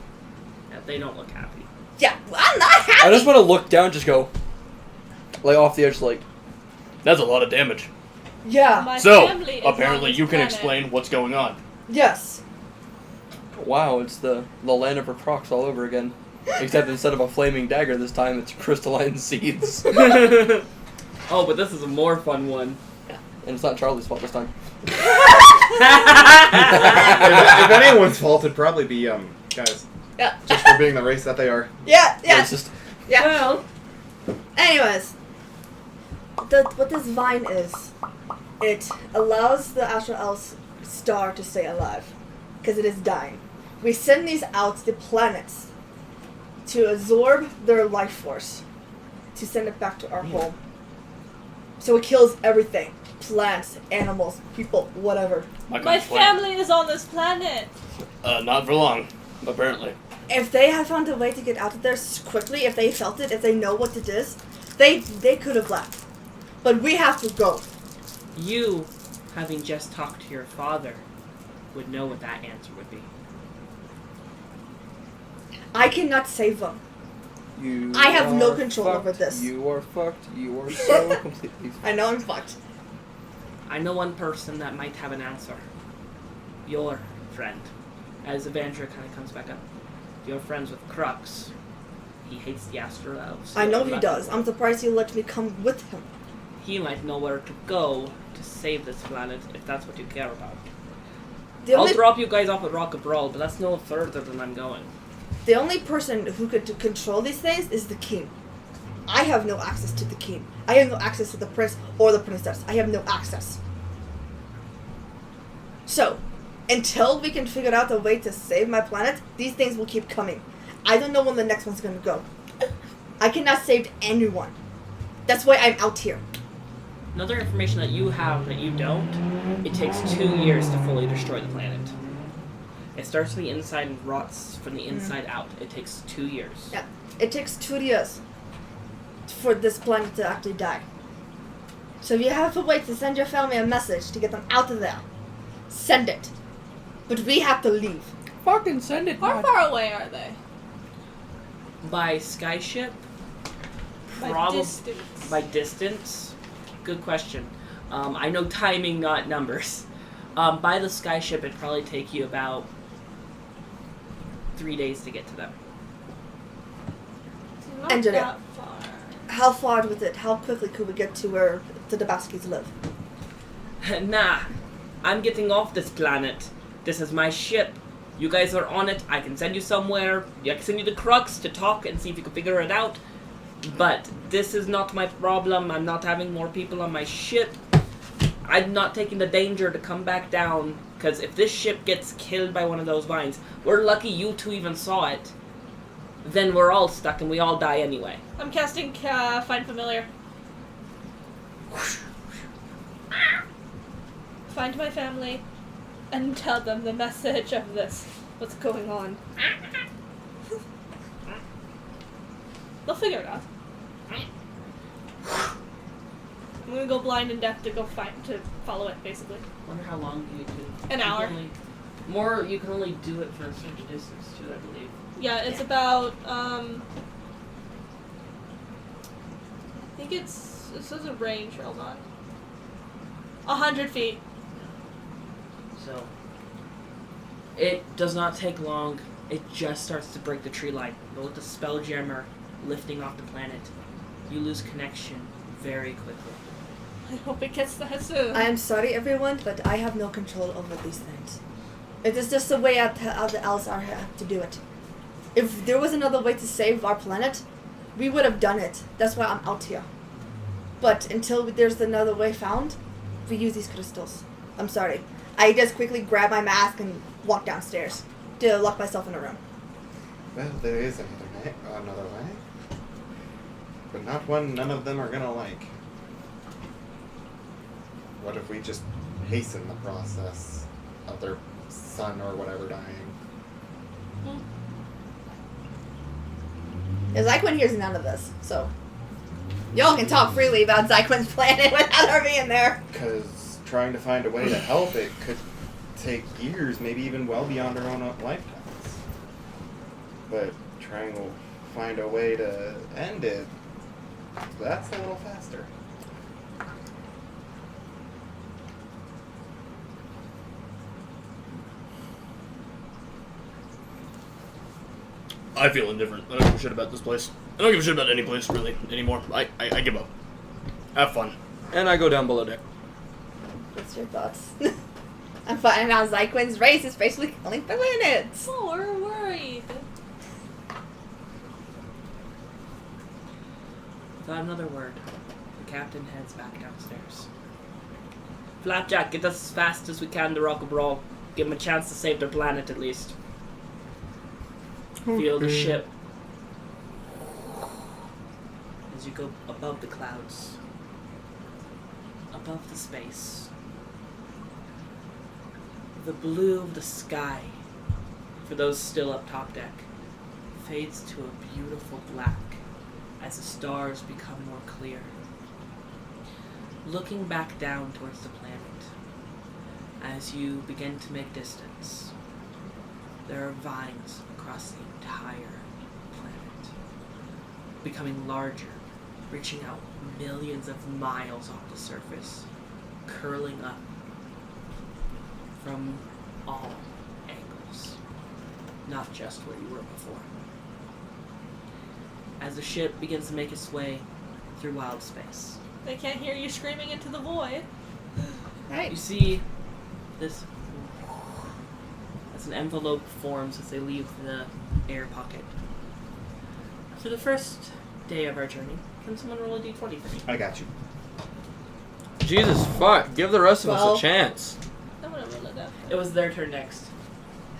Yeah, they don't look happy. Yeah, I'm not happy. I just want to look down, just go, like off the edge, like. That's a lot of damage. Yeah. My So, family is on apparently this you can planet. explain what's going on. Yes. Wow, it's the land of her crocs all over again. Except instead of a flaming dagger this time, it's crystalline seeds. And Oh, but this is a more fun one. it's not Charlie's fault this time. If anyone's fault, it'd probably be guys. Yeah. Just for being the race that they are. Yeah. Yeah, Yeah. it's just Yeah. Well, Anyways, what this vine is, it allows the Astral Elf's star to stay alive, because it is dying. We send these out to planets to absorb their life force, to send it back to our home. So it kills everything. Plants, animals, people, whatever. My family is on this planet. Not for long, apparently. If they had found a way to get out of there quickly, if they felt it, if they know what it is, they could have left. But we have to go. you, having just talked to your father, would know what that answer would be. I cannot save them. you. I have no are control fucked. over this. You are fucked. You are so completely. I know I'm fucked. I know one person that might have an answer. Your friend. As Evandra kind of comes back up. You're friends with Crux. He hates the Astral Elves. I know he does. I'm surprised he let me come with him. He might know where to go to save this planet if that's what you care about. The I'll only, drop you guys off at Rock of Brawl, but that's no further than I'm going. the only person who could control these things is the king. I have no access to the king. I have no access to the prince or the princess. I have no access. So, until we can figure out a way to save my planet, these things will keep coming. I don't know when the next one's gonna go. I cannot save anyone. That's why I'm out here. Another information that you have that you don't, it takes 2 years to fully destroy the planet. It starts from the inside and rots from the inside out. It takes 2 years. Yeah, it takes 2 years for this planet to actually die. So if you have a way to send your family a message to get them out of there, send it. But we have to leave. Fucking send it. How far away are they? By skyship? By distance. By distance? Good question. I know timing, not numbers. By the skyship, it'd probably take you about 3 days to get to them. Not Angela. that far. How far with it? How quickly could we get to where the Dabaskis live? Nah, I'm getting off this planet. This is my ship. You guys are on it. I can send you somewhere. I can send you the Crux to talk and see if you can figure it out. But this is not my problem. I'm not having more people on my ship. I'm not taking the danger to come back down. Because if this ship gets killed by one of those vines, we're lucky you two even saw it. Then we're all stuck and we all die anyway. I'm casting Find Familiar. Find my family and tell them the message of this. What's going on. They'll figure it out. I'm gonna go blind and deaf to follow it, basically. Wonder how long you can. An hour. You can only do it for a certain distance too, I believe. Yeah, it's about, I think it says a range, hold on. 100 feet. So, it does not take long. It just starts to break the tree line. But with the Spelljammer lifting off the planet, you lose connection very quickly. I hope it gets that soon. I am sorry, everyone, but I have no control over these things. It is just the way how the elves are have to do it. If there was another way to save our planet, we would have done it. That's why I'm out here. But until there's another way found, we use these crystals. I'm sorry. I just quickly grab my mask and walk downstairs to lock myself in a room. Well, there is another way. But not one none of them are gonna like. What if we just hasten the process of their son or whatever dying? Zyquin hears none of this, so y'all can talk freely about Zyquin's planet without her being there. Because trying to find a way to help it could take years, maybe even well beyond our own lifetimes. But trying to find a way to end it, that's a little faster. I feel indifferent. I don't give a shit about this place. I don't give a shit about any place, really, anymore. I give up. Have fun. And I go down below deck. What's your thoughts? I'm finding out Zyquin's race is basically killing planets. Oh, we're worried. Without another word, the captain heads back downstairs. Flapjack, get us as fast as we can to Rock a Brawl. Give them a chance to save their planet at least. Feel the ship as you go above the clouds, above the space. The blue of the sky, for those still up top deck, fades to a beautiful black as the stars become more clear. Looking back down towards the planet, as you begin to make distance, there are vines across the entire planet, becoming larger, reaching out millions of miles off the surface, curling up from all angles, not just where you were before. As the ship begins to make its way through wild space, They can't hear you screaming into the void. Right. you see this as an envelope forms as they leave the air pocket. After the first day of our journey, can someone roll a d20 for me? I got you. Jesus fuck, give the rest of us 12. a chance. I'm gonna roll it up. It was their turn next.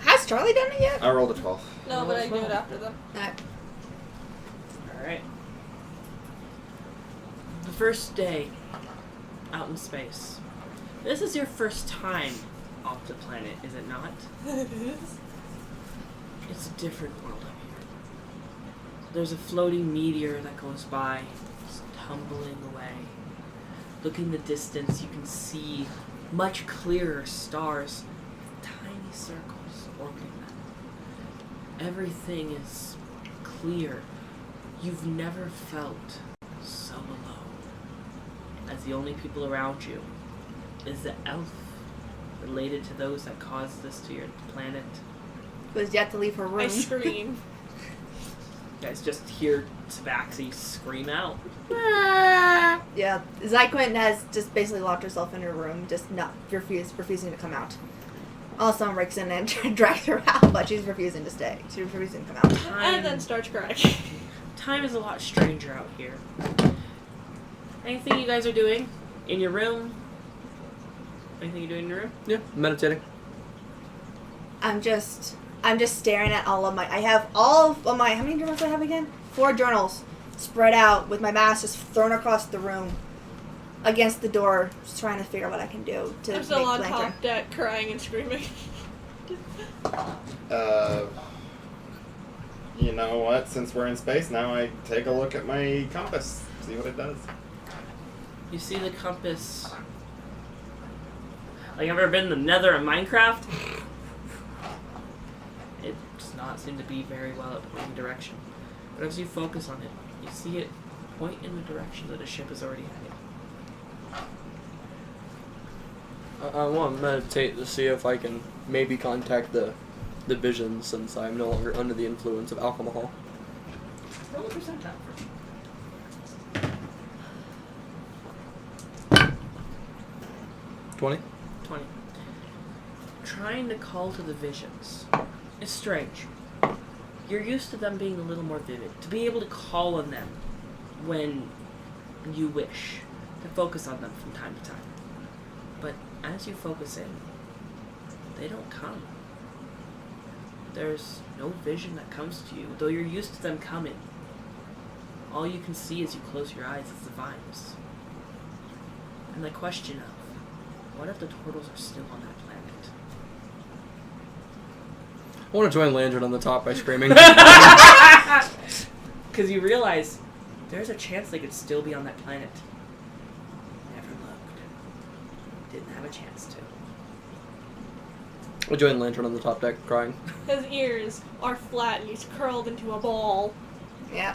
Has Charlie done it yet? I rolled a 12. No, but I do it after them. Alright. The first day out in space. This is your first time off the planet, is it not? It's a different world up here. There's a floating meteor that goes by, just tumbling away. Looking the distance, you can see much clearer stars, tiny circles orbiting them. Everything is clear. You've never felt so alone, as the only people around you is the elf related to those that caused this to your planet. Who has yet to leave her room. I scream. You guys just hear Tabaxi scream out. Yeah, Zyquin has just basically locked herself in her room, just not refusing to come out. All someone breaks in and drags her out, but she's refusing to stay. She's refusing to come out. And then starts crying. Time is a lot stranger out here. Anything you guys are doing in your room? Anything you do in your room? Yeah, meditating. I'm just staring at all of my. I have all of my. How many journals do I have again? 4 journals spread out with my mask just thrown across the room, against the door, just trying to figure out what I can do to I'm make still on lantern. top deck crying and screaming. You know what? Since we're in space now, I take a look at my compass, see what it does. You see the compass. Like, ever been in the Nether in Minecraft? It does not seem to be very well at pointing direction. But as you focus on it, you see it point in the direction that a ship is already heading. I want to meditate to see if I can maybe contact the vision, since I'm no longer under the influence of alcohol. Roll a percentile for me. 20? 20. Trying to call to the visions. It's strange. You're used to them being a little more vivid. To be able to call on them when you wish. To focus on them from time to time. But as you focus in, they don't come. There's no vision that comes to you, though you're used to them coming. All you can see as you close your eyes is the vines. And the question of, What if the turtles are still on that planet? I want to join Landron on the top by screaming. Because you realize there's a chance they could still be on that planet. Never looked. Didn't have a chance to. I join Landron on the top deck, crying. His ears are flat and he's curled into a ball. Yeah.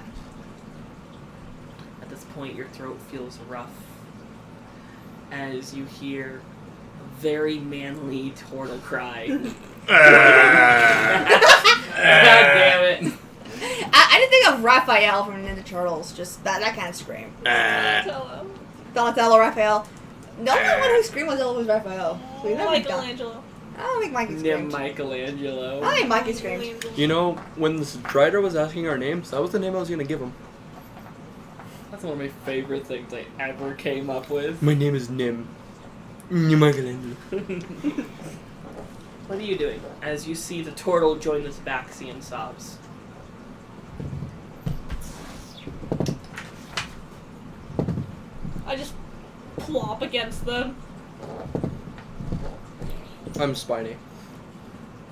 At this point, your throat feels rough as you hear a very manly turtle cry. God damn it. I didn't think of Raphael from Ninja Turtles. Just that kind of scream. Donatello. Donatello, Raphael. The only one who screamed was Raphael. So we never done. Michelangelo. I don't think Mikey screamed. Michelangelo. I think Mikey screamed. You know, when the Strider was asking our names, that was the name I was going to give him. That's one of my favorite things I ever came up with. My name is Nim. Michelangelo. What are you doing as you see the turtle join this Baxian sobs? I just plop against them. I'm Spiny.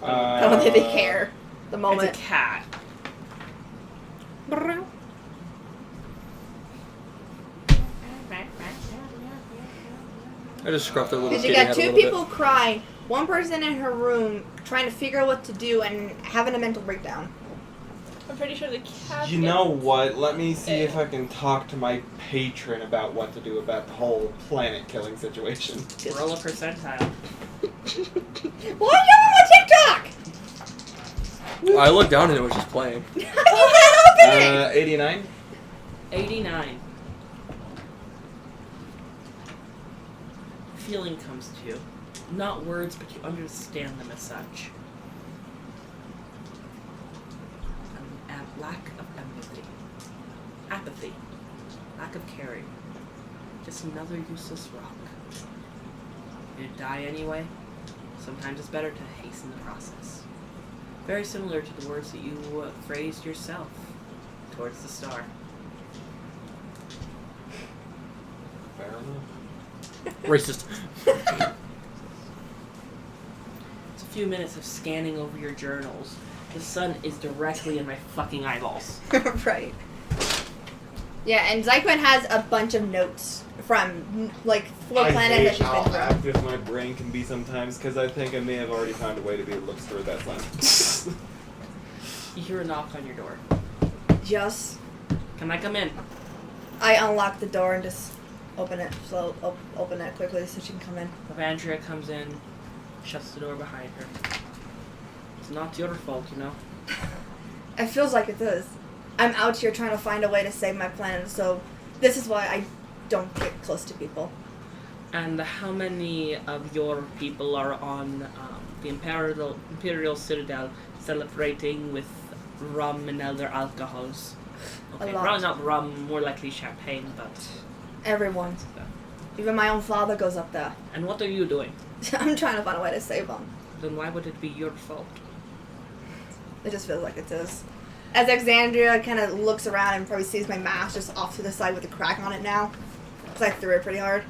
I don't think they care. The moment. It's a cat. I just scruffed their little Because you kitty got head a two little people crying, one person in her room trying to figure out what to do and having a mental breakdown. I'm pretty sure the cat. You know what? Let me see if I can talk to my patron about what to do about the whole planet killing situation. Roll a percentile. Why are you on TikTok? bit. I looked down and it was just playing. You had open it. 89? 89. Feeling comes to you. Not words, but you understand them as such. A lack of empathy. Apathy. Lack of caring. Just another useless rock. You'd die anyway. Sometimes it's better to hasten the process. Very similar to the words that you phrased yourself towards the star. Fair enough. Racist. It's a few minutes of scanning over your journals. The sun is directly in my fucking eyeballs. Right. Yeah, and Zyquin has a bunch of notes from, like, 4 planets that she's how been through. active my brain can be sometimes, because I think I may have already found a way to be able to look through that sun. You hear a knock on your door. Just, Can I come in? I unlock the door and just open it, open it quickly so she can come in. Evandria comes in, shuts the door behind her. It's not your fault, you know. It feels like it is. I'm out here trying to find a way to save my planet, so this is why I don't get close to people. And how many of your people are on the Imperial Citadel celebrating with rum and other alcohols? Okay, lot. probably not rum, more likely champagne, but... Everyone. Even my own father goes up there. And what are you doing? I'm trying to find a way to save him. Then why would it be your fault? It just feels like it is. As Alexandria kind of looks around and probably sees my mask just off to the side with a crack on it now. Because I threw it pretty hard.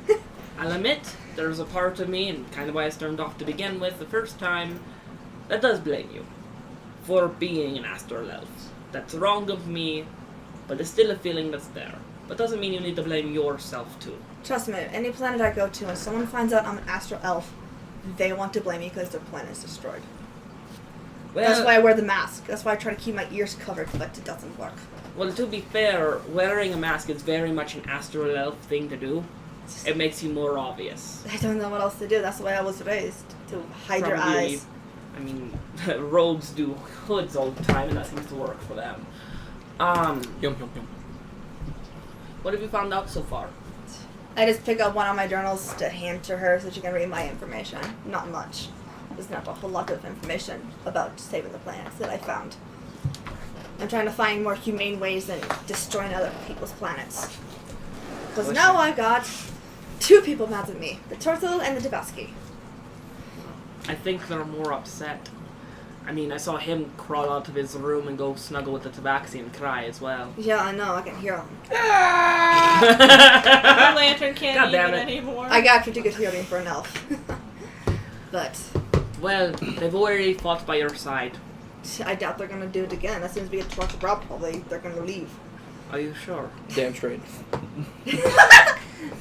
I'll admit, there's a part of me, and kind of why I stormed off to begin with the first time, that does blame you. For being an astral elf. That's wrong of me, but it's still a feeling that's there. But doesn't mean you need to blame yourself too. Trust me, any planet I go to and someone finds out I'm an astral elf, they want to blame me because their planet is destroyed. Well, That's why I wear the mask. That's why I try to keep my ears covered, but it doesn't work. Well, to be fair, wearing a mask is very much an astral elf thing to do. It makes you more obvious. I don't know what else to do. That's the way I was raised. To hide your Probably- eyes. I mean, rogues do hoods all the time, and that seems to work for them. Yum, yum, yum. What have you found out so far? I just pick up one of my journals to hand to her so she can read my information. Not much. There's not a whole lot of information about saving the planets that I found. I'm trying to find more humane ways than destroying other people's planets. Because now I got 2 people mad at me. The Turtle and the Debusky. I think they're more upset. I mean, I saw him crawl out of his room and go snuggle with the tabaxi and cry as well. Yeah, I know. I can hear him. The lantern can't God damn even it. anymore. I got pretty good hearing for an elf. But Well, they've already fought by your side. I doubt they're gonna do it again. As soon as we get to Rock Brow, probably they're gonna leave. Are you sure? Damn straight.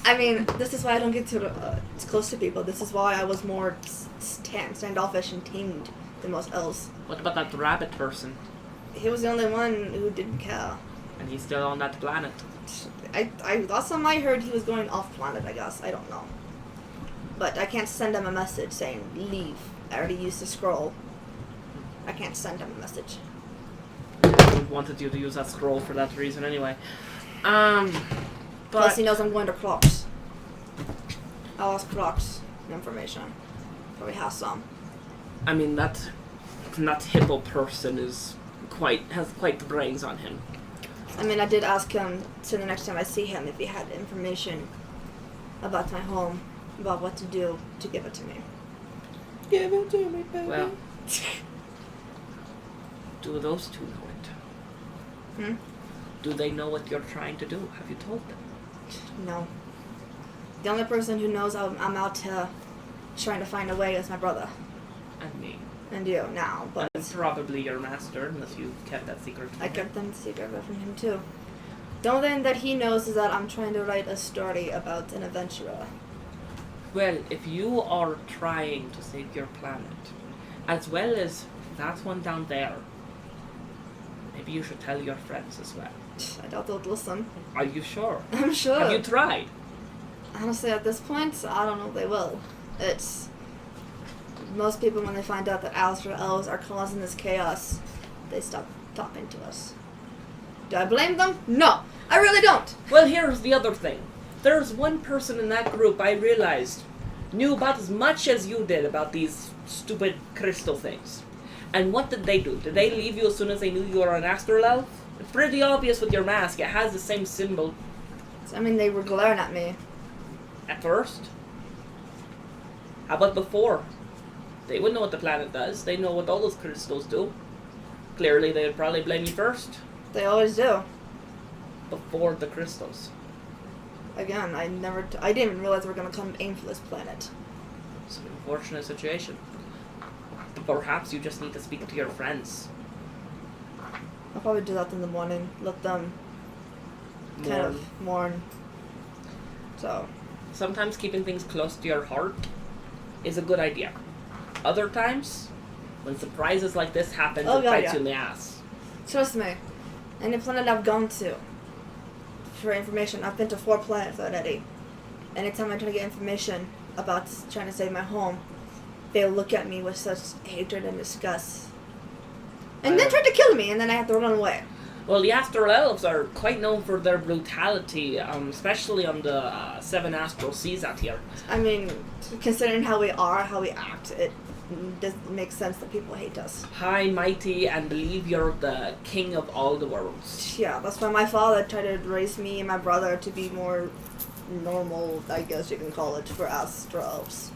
I mean, this is why I don't get to close to people. This is why I was more standoffish and tamed than most elves. What about that rabbit person? He was the only one who didn't care. And he's still on that planet. I last time I heard he was going off planet. I guess I don't know, but I can't send him a message saying leave. I already used the scroll. I can't send him a message. I wanted you to use that scroll for that reason anyway. Plus, But he knows I'm going to Crocs. I'll ask Crocs information. Probably has some. I mean that hippo person has quite the brains on him. I mean, I did ask him, so the next time I see him, if he had information about my home, about what to do to give it to me. Give it to me, baby. Well, do those two know it? Hmm? Do they know what you're trying to do? Have you told them? No. The only person who knows I'm out trying to find a way is my brother. And me. And you now, but And probably your master, unless you kept that secret from I him. kept them secret from him too. The only thing that he knows is that I'm trying to write a story about an adventurer. Well, if you are trying to save your planet, as well as that one down there, maybe you should tell your friends as well. I doubt they'll listen. Are you sure? I'm sure. Have you tried? Honestly, at this point, I don't know if they will. It's most people when they find out that Alistair elves are causing this chaos, they stop talking to us. Do I blame them? No, I really don't. Well, here's the other thing. There's one person in that group I realized knew about as much as you did about these stupid crystal things. And what did they do? Did they leave you as soon as they knew you were an astral elf? It's pretty obvious with your mask. It has the same symbol I mean, they were glaring at me. at first. How about before? They wouldn't know what the planet does. They know what all those crystals do. Clearly, they would probably blame you first. They always do. Before the crystals. Again, I didn't even realize they were gonna come aim for this planet. It's an unfortunate situation. But perhaps you just need to speak to your friends. I'll probably do that in the morning. Let them kind of mourn. So, Sometimes keeping things close to your heart is a good idea. Other times, when surprises like this happen, Oh, it God, bites yeah. you in the ass. trust me. Any planet I've gone to, for information, I've been to 4 planets already. Anytime I try to get information about trying to save my home, they'll look at me with such hatred and disgust. And then try to kill me, and then I have to run away. Well, the Astral Elves are quite known for their brutality, especially on the 7 astral seas out here. I mean, considering how we are, how we act, it doesn't make sense that people hate us. High, mighty, and believe you're the king of all the worlds. Yeah, that's why my father tried to raise me and my brother to be more normal, I guess you can call it, for Astral Elves.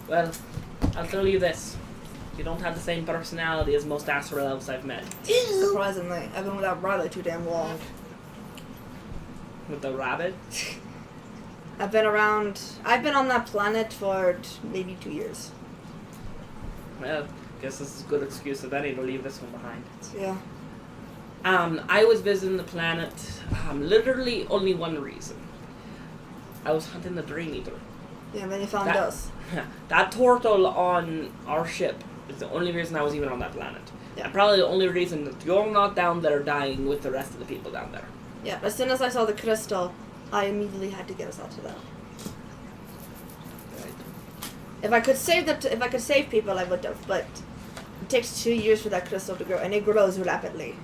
Well, I'll tell you this. You don't have the same personality as most Astral Elves I've met. Surprisingly, I've been without Riley too damn long. With the rabbit? I've been on that planet for maybe 2 years. Well, guess this is a good excuse if any to leave this one behind. So, yeah. I was visiting the planet, literally only one reason. I was hunting the Dream Eater. Yeah, and then you found That- us. That turtle on our ship is the only reason I was even on that planet. Yeah. And probably the only reason that you're not down there dying with the rest of the people down there. Yeah, as soon as I saw the crystal, I immediately had to get us out of there. Right. If I could save people, I would have, but it takes 2 years for that crystal to grow, and it grows rapidly.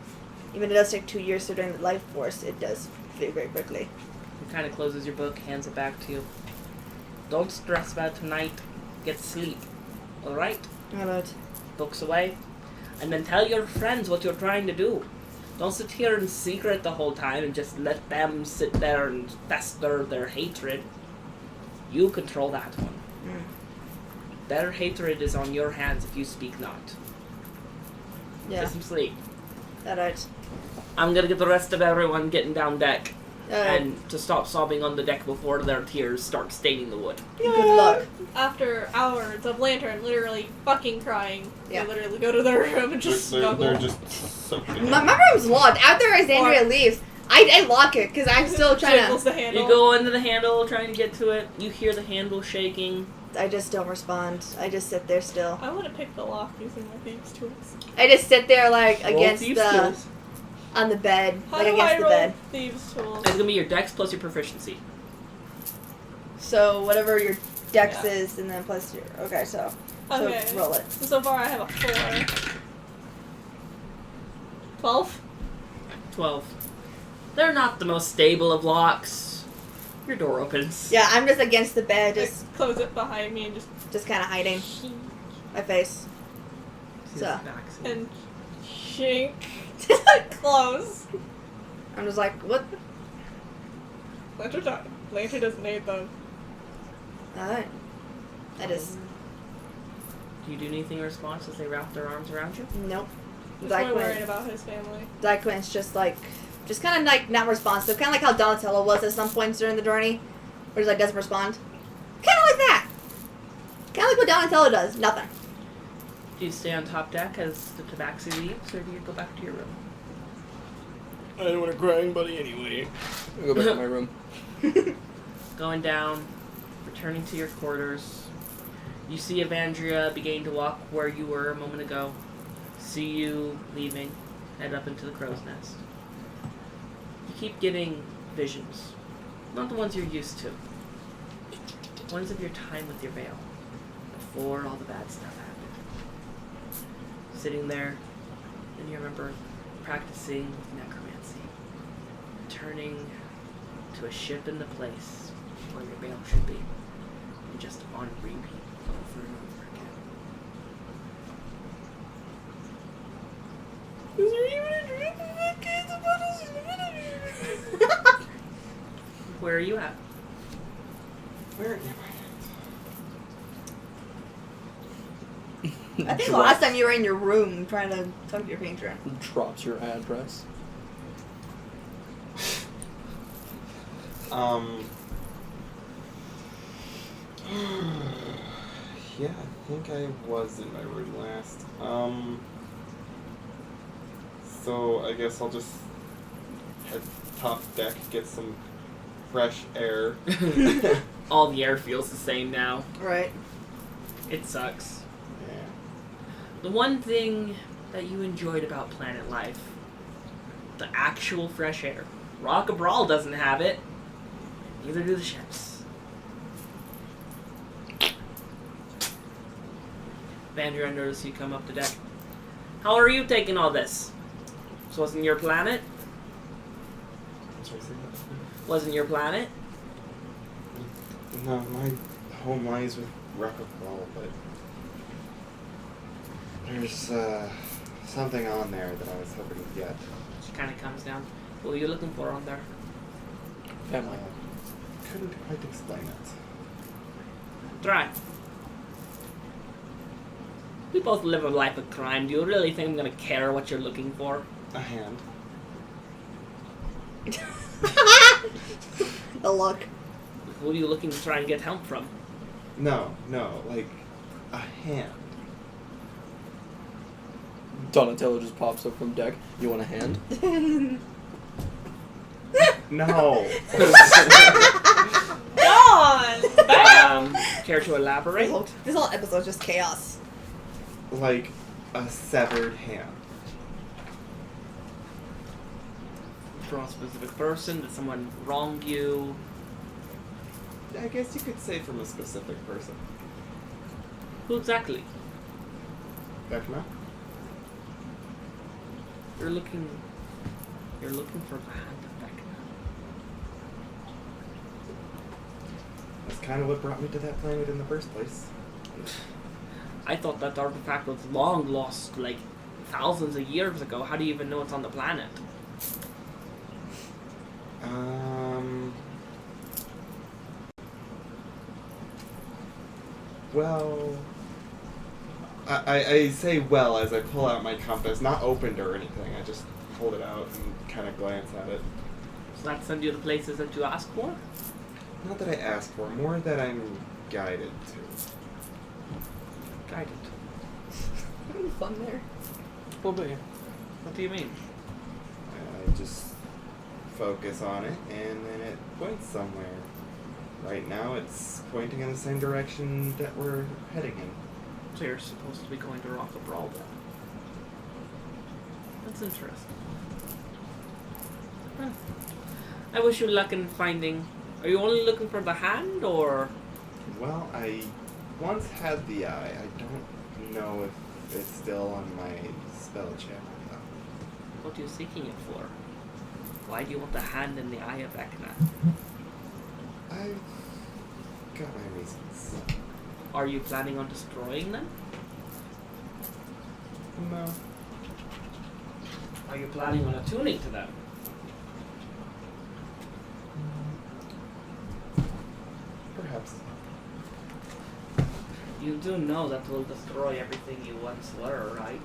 Even it does take 2 years to drain the life force, it does very, very quickly. He kind of closes your book, hands it back to you. Don't stress about tonight. Get sleep. Alright? Alright. Books away. And then tell your friends what you're trying to do. Don't sit here in secret the whole time and just let them sit there and fester their hatred. You control that one. Their hatred is on your hands if you speak not. Yeah, Get some sleep. alright. I'm gonna get the rest of everyone getting down deck. Alright. And to stop sobbing on the deck before their tears start staining the wood. Good luck. After hours of Lantern literally fucking crying, Yeah. they literally go to their room and just snuggle. They're just soaking. My room's locked. After Alexandria leaves, I lock it because I'm still trying Jiggles to. the handle. You go into the handle trying to get to it. You hear the handle shaking. I just don't respond. I just sit there still. I want to pick the lock using my thieves' tools. I just sit there like Roll against thieves' the tools. on the bed, How like do against I the roll bed. thieves' tools? It's gonna be your dex plus your proficiency. So whatever your dex Yeah. is, and then plus your okay. So Okay. roll it. So far I have a 4. 12? 12. They're not the most stable of locks. Your door opens. Yeah, I'm just against the bed, just I close it behind me and just kind of hiding my face. Sees So. the backs of it. and shink. Close. I'm just like, what? Lantern doesn't need them. All right. I just Do you do anything in response as they wrap their arms around you? nope. He's probably worried Zyquin, about his family. Zyquin's just kind of like not responsive, kind of like how Donatello was at some points during the journey, where he's like doesn't respond. Kind of like that. Kind of like what Donatello does. Nothing. Do you stay on top deck as the tabaxi leaves, or do you go back to your room? I didn't want a crying buddy anyway. I'll go back to my room. Going down, returning to your quarters. You see Evandria beginning to walk where you were a moment ago. See you leaving, head up into the crow's nest. You keep getting visions. Not the ones you're used to. Ones of your time with your veil. Before all the bad stuff happened. Sitting there, and you remember practicing necromancy. Turning to a ship in the place where your veil should be. And just on repeat over and over again. Is there even a dream of that kid's about us? Where are you at? Where am I think last time you were in your room trying to talk to your patron. Drops your address. Yeah, I think I was in my room last. So I guess I'll just head top deck, get some fresh air. All the air feels the same now. Right. It sucks. Yeah. The one thing that you enjoyed about Planet Life, the actual fresh air. Rock of Brawl doesn't have it. Neither do the ships. Vandra, I notice you come up the deck. How are you taking all this? This wasn't your planet? I'm sorry, say that. Wasn't your planet? No, my home lies with Rockaball, but there's something on there that I was hoping to get. She kind of comes down. What were you looking for on there? Family. Couldn't quite explain it. Try. We both live a life of crime. Do you really think I'm gonna care what you're looking for? A hand. The look. Who are you looking to try and get help from? No, like a hand. Donatello just pops up from deck. You want a hand? No. Dawn! Care to elaborate? This whole episode's just chaos. Like a severed hand. From a specific person? Did someone wrong you? I guess you could say from a specific person. Who exactly? Vecna? You're looking for the hand of Vecna. That's kind of what brought me to that planet in the first place. I thought that artifact was long lost, like thousands of years ago. How do you even know it's on the planet? Well, I say well as I pull out my compass, not opened or anything. I just hold it out and kind of glance at it. Does that send you to places that you ask for? Not that I ask for, more that I'm guided to. Guided. Having fun there. What do you mean? I just focus on it, and then it points somewhere. Right now, it's pointing in the same direction that we're heading in. So you're supposed to be going to Rock a Brawl then. That's interesting. Huh. I wish you luck in finding... Are you only looking for the hand, or... Well, I once had the eye. I don't know if it's still on my spell channel, though. What are you seeking it for? Why do you want the hand in the eye of Vecna? I've got my reasons. Are you planning on destroying them? No. Are you planning on attuning to them? Perhaps. You do know that will destroy everything you once were, right?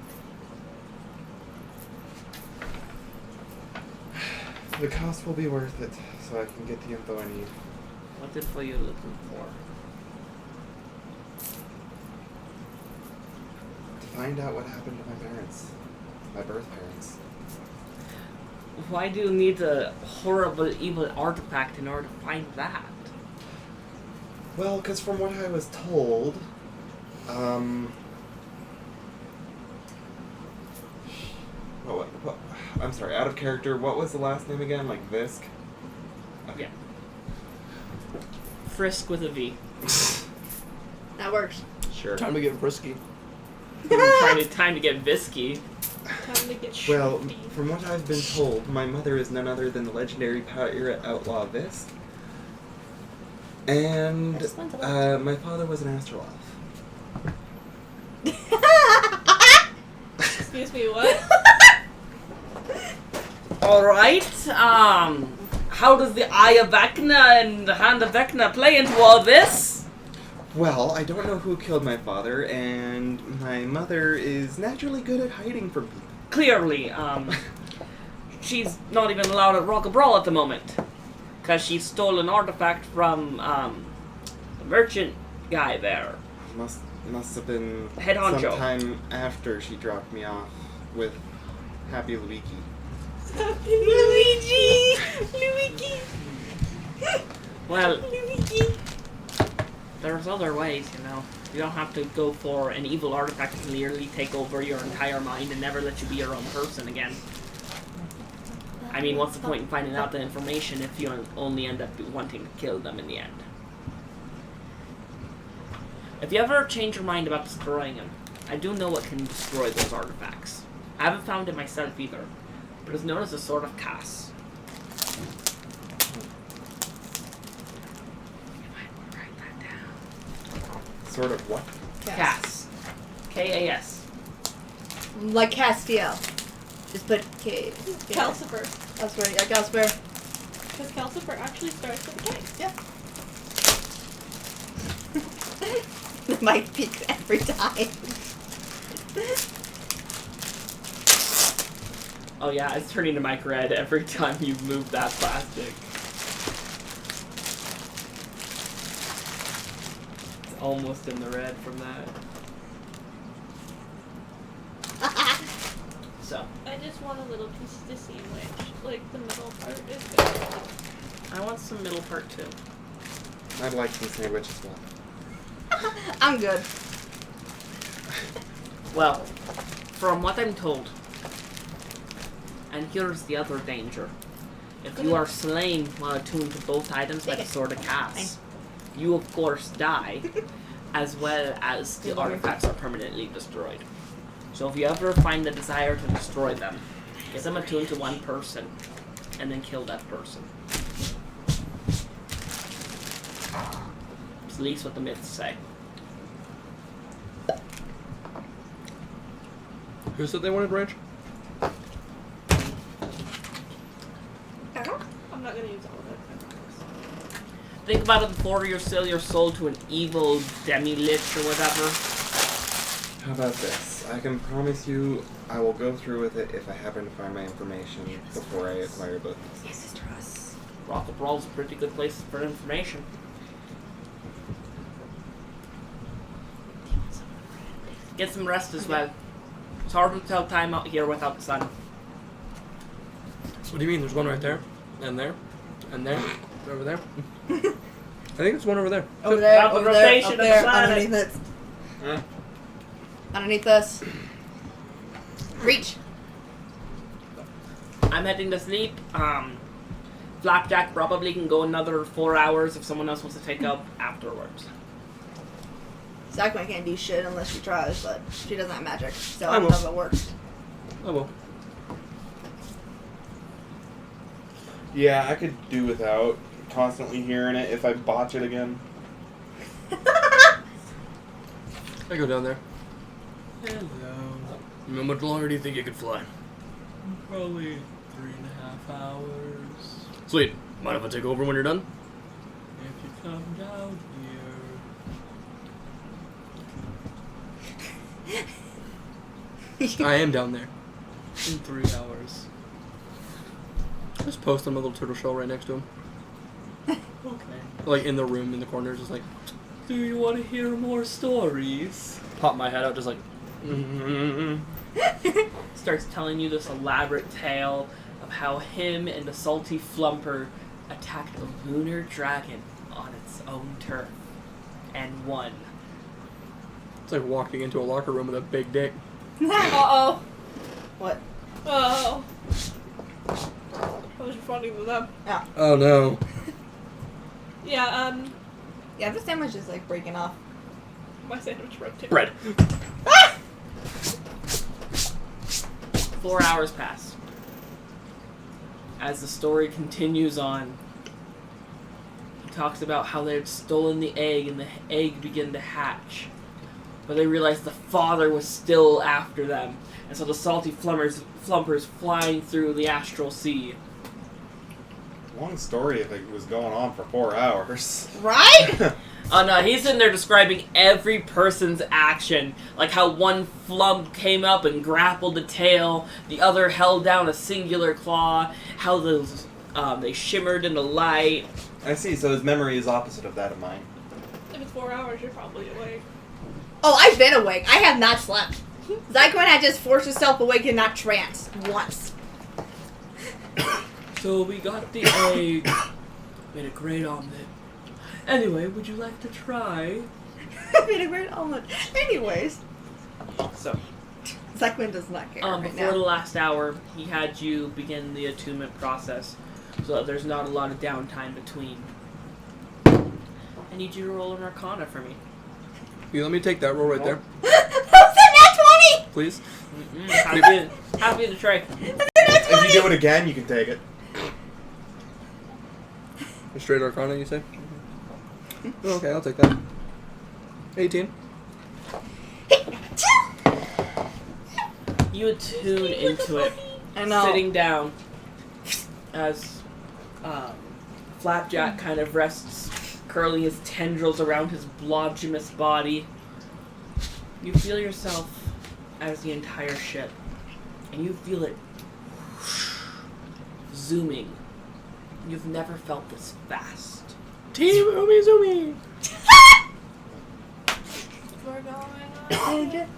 The cost will be worth it, so I can get the info I need. What info are you looking for? To find out what happened to my parents. My birth parents. Why do you need a horrible, evil artifact in order to find that? Well, because from what I was told, what, I'm sorry, out of character, what was the last name again? Like Visk? Yeah. Frisk with a V. That works. Sure. Time to get frisky. Time to get Visky. Time to get Well, shifty. from what I've been told, my mother is none other than the legendary pirate outlaw Visk. And That explains a lot. my father was an astrologist. Excuse me, what? Alright, how does the Eye of Vecna and the Hand of Vecna play into all this? Well, I don't know who killed my father, and my mother is naturally good at hiding from people. Clearly, she's not even allowed at Rock a Brawl at the moment. Because she stole an artifact from, the merchant guy there. Must have been Head honcho. sometime after she dropped me off with Happy Luigi. Luigi! Luigi! Well, Luigi! there's other ways, you know. You don't have to go for an evil artifact to nearly take over your entire mind and never let you be your own person again. I mean, what's the point in finding out the information if you only end up wanting to kill them in the end? If you ever change your mind about destroying them, I do know what can destroy those artifacts. I haven't found it myself either, but it's known as a Sword of Cass. You might want to write that down. Sort of what? Cass. K-A-S. Like Castiel. Just put K. Calcifer. That's right, yeah, Calcifer. Because Calcifer actually starts with a K. Yeah. The mic peaks every time. Oh yeah, it's turning to mic red every time you move that plastic. It's almost in the red from that. So, I just want a little piece of the sandwich. Like, the middle part is good. I want some middle part too. I'd like some sandwich as well. I'm good. Well, from what I'm told, and here's the other danger. If you are slain while attuned to both items by the Sword of Cass, you of course die, as well as the artifacts are permanently destroyed. So if you ever find the desire to destroy them, get them attuned to one person, and then kill that person. It's at least what the myths say. Who said they wanted ranch? I'm not gonna use all of it. Think about it before you sell your soul to an evil demi-lich or whatever. How about this? I can promise you I will go through with it if I happen to find my information before I acquire books. Yes, Sister Us. Rock of Brawl's a pretty good place for information. Get some rest as well. It's hard to tell time out here without the sun. What do you mean? There's one right there, and there, and there, over there. I think there's one over there. Over there, About the over there, rotation up of the there, planet. underneath it. Huh? Underneath us. Reach. I'm heading to sleep. Flapjack probably can go another 4 hours if someone else wants to take up afterwards. Sakuma can't do shit unless she tries, but she doesn't have magic, so I I don't will. know if it works. Oh well. Yeah, I could do without constantly hearing it if I botch it again. I go down there. Hello. How much longer do you think you could fly? Probably 3.5 hours. Sweet. Mind if I take over when you're done? If you come down here I am down there. in 3 hours. Just post on my little turtle shell right next to him. Okay. Like in the room in the corner, just like. Do you want to hear more stories? Pop my head out, just like. Starts telling you this elaborate tale of how him and the salty flumper attacked a lunar dragon on its own turf and won. It's like walking into a locker room with a big dick. Uh-oh. What? Uh-oh. That was funny with them. Oh no. Yeah, Yeah, the sandwich is like breaking off. my sandwich broke too. Bread. 4 hours pass. As the story continues on, he talks about how they had stolen the egg and the egg began to hatch. But they realized the father was still after them, and so the salty flumpers flying through the astral sea. Long story if it was going on for 4 hours. Right? Oh no, he's in there describing every person's action. Like how one flump came up and grappled the tail, the other held down a singular claw, how those they shimmered in the light. I see, so his memory is opposite of that of mine. If it's 4 hours, you're probably awake. Oh, I've been awake. I have not slept. Zyklon had just forced herself awake in that trance once. So we got the egg, made a great omelet. Anyway, would you like to try? Made a great omelet. Anyways, So, Zyklon does not care right before the now. last hour, he had you begin the attunement process, so that there's not a lot of downtime between. I need you to roll an Arcana for me. You let me take that roll right there, Who's in that 20? please. Happy to try. If you do it again, you can take it. A straight Arcana, you say? Oh, okay, I'll take that. 18. You attune into it, I know. sitting down as Flapjack kind of rests, curling his tendrils around his blobulous body. You feel yourself as the entire ship, and you feel it zooming. You've never felt this fast. Team Umizumi! We're going on.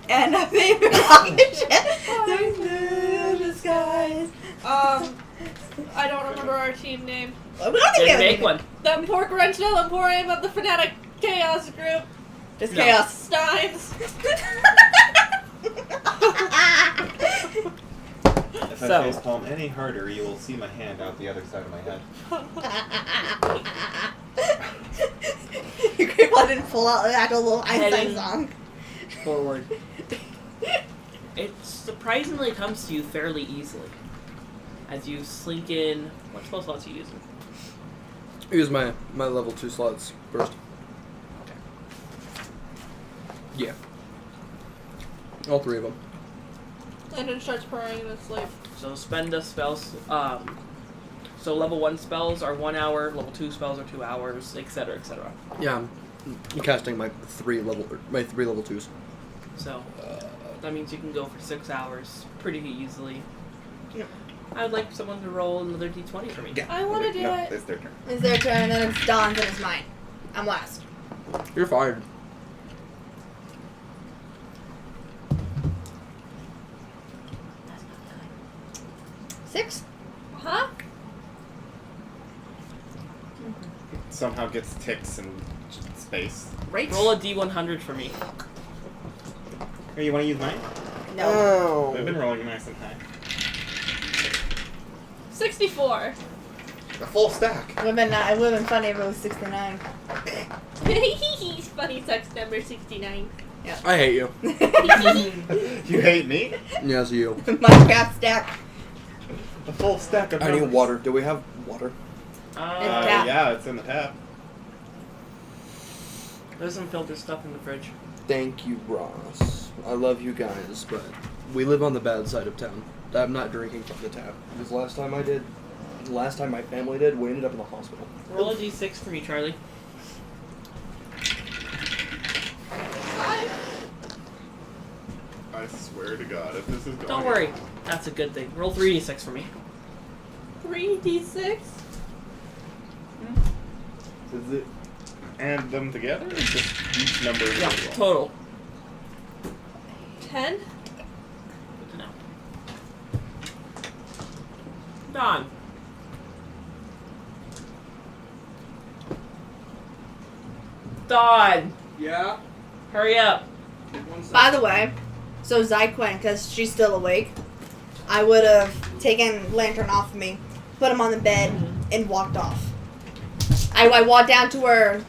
And a favorite rocket ship. There's blue skies. I don't remember our team name. We don't think we Didn't have make any- one. The Pork Rental Emporium of the Fanatic Chaos Group. Just No. chaos. Steins. If I So- facepalm any harder, you will see my hand out the other side of my head. Your grandpa didn't pull out an actual little Einstein Heading- song. Forward. It surprisingly comes to you fairly easily. As you slink in. What spell slots are you using? Use my level 2 slots first. Okay. Yeah. All 3 of them. Landon starts purring in his sleep. So spend a spells. So level 1 spells are 1 hour, level 2 spells are 2 hours, etc., etc. Yeah, I'm casting my 3 level 2s. So that means you can go for 6 hours pretty easily. Yep. I would like someone to roll another d20 for me. Yeah. I wanna do no, it. It's their turn. It's their turn, and then it's Dawn's, and it's mine. I'm last. You're fired. Six? Huh? Somehow gets ticks in space. Right? Roll a d100 for me. Here, you want to use mine? No. We've been rolling nice and high. 64. A full stack. It would've been funny if it was 69. Funny text number 69. I hate you. You hate me? Yes, you. Minecraft stack. A full stack of I need numbers. water. Do we have water? tap. Yeah, it's in the tap. There's some filtered stuff in the fridge. Thank you, Ross. I love you guys, but we live on the bad side of town. I'm not drinking from the tap. Because last time my family did, we ended up in the hospital. Roll a d6 for me, Charlie. 5. I swear to God, if this is going... Don't worry. That's a good thing. Roll 3d6 for me. 3d6. Is it add them together? Or just each number? Yeah, individual? total. 10. Good to know. Don. Dawn, Yeah? hurry up. By the way, so Zyquin, because she's still awake, I would have taken Lantern off of me, put him on the bed, and walked off. I walked down to where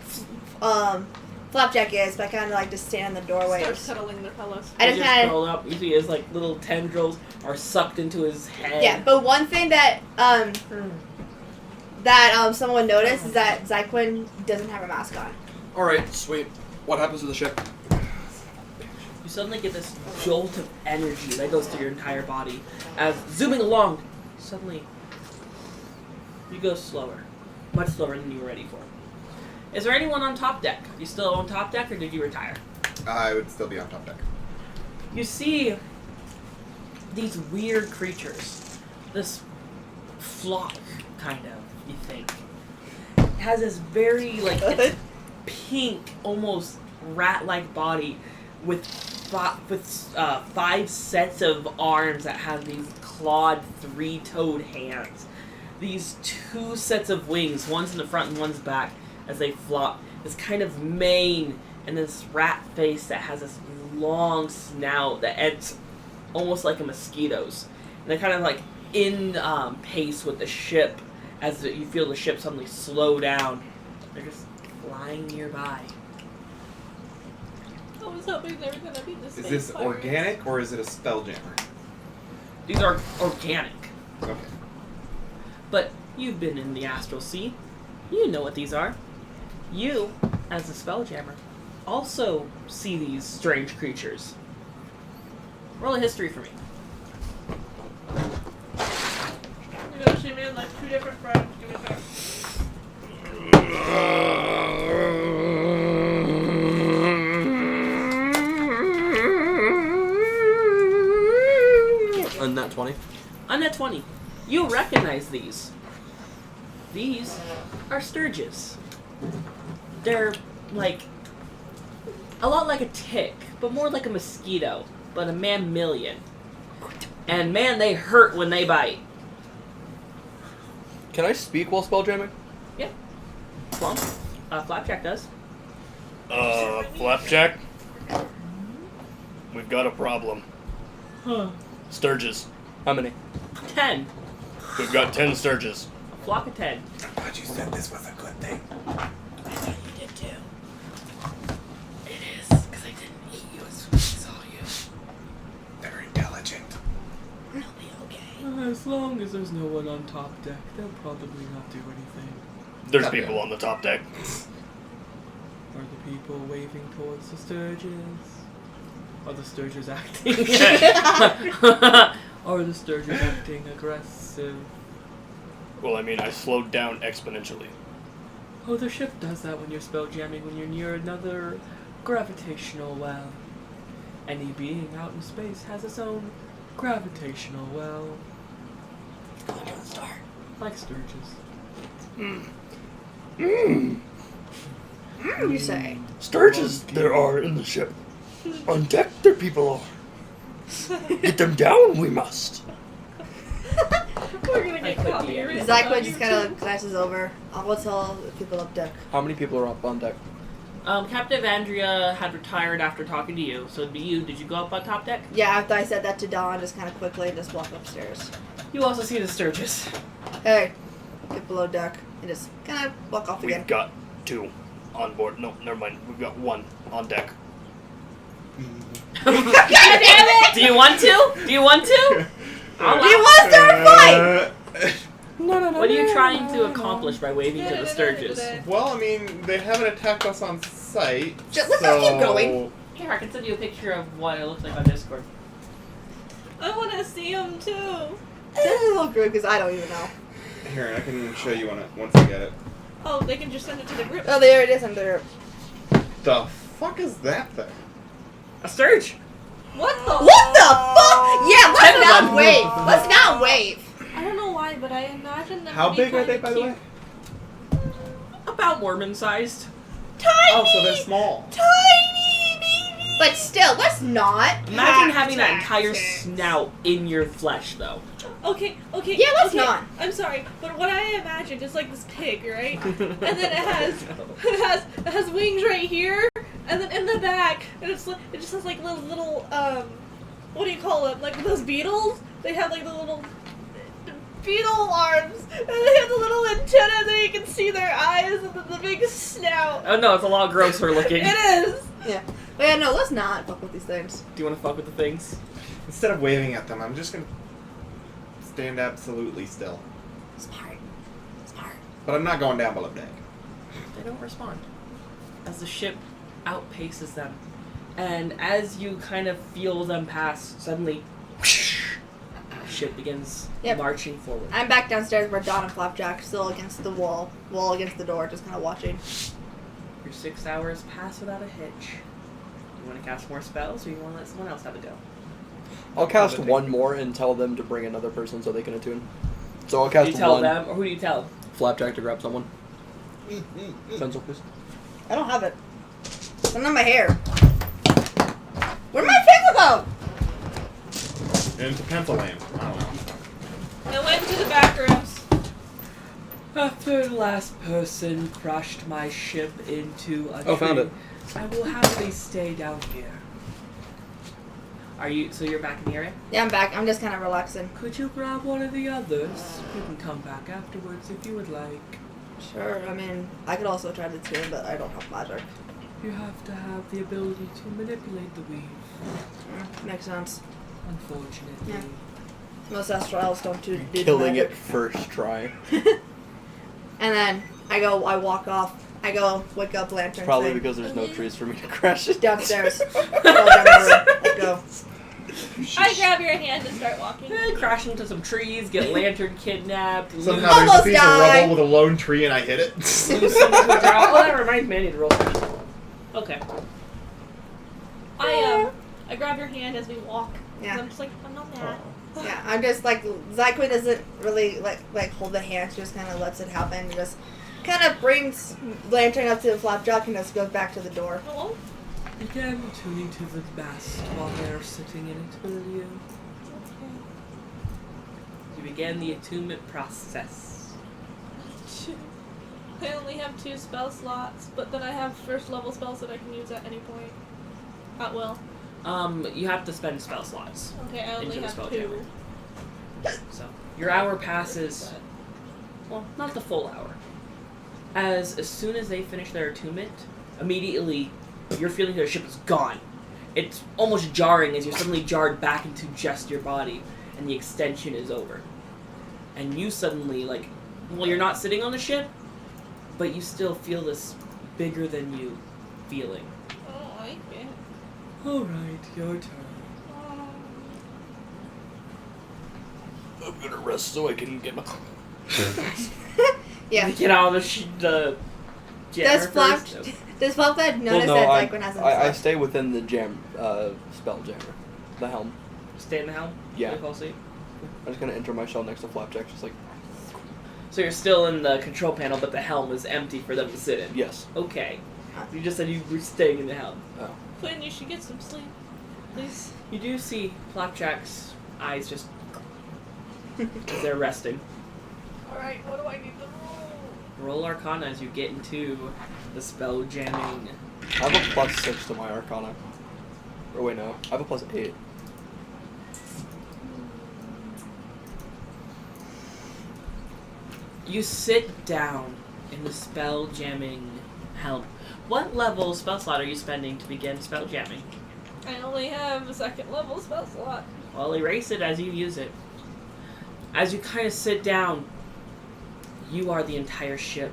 Flapjack is, but I kind of like just stand in the doorway. Starts cuddling the pillows. I He just just kind of curled up. You see his like little tendrils are sucked into his head. yeah. But one thing that someone noticed is that Zyquin doesn't have a mask on. Alright, sweet. What happens to the ship? You suddenly get this jolt of energy that goes through your entire body. As zooming along, suddenly you go slower. Much slower than you were ready for. Is there anyone on top deck? Are you still on top deck or did you retire? I would still be on top deck. You see these weird creatures. This flock, kind of, you think. It has this very, like, it's pink, almost rat-like body with five sets of arms that have these clawed, three-toed hands. These two sets of wings, one's in the front and one's back, as they flop. This kind of mane and this rat face that has this long snout that ends almost like a mosquito's. And they're kind of like in pace with the ship as you feel the ship suddenly slow down. They're just flying nearby. I was hoping they were gonna be the Is space this pirates. organic or is it a spelljammer? These are organic. Okay. But you've been in the Astral Sea. You know what these are. You, as a spelljammer, also see these strange creatures. Roll a history for me. Negotiate in like 2 different friends. Give me a sec. And that 20. On that 20, you recognize these. These are Sturges. They're like a lot like a tick, but more like a mosquito, but a mammalian. And man, they hurt when they bite. Can I speak while spelljamming? Yeah. Plump. Flapjack does. Flapjack? We've got a problem. Huh. Sturges. How many? 10. We've got 10 Sturges. A flock of 10. I thought you said this was a good thing. I thought you did too. It is, because I didn't eat you as soon as I saw you. They're intelligent. It'll be okay. As long as there's no one on top deck, they'll probably not do anything. There's Goddamn. people on the top deck. Are the people waving towards the Sturges? Are the Sturges acting? Are the Sturges acting aggressive? Well, I mean, I slowed down exponentially. Oh, the ship does that when you're spell jamming, when you're near another gravitational well. Any being out in space has its own gravitational well. Go into the store. Like Sturgis. You say. Sturges there are in the ship. On deck there people are. Get them down we must. We're gonna get I could copy be everything. Zyko on just YouTube. kind of glances over. I'll go tell the people up deck. How many people are up on deck? Captain Andrea had retired after talking to you, so it'd be you. Did you go up on top deck? Yeah, after I said that to Dawn, just kind of quickly just walk upstairs. You also see the Sturgis. Hey, get below deck. And just kind of walk off again. We've got 2 on board. No, never mind. We've got 1 on deck. God damn it! Do you want to? Do you want to? I'll Do you want to start a fight? What are you trying to accomplish by waving to the Sturgis? Well, I mean, they haven't attacked us on sight. Just- let's just keep going. Here, I can send you a picture of what it looks like on Discord. I want to see him too. This is a little group because I don't even know. Here, I can show you once I get it. Oh, they can just send it to the group. Oh, there it is under. The fuck is that thing? A Sturge! What the? What the fuck? Yeah, let's 10 of not them. wave. Let's not wave. I don't know why, but I imagine them. How to be big are they, kinda by the way? cute. About Mormon-sized. Tiny. Oh, so they're small. Tiny baby. But still, let's not. Imagine having that have entire tactics. snout in your flesh, though. Okay. Yeah, let's okay. not. I'm sorry, but what I imagined is like this pig, right? And then it has wings right here, and then in the back, and it just has like little what do you call them? Like those beetles? They have like the little beetle arms, and they have the little antenna that you can see their eyes, and then the big snout. Oh no, it's a lot grosser looking. It is. Yeah. But yeah, no, let's not fuck with these things. Do you want to fuck with the things? Instead of waving at them, I'm just gonna stand absolutely still. Smart. Smart. But I'm not going down below deck. They don't respond. As the ship outpaces them, and as you kind of feel them pass, suddenly, the ship begins Yep. marching forward. I'm back downstairs where Dawn and Flapjack still against the wall against the door, just kind of watching. Your 6 hours pass without a hitch. You want to cast more spells, or you want to let someone else have a go? I'll cast one more and tell them to bring another person so they can attune. So I'll cast Do you tell one. them, or who do you tell? Flapjack to grab someone. Pencil, please. I don't have it. It's under my hair. Where'd my pencil go? Into pencil land. I don't know. I went to the back rooms. After the last person crushed my ship into a tree, found it. I will happily stay down here. So you're back in the area? Yeah, I'm back. I'm just kind of relaxing. Could you grab one of the others? You can come back afterwards if you would like. Sure. I mean, I could also try to tune, but I don't have magic. You have to have the ability to manipulate the weave, Makes sense. unfortunately. Yeah. Most astrals don't do Killing magic. it first try. And then I walk off. I go wake up lantern. Probably thing. because there's no trees for me to crash it. Downstairs. Go down the room. Let's go. I grab your hand and start walking. Crash into some trees, get lantern kidnapped. Somehow lose there's a Almost piece died. of rubble with a lone tree and I hit it. someone who draw. Oh, that reminds me, I need to roll. Okay. I grab your hand as we walk. Yeah. I'm just like, I'm not mad. Yeah, I'm just like Zyko doesn't really like hold the hand. She just kind of lets it happen. And just kind of brings lantern up to the Flapjack and just goes back to the door. Hello? Begin tuning to the mast while they're sitting in it, will you? You begin the attunement process. I only have 2 spell slots, but then I have first level spells that I can use at any point. At will. You have to spend spell slots. Okay, I only Into the have spell 2. So your hour passes. Well, not the full hour. As soon as they finish their attunement, immediately you're feeling their ship is gone. It's almost jarring as you're suddenly jarred back into just your body, and the extension is over. And you suddenly, you're not sitting on the ship, but you still feel this bigger than you feeling. I don't like it. Alright, your turn. I'm gonna rest so I can get my. Yeah. Get out of the jammer Does first. Does Flapjack notice Well, no, that I, Zyklon hasn't I slept? stay within the spell jammer, the helm. Stay in the helm? Yeah. You fall asleep? I'm just gonna enter my shell next to Flapjack, just like, So you're still in the control panel, but the helm is empty for them to sit in. yes. Okay. You just said you were staying in the helm. Oh. Quinn, you should get some sleep. Please. You do see Flapjack's eyes just as they're resting. Alright, what do I need to roll? Roll Arcana as you get into the spell jamming. I have a +6 to my Arcana. Or wait, no. I have a +8. You sit down in the spell jamming helm. What level spell slot are you spending to begin spell jamming? I only have a 2nd level spell slot. Well, erase it as you use it. As you kind of sit down, you are the entire ship.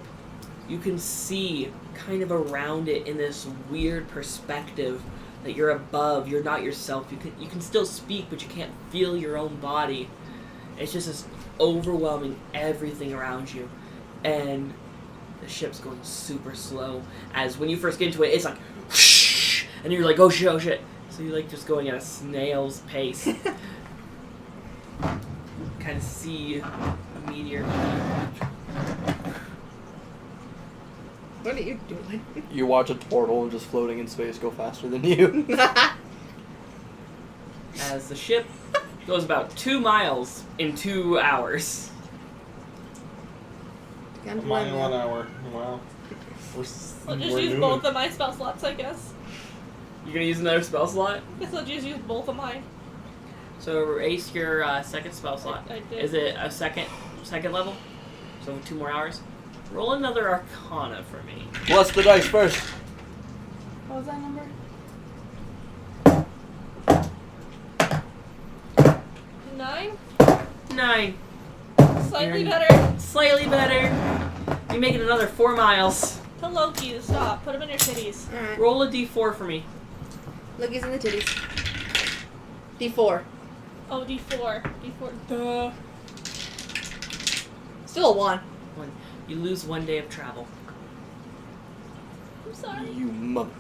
You can see kind of around it in this weird perspective that you're above. You're not yourself. You can still speak, but you can't feel your own body. It's just this overwhelming everything around you. And the ship's going super slow. As when you first get into it, it's like whoosh, and you're like, oh shit, oh shit. So you're like just going at a snail's pace. Kind of see a meteor. What are you doing? You watch a turtle just floating in space go faster than you. As the ship goes about 2 miles in 2 hours. Can't A blame mile an you. hour. Wow. I'll just we're use doing both it. of my spell slots, I guess. You're gonna use another spell slot? Guess I'll just use both of mine. So erase your second spell slot. I did. Is it a second level? So 2 more hours? Roll another Arcana for me. Bless the dice first. What was that number? 9? 9. Slightly You're- better. Slightly better. You make it another 4 miles. Tell Loki to stop. Put him in your titties. Alright. Roll a d4 for me. Look, he's in the titties. D4. Oh, D4. D4. Duh. Still a 1. You lose 1 day of travel. I'm sorry. You mother.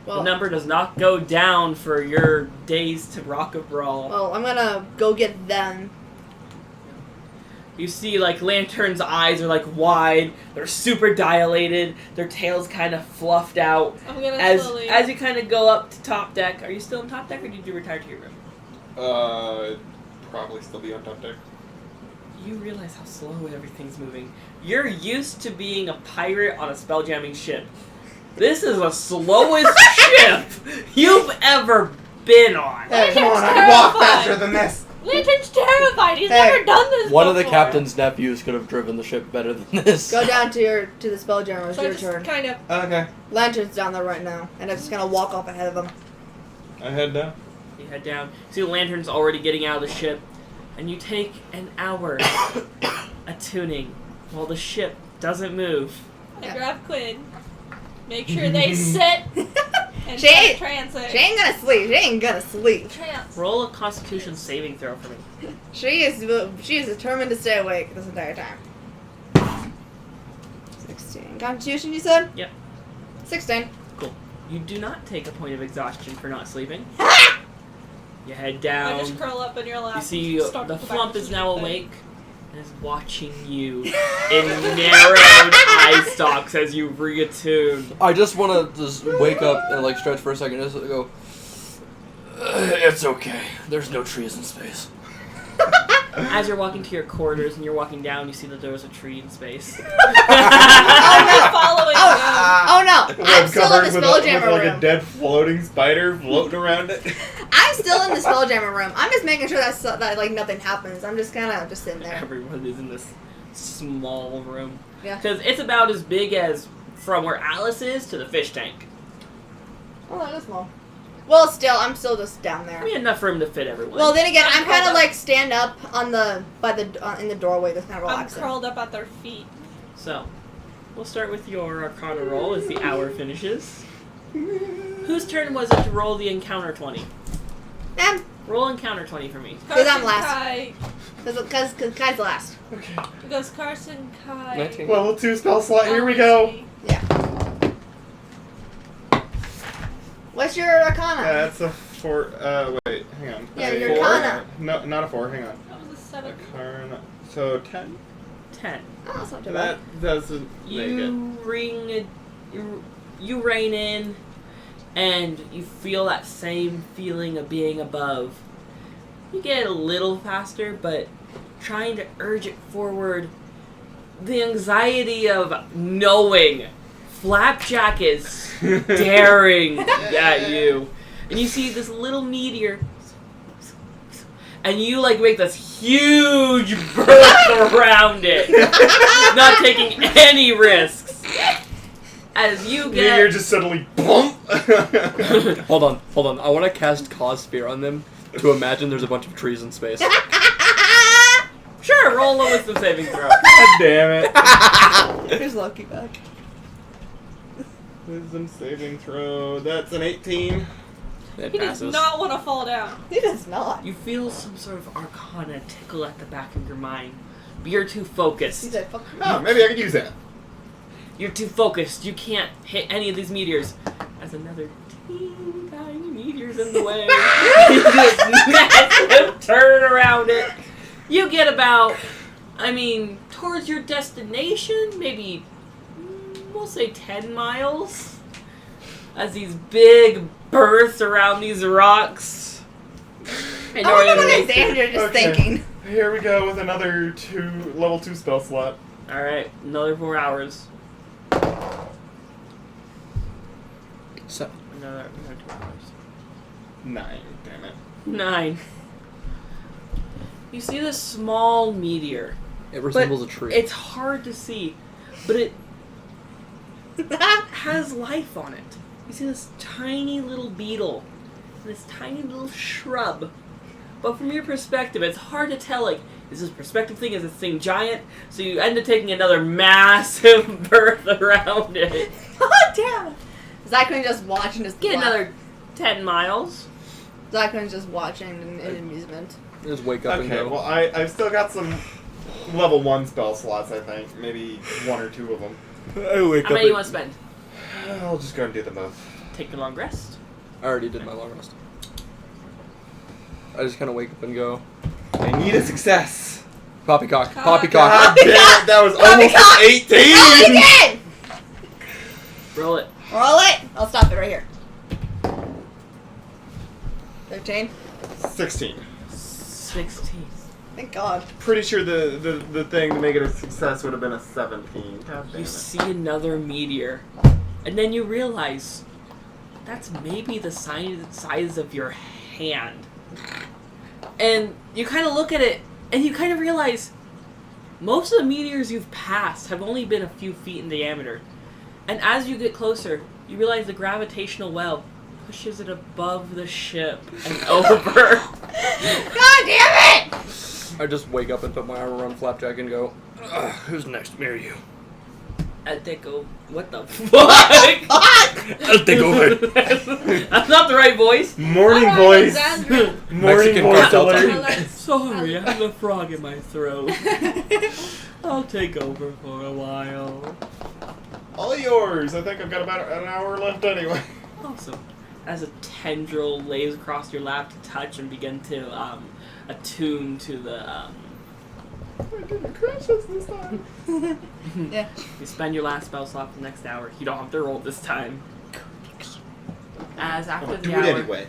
Well, The number does not go down for your days to Rock of Brawl. well, I'm gonna go get them. You see, like, Lantern's eyes are, like, wide. They're super dilated. Their tail's kind of fluffed out. I'm gonna As slowly. you kind of go up to top deck, are you still in top deck, or did you retire to your room? Probably still be on top deck. You realize how slow everything's moving. You're used to being a pirate on a spelljamming ship. This is the slowest ship you've ever been on. Hey, Come on, I terrified. walk faster than this. Lantern's terrified. He's Hey. never done this One of the before. captain's nephews could have driven the ship better than this. Go down to the spelljammer. It's So I your just turn. kind of. Okay. Lantern's down there right now, and I'm just gonna walk off ahead of him. I head down. You head down. See the Lantern's already getting out of the ship. And you take an hour attuning while the ship doesn't move. I grab Quinn. Make sure they sit and She start ain't- transit. She ain't gonna sleep. She ain't gonna sleep. Trance. Roll a Constitution saving throw for me. She is determined to stay awake this entire time. 16. Constitution, you said? Yep. 16. You do not take a point of exhaustion for not sleeping. You head I just down. curl up in your lap. You see Start the to go Flump back is to now sleep. awake and is watching you in narrowed eye stalks as you reattune. I just want to just wake up and like stretch for a second. Just go. It's okay. There's no trees in space. As you're walking to your quarters and you're walking down, you see that there was a tree in space. I'm following them. Oh no! I'm still in the spelljammer like a room. dead floating spider floating around it. I'm still in the spelljammer room. I'm just making sure that like nothing happens. I'm just kind of just sitting there. Everyone is in this small room. Yeah. Because it's about as big as from where Alice is to the fish tank. Oh, that is small. Well, still, I'm still just down I there. mean, enough room to fit everyone. Well, then again, I'm I'm kind of curled like stand up on the in the doorway, just kind of I'm relaxing. curled up at their feet. So, we'll start with your Arcana roll as the hour finishes. Whose turn was it to roll the encounter 20? Roll encounter 20 for me. Because I'm Carson last. Kai. Because Kai's last. Because Kai. Because Kai's last. Okay. Because Carson Kai. 19. Level 2 spell slot. Here we go. Yeah. What's your Arcana? That's a 4. Wait, hang on. Yeah, A your 4. Arcana. No, not a 4. Hang on. That was a 7. Arcana. So 10. 10. Oh, that's not too bad. That doesn't make it. You rein in, and you feel that same feeling of being above. You get a little faster, but trying to urge it forward, the anxiety of knowing Flapjack is staring at you. And you see this little meteor, and you like make this huge burst around it, not taking any risks. As you get, You're just suddenly bump. Hold on. I want to cast Cause Sphere on them to imagine there's a bunch of trees in space. sure, roll a wisdom saving throw. God damn it. Here's Loki back. Wisdom saving throw. That's an 18. It He does passes. not want to fall down. He does not. You feel some sort of arcana tickle at the back of your mind, but you're too focused. He said, fuck you. Oh, maybe I could use that. You're too focused. You can't hit any of these meteors. As another teeny tiny meteor's in the way, you just massive turn around it. You get about, towards your destination, maybe, we'll say 10 miles. As these big bursts around these rocks. I wonder what Alexander just Okay. thinking. Here we go with another level 2 spell slot. Alright, another 4 hours. So, Another 2 hours. 9. Damn it. 9. You see this small meteor. it resembles a tree. It's hard to see, but it has life on it. You see this tiny little beetle, this tiny little shrub. But from your perspective, it's hard to tell, like, is this perspective thing, is this thing giant? So you end up taking another massive berth around it. God damn it. Zyklin just watching this. Get another 10 miles. Zyklin just watching in amusement. Just wake up and Okay, go. well, I've still got some level 1 spell slots, I think. Maybe 1 or 2 of them. I wake How many do you want to spend? I'll just go and do them both. Take a long rest. I already did my long rest. I just kind of wake up and go. I need a success. Poppycock. Cock. Poppycock. God damn it, that was almost Poppycock! an 18! Oh, he did! Roll it. Roll it. I'll stop it right here. 13. 16. 16. Thank God. Pretty sure the thing to make it a success would have been a 17. God damn You it. see another meteor, and then you realize that's maybe the size of your hand. And you kind of look at it, and you kind of realize most of the meteors you've passed have only been a few feet in diameter. And as you get closer, you realize the gravitational well pushes it above the ship and over. God damn it! I just wake up and put my arm around Flapjack and go, Who's next? Marry you. And they go, what the fuck? I'll take over. That's not the right voice. Morning Alright, voice. Alexandra. Morning Mexican voice cartel alert. time. Let's- Sorry, I have a frog in my throat. I'll take over for a while. All yours. I think I've got about an hour left anyway. Awesome. As a tendril lays across your lap to touch and begin to attune to the. I didn't crash us this time. Yeah. You spend your last spell slot for the next hour. You don't have to roll this time. As after the Do hour, it anyway.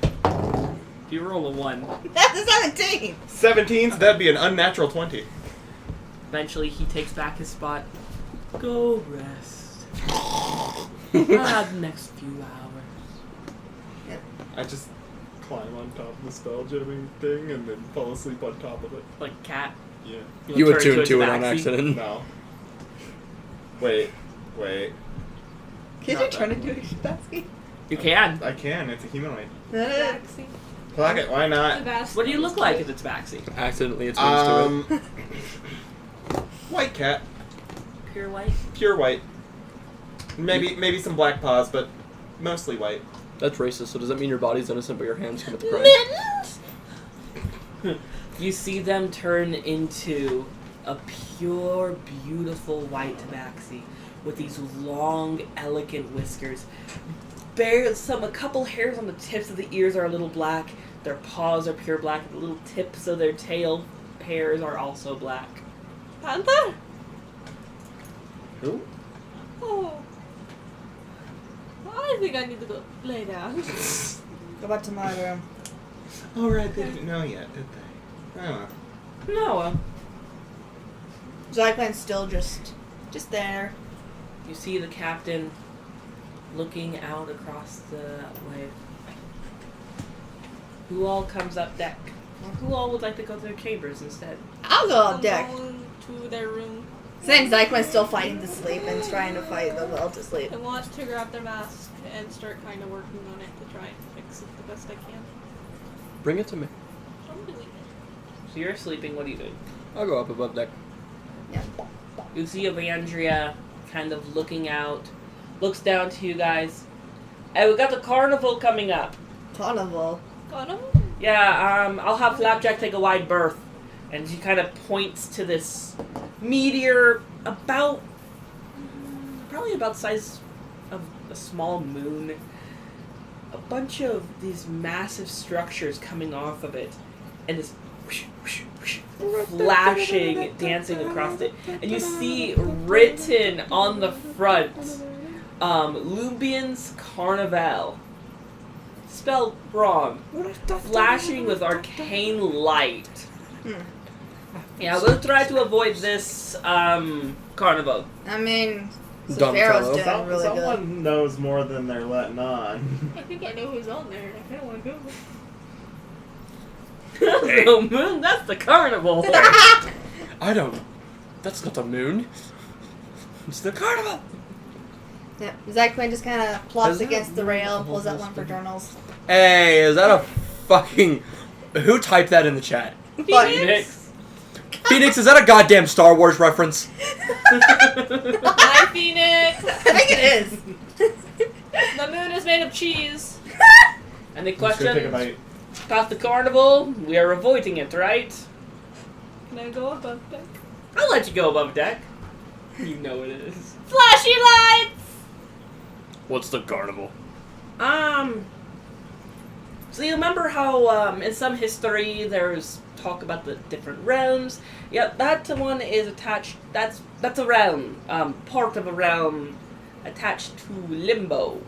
you roll a 1. That's a 17. 17, so that'd be an unnatural 20. Eventually, he takes back his spot. Go rest. The next few hours. I just climb on top of the spell jamming thing and then fall asleep on top of it. Like cat. Yeah. you turn attuned into to a it on tabaxi. accident. No. Wait. Kids Not are trying to that do a Shabasky. You can. I can. It's a humanoid. Tabaxi. Fuck it. Why not? Tabaxi. What do you look like if it's Baxi? Accidentally attuned to it. White cat. Pure white? Pure white. Maybe some black paws, but mostly white. That's racist, so does that mean your body's innocent but your hands commit the crime? Mittens? You see them turn into a pure, beautiful white tabaxi with these long, elegant whiskers. A couple hairs on the tips of the ears are a little black. Their paws are pure black. The little tips of their tail hairs are also black. Panther? Who? Oh. I think I need to go lay down. Go back to my room. Oh, right, they didn't know yet, did they? Oh. Noah. Zyklon's still just there. You see the captain looking out across the way. Who all comes up deck? Or who all would like to go to their chambers instead? I'll go up I'm deck. going to their room. Since Zyklon's still fighting to sleep and trying to fight the will to sleep. I want to grab their mask and start kind of working on it to try and fix it the best I can. Bring it to me. I'm doing it. So you're sleeping, what are you doing? I'll go up above deck. You see Evandria kind of looking out, looks down to you guys. Hey, we got the carnival coming up. Carnival. Got him? Yeah, I'll have Flapjack take a wide berth. And she kind of points to this meteor probably about the size of a small moon. A bunch of these massive structures coming off of it. And this flashing, dancing across it. And you see written on the front, Lumbian's Carnival. Spelled wrong. Flashing with arcane light. Yeah, we'll try to avoid this carnival. I mean, Donatello. Sephiroth's doing really good. Someone knows more than they're letting on. I think I know who's on there. I kind of want to go. No, Moon, that's the carnival. I don't. That's not the moon. It's the carnival. Yeah, Zyklon just kind of plops Is that against the rail, pulls out this one for journals. Hey, is that a fucking... Who typed that in the chat? Phoenix. Phoenix, is that a goddamn Star Wars reference? Hi, Phoenix! I think it is. The moon is made of cheese. Any Let's go take a questions? bite. About the carnival? We are avoiding it, right? Can I go above deck? I'll let you go above deck. You know it is. Flashy lights! What's the carnival? So you remember how in some history there's talk about the different realms? Yeah, that one is attached. That's a realm, part of a realm attached to Limbo.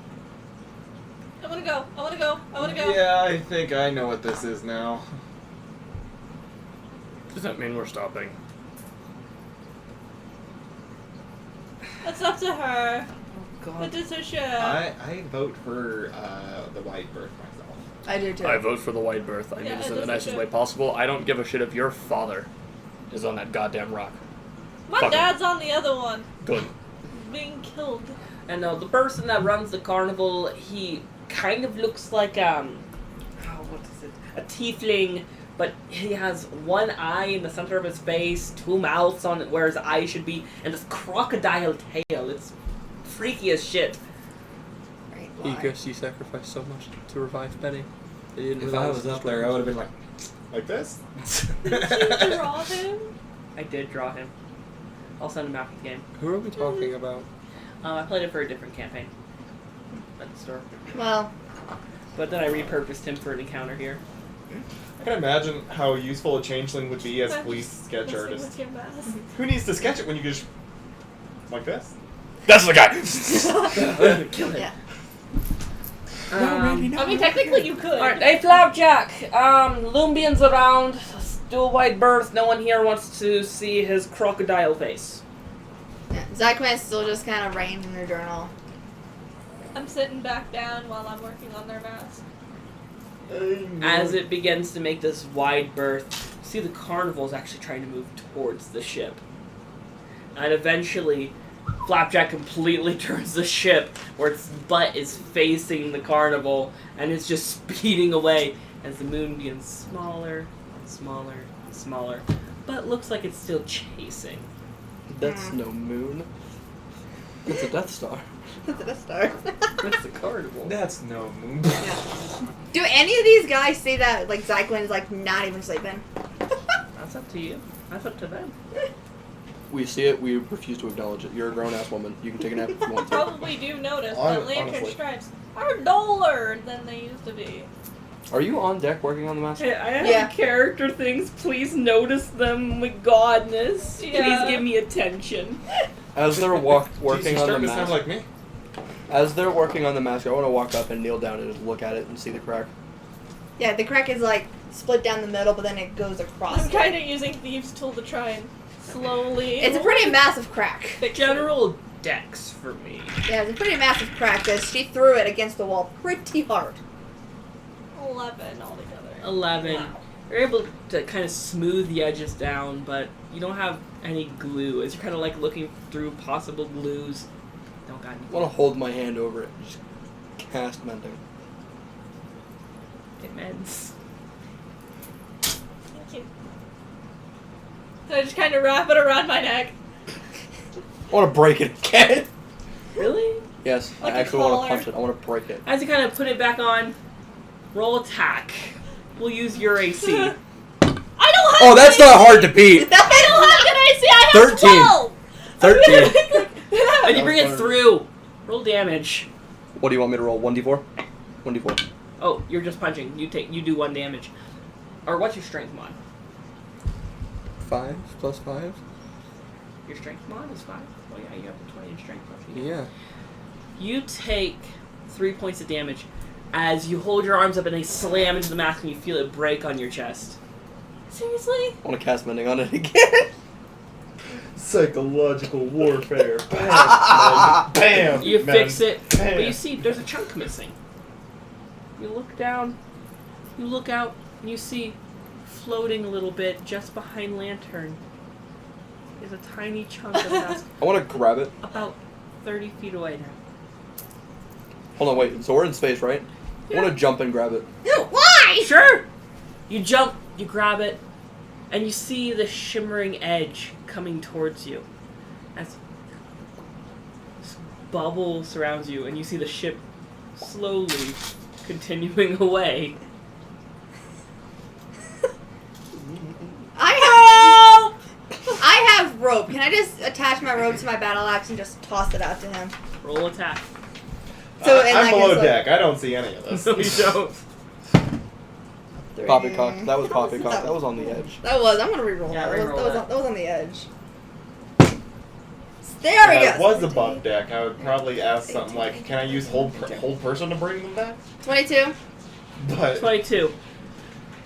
I wanna go. I wanna go. I wanna go. Yeah, I think I know what this is now. Does that mean we're stopping? It's up to her. The God. decision. I vote for the white birth myself. I do too. I vote for the white berth. I mean Yeah, this it in the doesn't nicest fit. way possible. I don't give a shit if your father is on that goddamn rock. My Fuck 'em. dad's on the other one. Good. Being killed. And the person that runs the carnival, he kind of looks like what is it? A tiefling, but he has one eye in the center of his face, two mouths on it where his eye should be, and this crocodile tail. It's freaky as shit. Right, why? Because he sacrificed so much to revive Penny. They didn't If I realize was the up there, I story. would have been like this. Did you draw him? I did draw him. I'll send him after the game. Who are we talking about? I played it for a different campaign at the store, Well, but then I repurposed him for an encounter here. I can imagine how useful a changeling would be as a police sketch Messing artist. with your mask. Who needs to sketch it when you just like this? That's the guy. Kill him. yeah. I mean, technically you could. Alright, hey Flapjack, Lumbian's around, do a wide berth, no one here wants to see his crocodile face. Yeah. Zyklon's still just kind of writing in her journal. I'm sitting back down while I'm working on their mask. As it begins to make this wide berth, see the carnival's actually trying to move towards the ship. And eventually, Flapjack completely turns the ship where its butt is facing the carnival and it's just speeding away as the moon begins smaller and smaller and smaller. But looks like it's still chasing. That's no moon. It's a Death Star. That's a Death Star. That's the carnival. That's no moon. Do any of these guys say that like Zyklon is like not even sleeping? That's up to you. That's up to them. We see it, we refuse to acknowledge it. You're a grown-ass woman. You can take a nap if you want to. Probably do notice Hon- that lantern honestly. stripes are duller than they used to be. Are you on deck working on the mask? Hey, I have Yeah. character things. Please notice them with godness. Yeah. Please give me attention. As they're Jeez, working you're on the starting to mask, sound like me. as they're working on the mask, I want to walk up and kneel down and just look at it and see the crack. Yeah, the crack is like split down the middle, but then it goes across. I'm kind of using thieves' tool to try and slowly. It's a pretty massive crack. fix it. General Dex for me. Yeah, it's a pretty massive crack because she threw it against the wall pretty hard. 11 altogether. 11. Wow. You're able to kind of smooth the edges down, but you don't have any glue. As you're kind of like looking through possible glues, don't got any. I want to hold my hand over it and just cast mending. It mends. Thank you. So I just kind of wrap it around my neck. I want to break it again. Really? Yes, Like I a actually want collar. to punch it. I want to break it. As you kind of put it back on, roll attack. We'll use your AC. I don't have. Oh, that's good not hard to beat. I don't have good AC. I have 13. 12. 13. And you bring it through. Roll damage. What do you want me to roll? 1d4? 1d4. Oh, you're just punching. You do 1 damage. Or what's your strength mod? 5 plus 5? Your strength mod is 5. Oh yeah, you have the 20 in strength. Don't you? Yeah. You take 3 points of damage as you hold your arms up and they slam into the mask and you feel it break on your chest. Seriously? I want to cast mending on it again. Psychological warfare. Bam. Bam. You man. fix it, but Bam. you see there's a chunk missing. You look down, you look out, and you see floating a little bit just behind Lantern is a tiny chunk of mask I want to grab it. about 30 feet away now. Hold on, wait. So we're in space, right? I want to jump and grab it. Why? Sure! You jump, you grab it, and you see the shimmering edge coming towards you. As this bubble surrounds you, and you see the ship slowly continuing away. I have rope. Can I just attach my rope to my battle axe and just toss it out to him? Roll attack. So and I'm like, below it's deck. I don't see any of this. No, you don't. Like Poppycock. That was poppycock. That was on the edge. That was. I'm gonna reroll Yeah, that. reroll That was that. that was on the edge. There we If I go. was above deck, I would probably ask something like, "Can I use hold person to bring them back?" 22. But 22.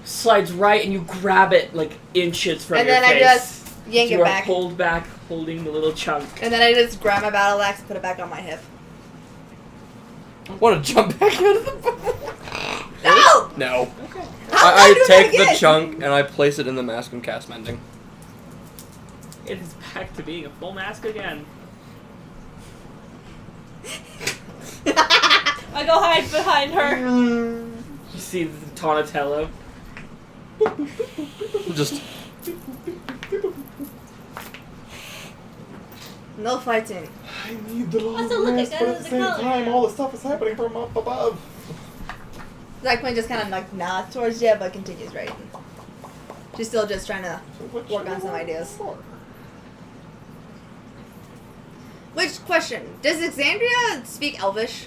Slides right, and you grab it like inches from And your then I face. just yank you it are back. pulled back, holding the little chunk. And then I just grab my battle axe and put it back on my hip. I want to jump back out of the bubble. No! No. Okay. How I do that take the again? chunk and I place it in the mask and cast mending. It is back to being a full mask again. I go hide behind her. You see the Donatello. Just No fighting. I need the long Also, look, rest, it but goes at the the same color. time, all the stuff is happening from up above. Zyquin just kind of like nods towards you, but continues writing. She's still just trying to So what work you on some want ideas. for? Which question? Does Exandria speak Elvish?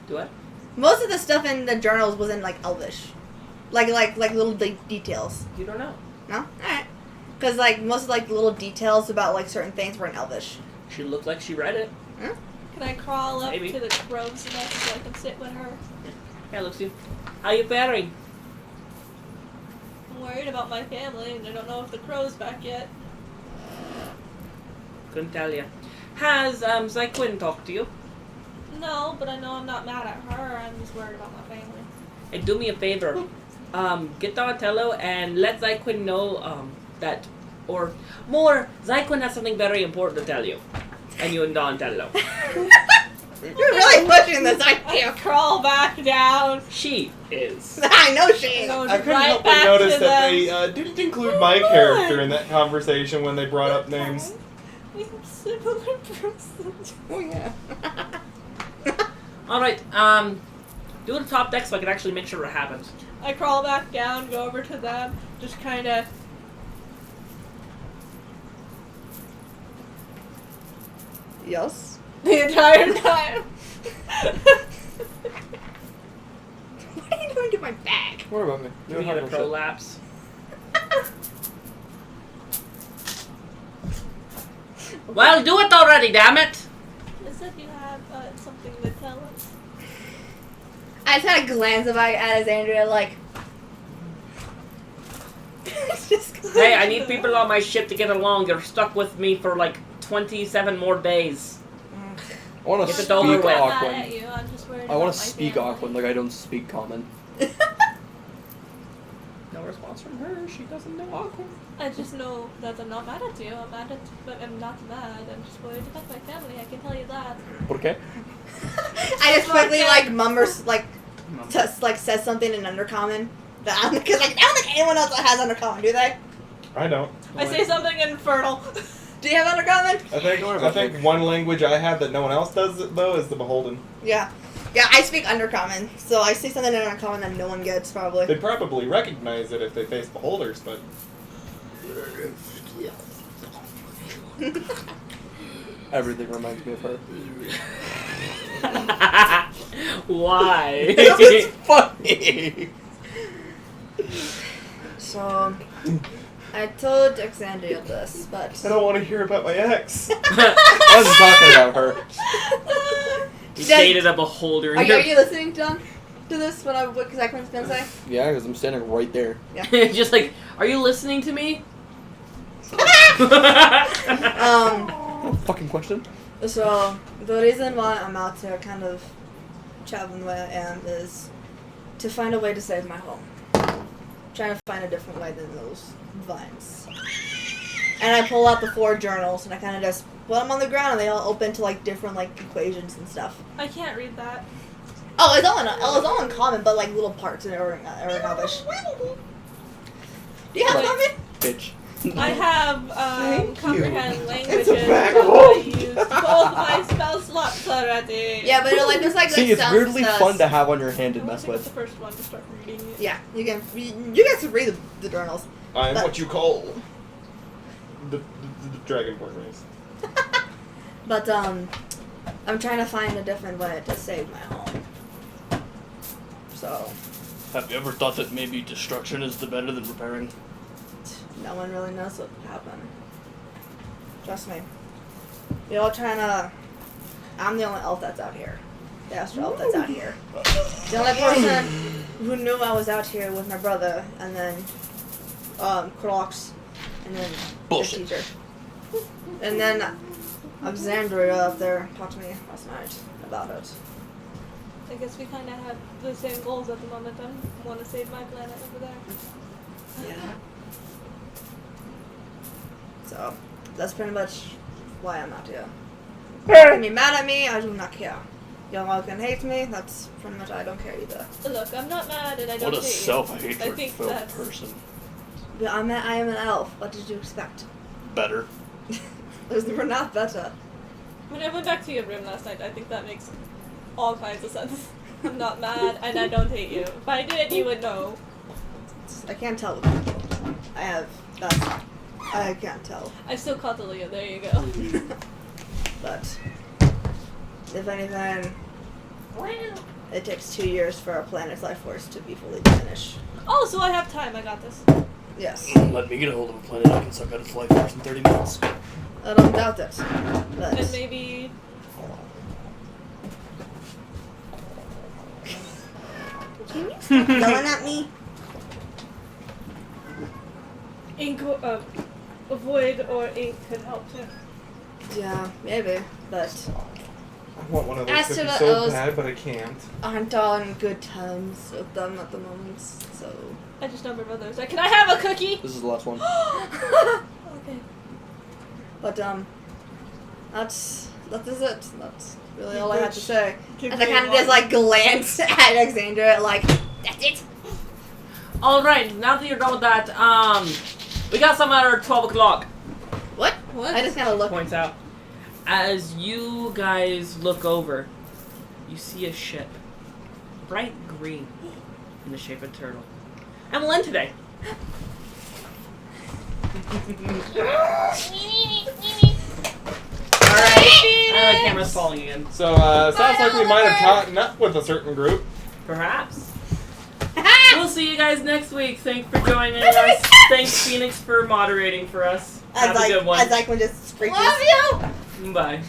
Do what? Most of the stuff in the journals was in like Elvish, like little details. You don't know. No, all right. Because like most of like the little details about like certain things were in Elvish. She looked like she read it. Can I crawl up Maybe. to the crow's nest so I can sit with her? Yeah, Lucy. How you faring? I'm worried about my family, and I don't know if the crow's back yet. Couldn't tell you. Has Zyquin talked to you? No, but I know I'm not mad at her. I'm just worried about my family. Hey, do me a favor. Get Donatello and let Zyquin know that, or more, Zyquin has something very important to tell you. And you and Donatello. You're really pushing this I idea. crawl back down. She is. I know she Goes is. I couldn't right help but back notice to that them. they didn't include my character in that conversation when they brought up names. We have similar persons. Oh yeah. Alright, do the top deck so I can actually make sure it happens. I crawl back down, go over to them, just kind of Yes. The entire time. What are you doing to my back? What about me? We need a prolapse. Well, do it already, damn it! As if you have something to tell us. I just had a glance at Alexandria, like. Just Hey, I need people on my ship to get along. You're stuck with me for like 27 more days. I want to Get it speak over with. I'm not mad Aquan. at you. I'm just worried I want about to my speak family. Aquan, like I don't speak common. No response from her. She doesn't know Aquan. I just know that I'm not mad at you. But I'm not mad. I'm just worried about my family. I can tell you that. Okay. I just quickly like mummers like says something in Undercommon that because like I don't think anyone else has Undercommon, do they? I don't. I say something infernal. Do you have Undercommon? I think one language I have that no one else does though is the Beholden. Yeah, I speak Undercommon, so I say something in Undercommon that no one gets probably. They'd probably recognize it if they face Beholders, but Everything reminds me of her. Why? It's funny. So I told Alexandria this, but I don't want to hear about my ex. I wasn't talking about her. You dated a beholder. Are you listening, John, to this? What Zachman's gonna say? Yeah, because I'm standing right there. Just like, are you listening to me? Fucking question. So the reason why I'm out here kind of traveling the way I am is to find a way to save my home. Trying to find a different way than those vines. And I pull out the 4 journals and I kind of just put them on the ground and they all open to like different like equations and stuff. I can't read that. Oh, it's all in common, but like little parts in English. Do you have Wait. common? Bitch. I have Thank you. comprehend languages. It's a bag but of I holes. used both my spell slots already. Yeah, but like there's like See, it's sounds weirdly stuff. fun to have on your hand I and want mess to pick up with. the first one to start reading it. Yeah, you guys can read the journals. I'm But- what you call the Dragonborn race. But I'm trying to find a different way to save my home. So Have you ever thought that maybe destruction is the better than repairing? no one really knows what happened. Trust me. You're all trying to. I'm the only elf that's out here. The astral elf that's out here. The only person who knew I was out here was my brother, and then Crocs, and then Bullshit. the teacher. And then Alexandria up there talked to me last night about it. I guess we kind of have the same goals at the moment. I want to save my planet over there. Yeah. So that's pretty much why I'm out here. You can be mad at me, I do not care. Y'all can hate me, that's pretty much I don't care either. Look, I'm not mad and I don't What a hate you. self-hatred I think filled that's- person. But I am an elf. What did you expect? Better. We're not better. When I went back to your room last night, I think that makes all kinds of sense. I'm not mad and I don't hate you. If I did, you would know. I can't tell with people. I can't tell. I still cuddle you. There you go. But if anything, it takes 2 years for our planet's life force to be fully diminished. Oh, so I have time. I got this. Yes, Let me get a hold of a planet I can suck out its life force in 30 minutes. I don't doubt it. And But maybe can you stop yelling at me? ink, a void or ink could help too. Yeah, maybe. But I want one of those As to cookies the so O's- bad, but I can't. aren't on good terms with them at the moment. So I just know my brother's like, can I have a cookie? This is the last one. Okay. But that is it. That's really all I had to say. Keep And I going kind of just on. like glance at Alexandria, like that's it. All right, now that you're done with that, we got some at our 12 o'clock. What? What? I just kind of look. Points out. As you guys look over, you see a ship, bright green, in the shape of a turtle. And we'll end today. All right. And the camera's falling again. So, sounds like we might have caught up with a certain group. Perhaps. We'll see you guys next week. Thanks for joining us. Thanks, Phoenix, for moderating for us. Have a good one. As I can just screech. Love you! Bye.